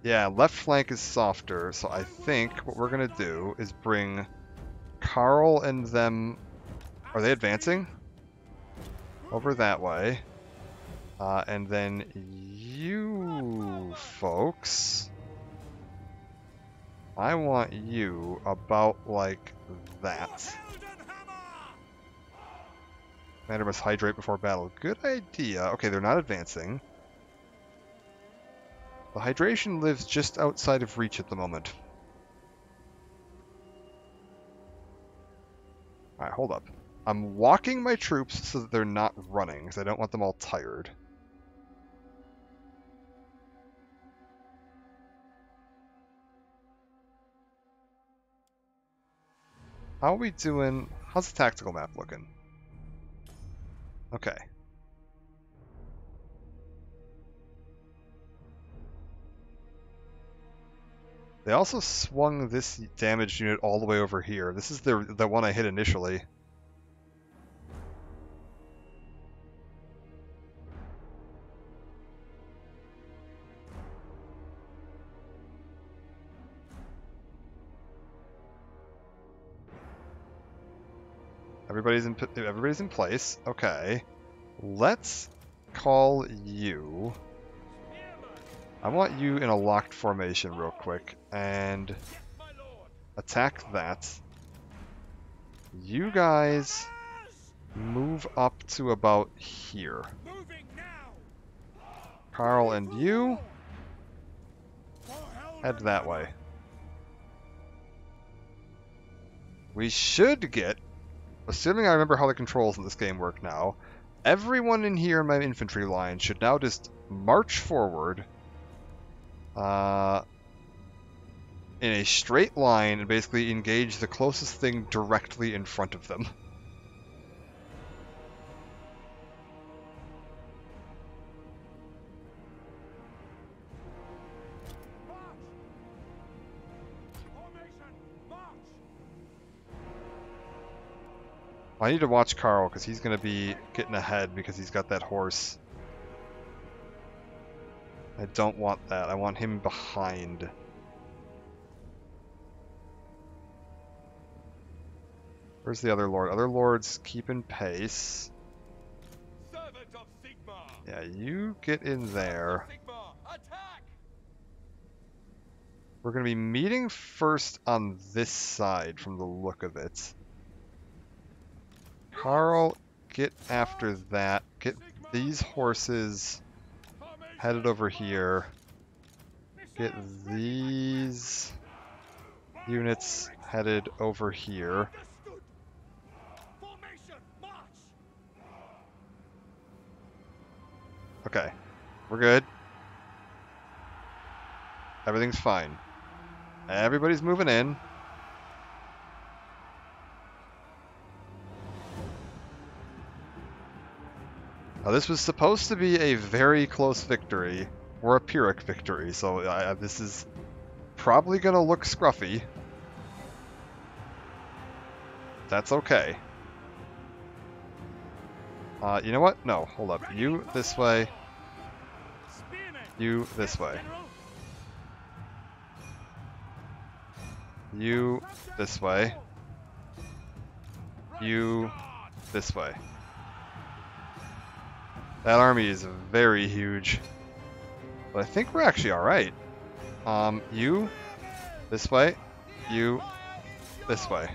Yeah, left flank is softer, so I think what we're gonna do is bring Karl and them. Are they advancing? Over that way. And then you folks. I want you about like that. Commander must hydrate before battle. Good idea. Okay, they're not advancing. The hydration lives just outside of reach at the moment. Alright, hold up. I'm walking my troops so that they're not running, because I don't want them all tired. How are we doing? How's the tactical map looking? Okay. They also swung this damaged unit all the way over here. This is the one I hit initially. Everybody's in place. Okay. Let's call you. I want you in a locked formation real quick and attack that. You guys move up to about here. Karl and you head that way. We should get, assuming I remember how the controls in this game work now, everyone in here in my infantry line should now just march forward in a straight line and basically engage the closest thing directly in front of them. I need to watch Karl because he's going to be getting ahead because he's got that horse. I don't want that. I want him behind. Where's the other lord? Other lords keeping pace. Yeah, you get in there. We're going to be meeting first on this side from the look of it. Karl, get after that. Get these horses headed over here. Get these units headed over here. Understood. Formation, march. Okay, we're good. Everything's fine. Everybody's moving in. Now this was supposed to be a very close victory, or a Pyrrhic victory, so this is probably gonna look scruffy. That's okay. You know what? No, hold up. You this way. Spearmen. You this way. General. You this way. You this way. That army is very huge. But I think we're actually alright. You this way. You this way.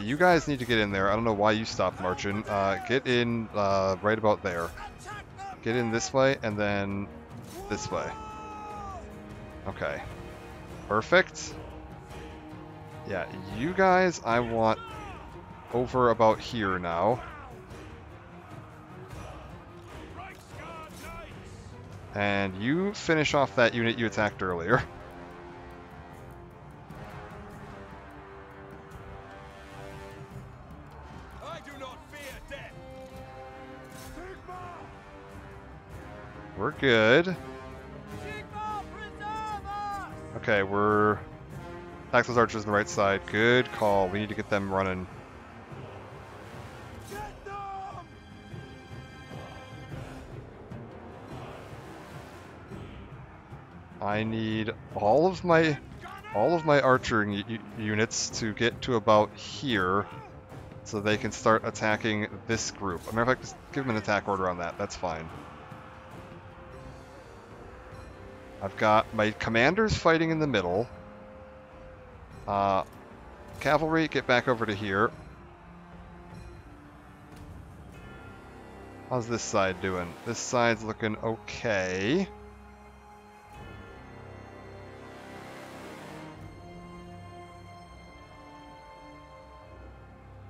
You guys need to get in there. I don't know why you stopped marching. Get in right about there. Get in this way and then this way. Okay. Perfect. Yeah, you guys I want over about here now. Reichsguard Knights. And you finish off that unit you attacked earlier. I do not fear death. Sigma. We're good. Sigma, preserve us. Okay, we're... Attack those archers on the right side. Good call. We need to get them running. Get them. I need all of my archer units to get to about here so they can start attacking this group. As a matter of fact, just give them an attack order on that. That's fine. I've got my commanders fighting in the middle. Cavalry, get back over to here. How's this side doing? This side's looking okay.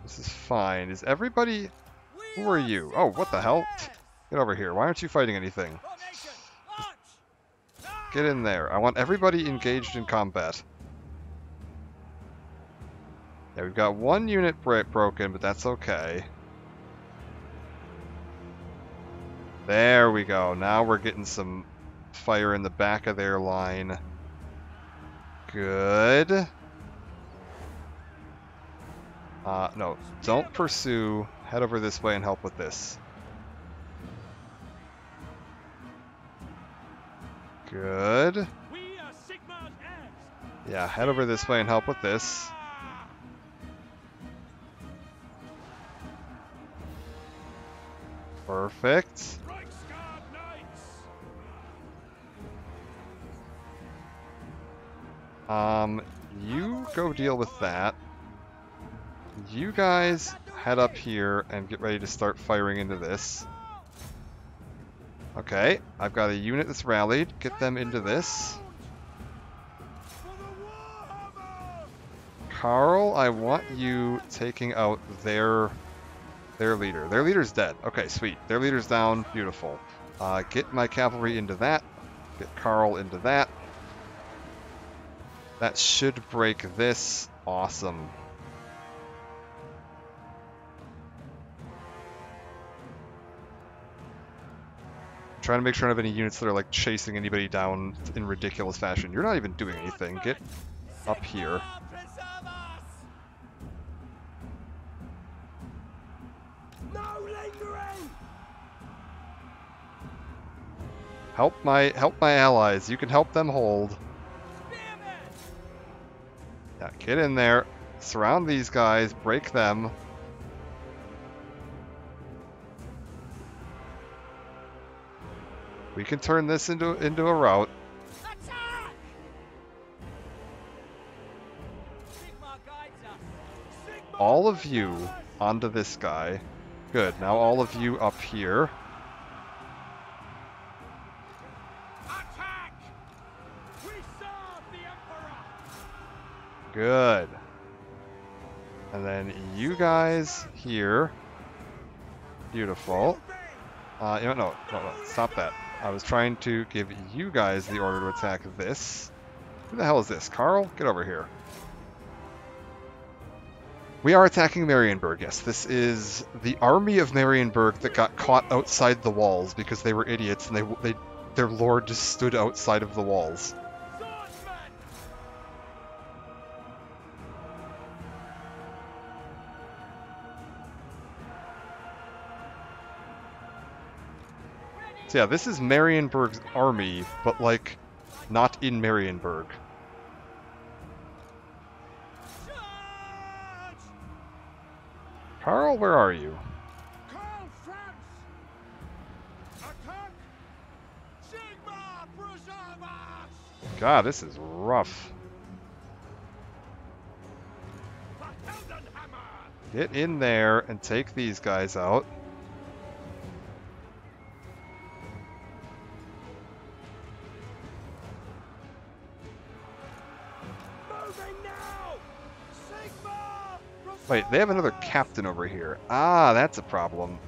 This is fine. Is everybody... Who are you? Oh, what the hell? Get over here. Why aren't you fighting anything? Formation, march. Get in there. I want everybody engaged in combat. Yeah, we've got one unit broken, but that's okay. There we go. Now we're getting some fire in the back of their line. Good. No, don't pursue. Head over this way and help with this. Good. We are Sigma's heirs. Yeah, head over this way and help with this. Perfect. Reichsguard Knights. You go deal with that. You guys head up here and get ready to start firing into this. Okay, I've got a unit that's rallied. Get them into this. For the Warhammer. Carl, I want you taking out their leader. Their leader's dead. Okay, sweet. Their leader's down. Beautiful. Get my cavalry into that. Get Carl into that. That should break this. Awesome. I'm trying to make sure I don't have any units that are like chasing anybody down in ridiculous fashion. You're not even doing anything. Get up here. Preserve us. No lingering. Help my allies. You can help them hold. Spearmen. Yeah, get in there. Surround these guys. Break them. We can turn this into a rout. Attack. Sigma guides us. Sigma All of you preserve us. onto this guy. Good. Now all of you up here. Attack! We serve the Emperor! Good. And then you guys here. Beautiful. No, stop that. I was trying to give you guys the order to attack this. Who the hell is this? Carl? Get over here. We are attacking Marienburg, yes. This is the army of Marienburg that got caught outside the walls because they were idiots and their lord just stood outside of the walls. Swordsman! So yeah, this is Marienburg's army, but like, not in Marienburg. Charge! Carl, where are you? Karl Franz! Attack! Sigma preserve us! God, this is rough. The Heldenhammer! Get in there and take these guys out. Moving now! Sigma! Wait, they have another captain over here. Ah, that's a problem.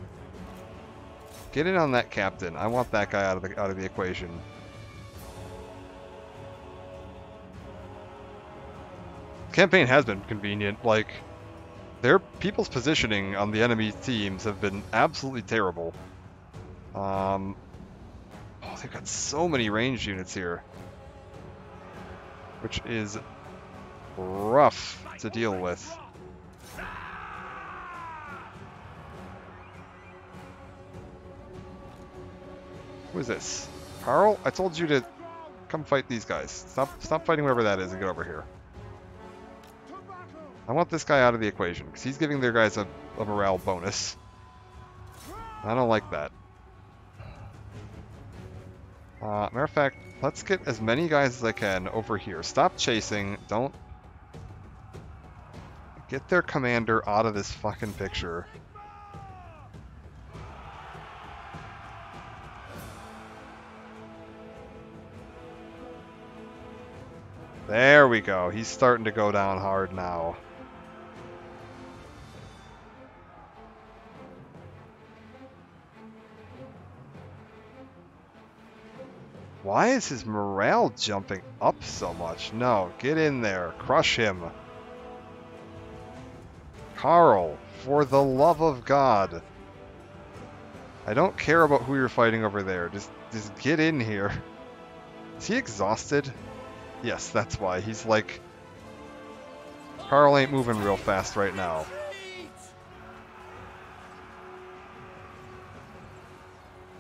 Get in on that captain. I want that guy out of the equation. Campaign has been convenient. Like, their people's positioning on the enemy teams have been absolutely terrible. Oh, they've got so many ranged units here, which is rough to deal with. Who is this? Carl? I told you to come fight these guys. Stop fighting whoever that is and get over here. I want this guy out of the equation, because he's giving their guys a morale bonus. I don't like that. Matter of fact, let's get as many guys as I can over here. Stop chasing. Don't... Get their commander out of this fucking picture. There we go. He's starting to go down hard now. Why is his morale jumping up so much? No, get in there. Crush him. Carl, for the love of God. I don't care about who you're fighting over there. Just get in here. Is he exhausted? Yes, that's why. He's like... Carl ain't moving real fast right now.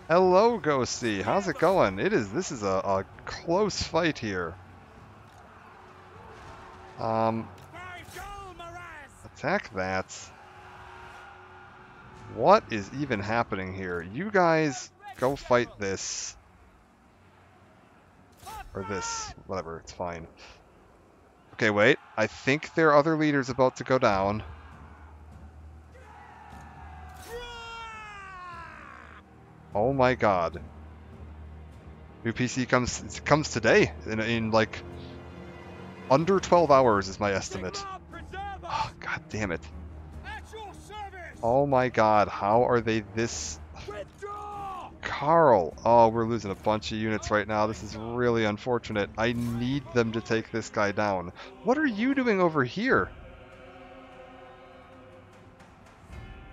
Hello, Ghosty. How's it going? This is a close fight here. Attack that. What is even happening here? You guys go fight this. Or this. Whatever, it's fine. Okay, wait. I think their other leader's about to go down. Oh my god. New PC comes today. In like under 12 hours is my estimate. Oh, god damn it. Oh my god, how are they this... Carl! Oh, we're losing a bunch of units right now. This is really unfortunate. I need them to take this guy down. What are you doing over here?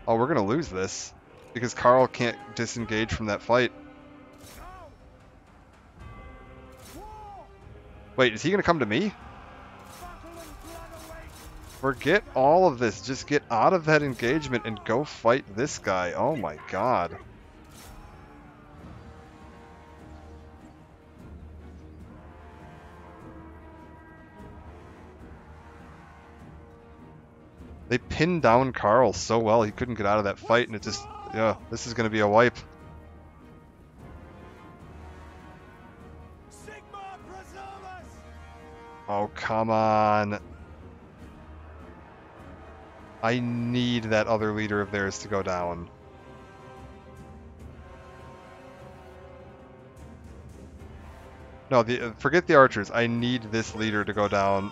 Oh, we're gonna lose this. Because Carl can't disengage from that fight. Wait, is he gonna come to me? Forget all of this. Just get out of that engagement and go fight this guy. Oh my god. They pinned down Carl so well he couldn't get out of that fight, and it just... Yeah, this is going to be a wipe. Oh, come on. I need that other leader of theirs to go down. No, forget the archers. I need this leader to go down.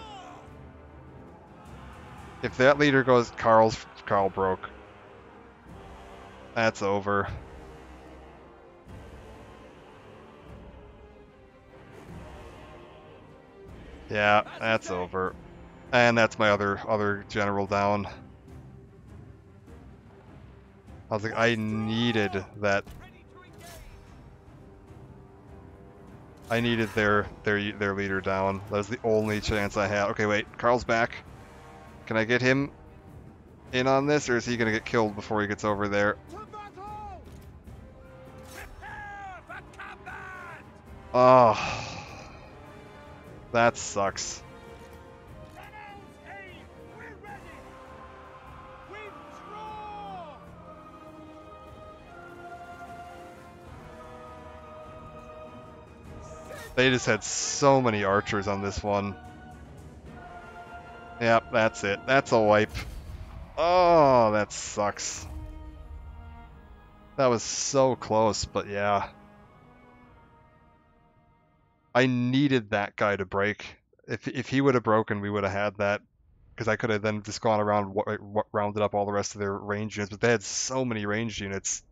If that leader goes, Carl broke. That's over. Yeah, that's over. And that's my other general down. I was like, I needed that. I needed their leader down. That was the only chance I had. Okay, wait, Carl's back. Can I get him in on this, or is he gonna get killed before he gets over there? Oh, that sucks. They just had so many archers on this one. Yep, that's it. That's a wipe. Oh, that sucks. That was so close, but yeah. I needed that guy to break. If he would have broken, we would have had that. Because I could have then just gone around, rounded up all the rest of their range units. But they had so many ranged units.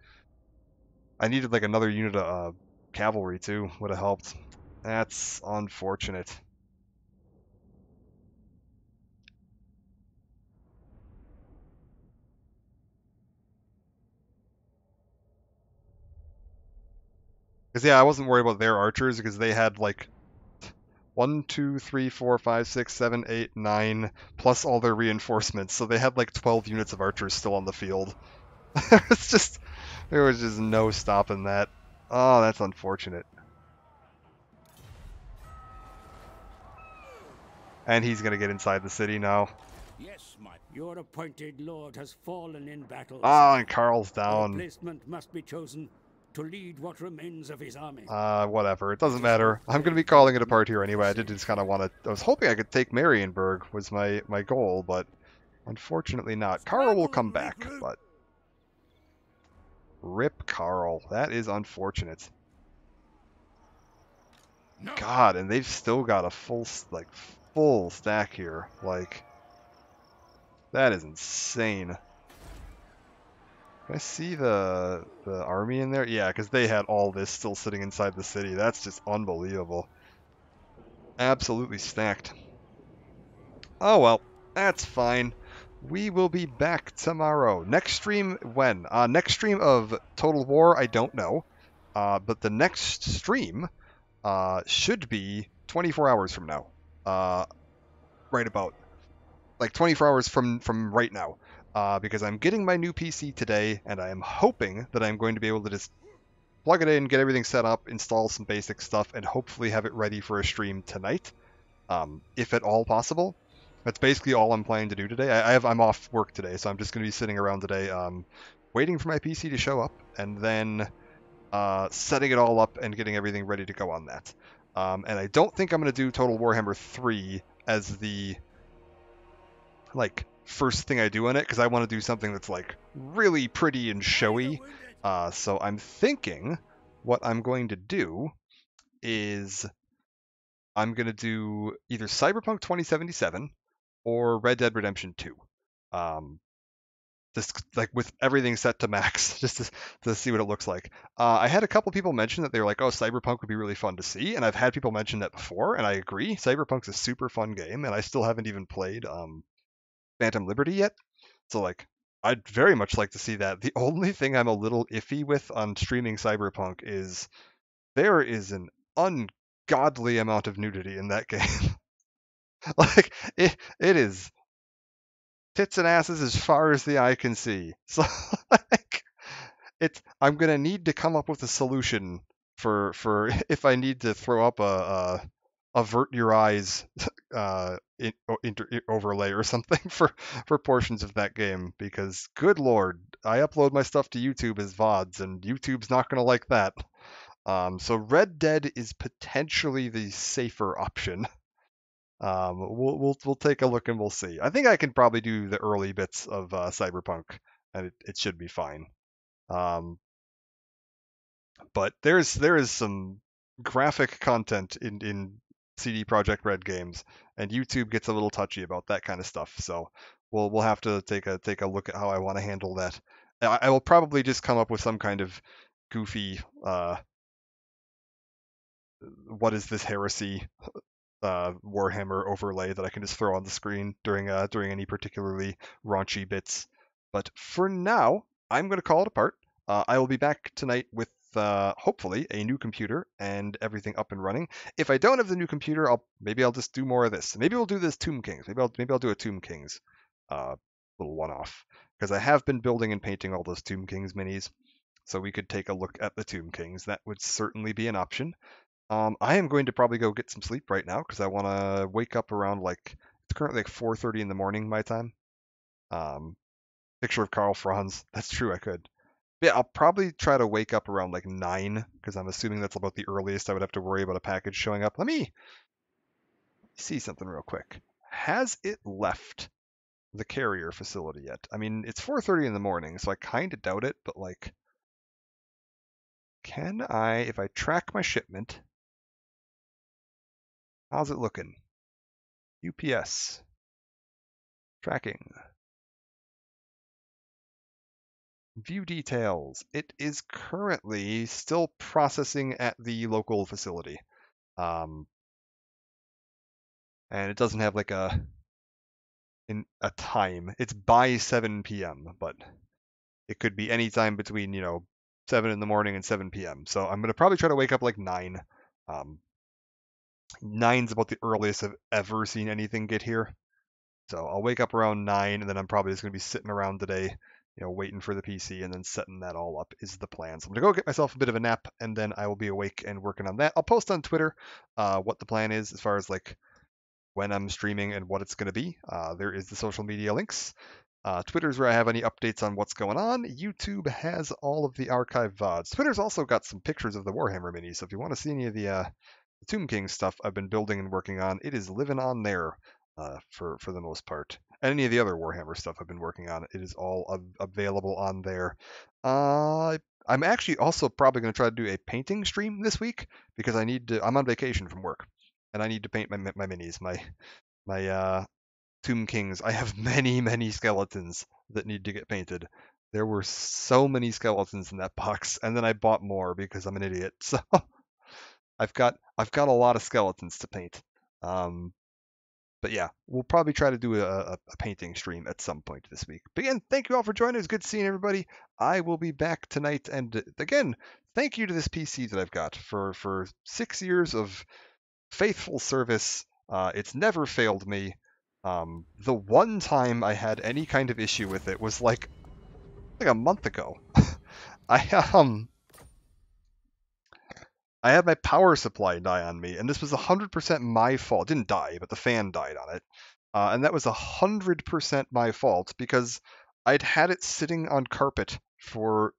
I needed like another unit of cavalry too. Would have helped. That's unfortunate. Because yeah, I wasn't worried about their archers because they had like 1, 2, 3, 4, 5, 6, 7, 8, 9, plus all their reinforcements. So they had like 12 units of archers still on the field. There was just no stopping that. Oh, that's unfortunate. And he's gonna get inside the city now. Yes, your appointed lord has fallen in battle. Oh, and Carl's A down. replacement must be chosen to lead what remains of his army. Whatever. It doesn't matter. I'm gonna be calling it apart here anyway. I did just kind of want to. I was hoping I could take Marienburg was my goal, but unfortunately not. Carl will come back, but rip Carl. That is unfortunate. God, and they've still got a full stack here. Like, that is insane. Can I see the army in there? Yeah, because they had all this still sitting inside the city. That's just unbelievable. Absolutely stacked. Oh well, that's fine. We will be back tomorrow. Next stream when? Next stream of Total War, I don't know. But the next stream should be 24 hours from now. Right about. Like 24 hours from right now. Because I'm getting my new PC today, and I am hoping that I'm going to be able to just plug it in, get everything set up, install some basic stuff, and hopefully have it ready for a stream tonight, if at all possible. That's basically all I'm planning to do today. I'm off work today, so I'm just going to be sitting around today, waiting for my PC to show up, and then setting it all up and getting everything ready to go on that. And I don't think I'm going to do Total Warhammer 3 as the first thing I do in it, because I want to do something that's like really pretty and showy. So I'm thinking what I'm going to do is I'm going to do either Cyberpunk 2077 or Red Dead Redemption 2. Just like with everything set to max, just to see what it looks like. I had a couple people mention that they were like, oh, Cyberpunk would be really fun to see, and I've had people mention that before, and I agree. Cyberpunk's a super fun game, and I still haven't even played Phantom Liberty yet. So like, I'd very much like to see that. The only thing I'm a little iffy with on streaming Cyberpunk is there is an ungodly amount of nudity in that game. Like, it is tits and asses as far as the eye can see. So like, I'm gonna need to come up with a solution for if I need to throw up a avert your eyes overlay or something for portions of that game, because good lord, I upload my stuff to YouTube as VODs and YouTube's not going to like that. So Red Dead is potentially the safer option. We'll take a look and we'll see. I think I can probably do the early bits of Cyberpunk, and it should be fine. But there is some graphic content in CD Projekt Red games, and YouTube gets a little touchy about that kind of stuff. So we'll have to take a look at how I want to handle that. I will probably just come up with some kind of goofy what is this heresy Warhammer overlay that I can just throw on the screen during any particularly raunchy bits. But for now, I'm going to call it apart. I will be back tonight with hopefully a new computer and everything up and running. If I don't have the new computer, maybe I'll just do more of this. Maybe we'll do this Tomb Kings. Maybe I'll do a Tomb Kings little one-off, because I have been building and painting all those Tomb Kings minis. So we could take a look at the Tomb Kings. That would certainly be an option. I am going to probably go get some sleep right now because I want to wake up around it's currently like 4:30 in the morning my time. Picture of Karl Franz. That's true, I could. But yeah, I'll probably try to wake up around like 9 because I'm assuming that's about the earliest I would have to worry about a package showing up. Let me see something real quick. Has it left the carrier facility yet? I mean, it's 4:30 in the morning, so I kind of doubt it, but like, can I, if I track my shipment, how's it looking? UPS. Tracking. View details. It is currently still processing at the local facility. And it doesn't have like a time. It's by 7 p.m., but it could be any time between, 7 in the morning and 7 p.m. So I'm going to probably try to wake up like 9. 9's about the earliest I've ever seen anything get here. So I'll wake up around 9, and then I'm probably just going to be sitting around today, waiting for the PC and then setting that all up is the plan. So I'm going to go get myself a bit of a nap, and then I will be awake and working on that. I'll post on Twitter what the plan is as far as like when I'm streaming and what it's going to be. There is the social media links. Twitter's where I have any updates on what's going on. YouTube has all of the archive VODs. Twitter's also got some pictures of the Warhammer minis, so if you want to see any of the Tomb King stuff I've been building and working on, it is living on there for the most part. And any of the other Warhammer stuff I've been working on, it is all available on there. I'm actually also probably going to try to do a painting stream this week because I'm on vacation from work, and I need to paint my minis, my Tomb Kings. I have many skeletons that need to get painted. There were so many skeletons in that box, and then I bought more because I'm an idiot. So I've got a lot of skeletons to paint. But yeah, we'll probably try to do a painting stream at some point this week. But again, thank you all for joining. It was good seeing everybody. I will be back tonight. And again, thank you to this PC that I've got for 6 years of faithful service. It's never failed me. The one time I had any kind of issue with it was like a month ago. I had my power supply die on me, and this was 100% my fault. It didn't die, but the fan died on it. And that was 100% my fault because I'd had it sitting on carpet for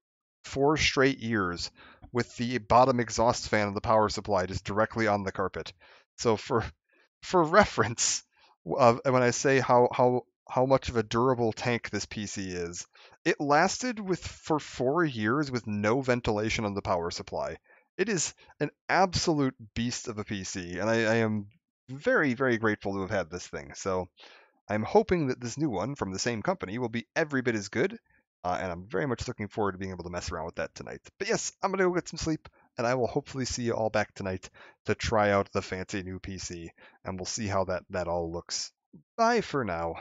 4 straight years with the bottom exhaust fan of the power supply just directly on the carpet. So for reference, when I say how much of a durable tank this PC is, it lasted for 4 years with no ventilation on the power supply. It is an absolute beast of a PC, and I am very, very grateful to have had this thing. So I'm hoping that this new one from the same company will be every bit as good, and I'm very much looking forward to being able to mess around with that tonight. But yes, I'm going to go get some sleep, and I will hopefully see you all back tonight to try out the fancy new PC, and we'll see how that all looks. Bye for now.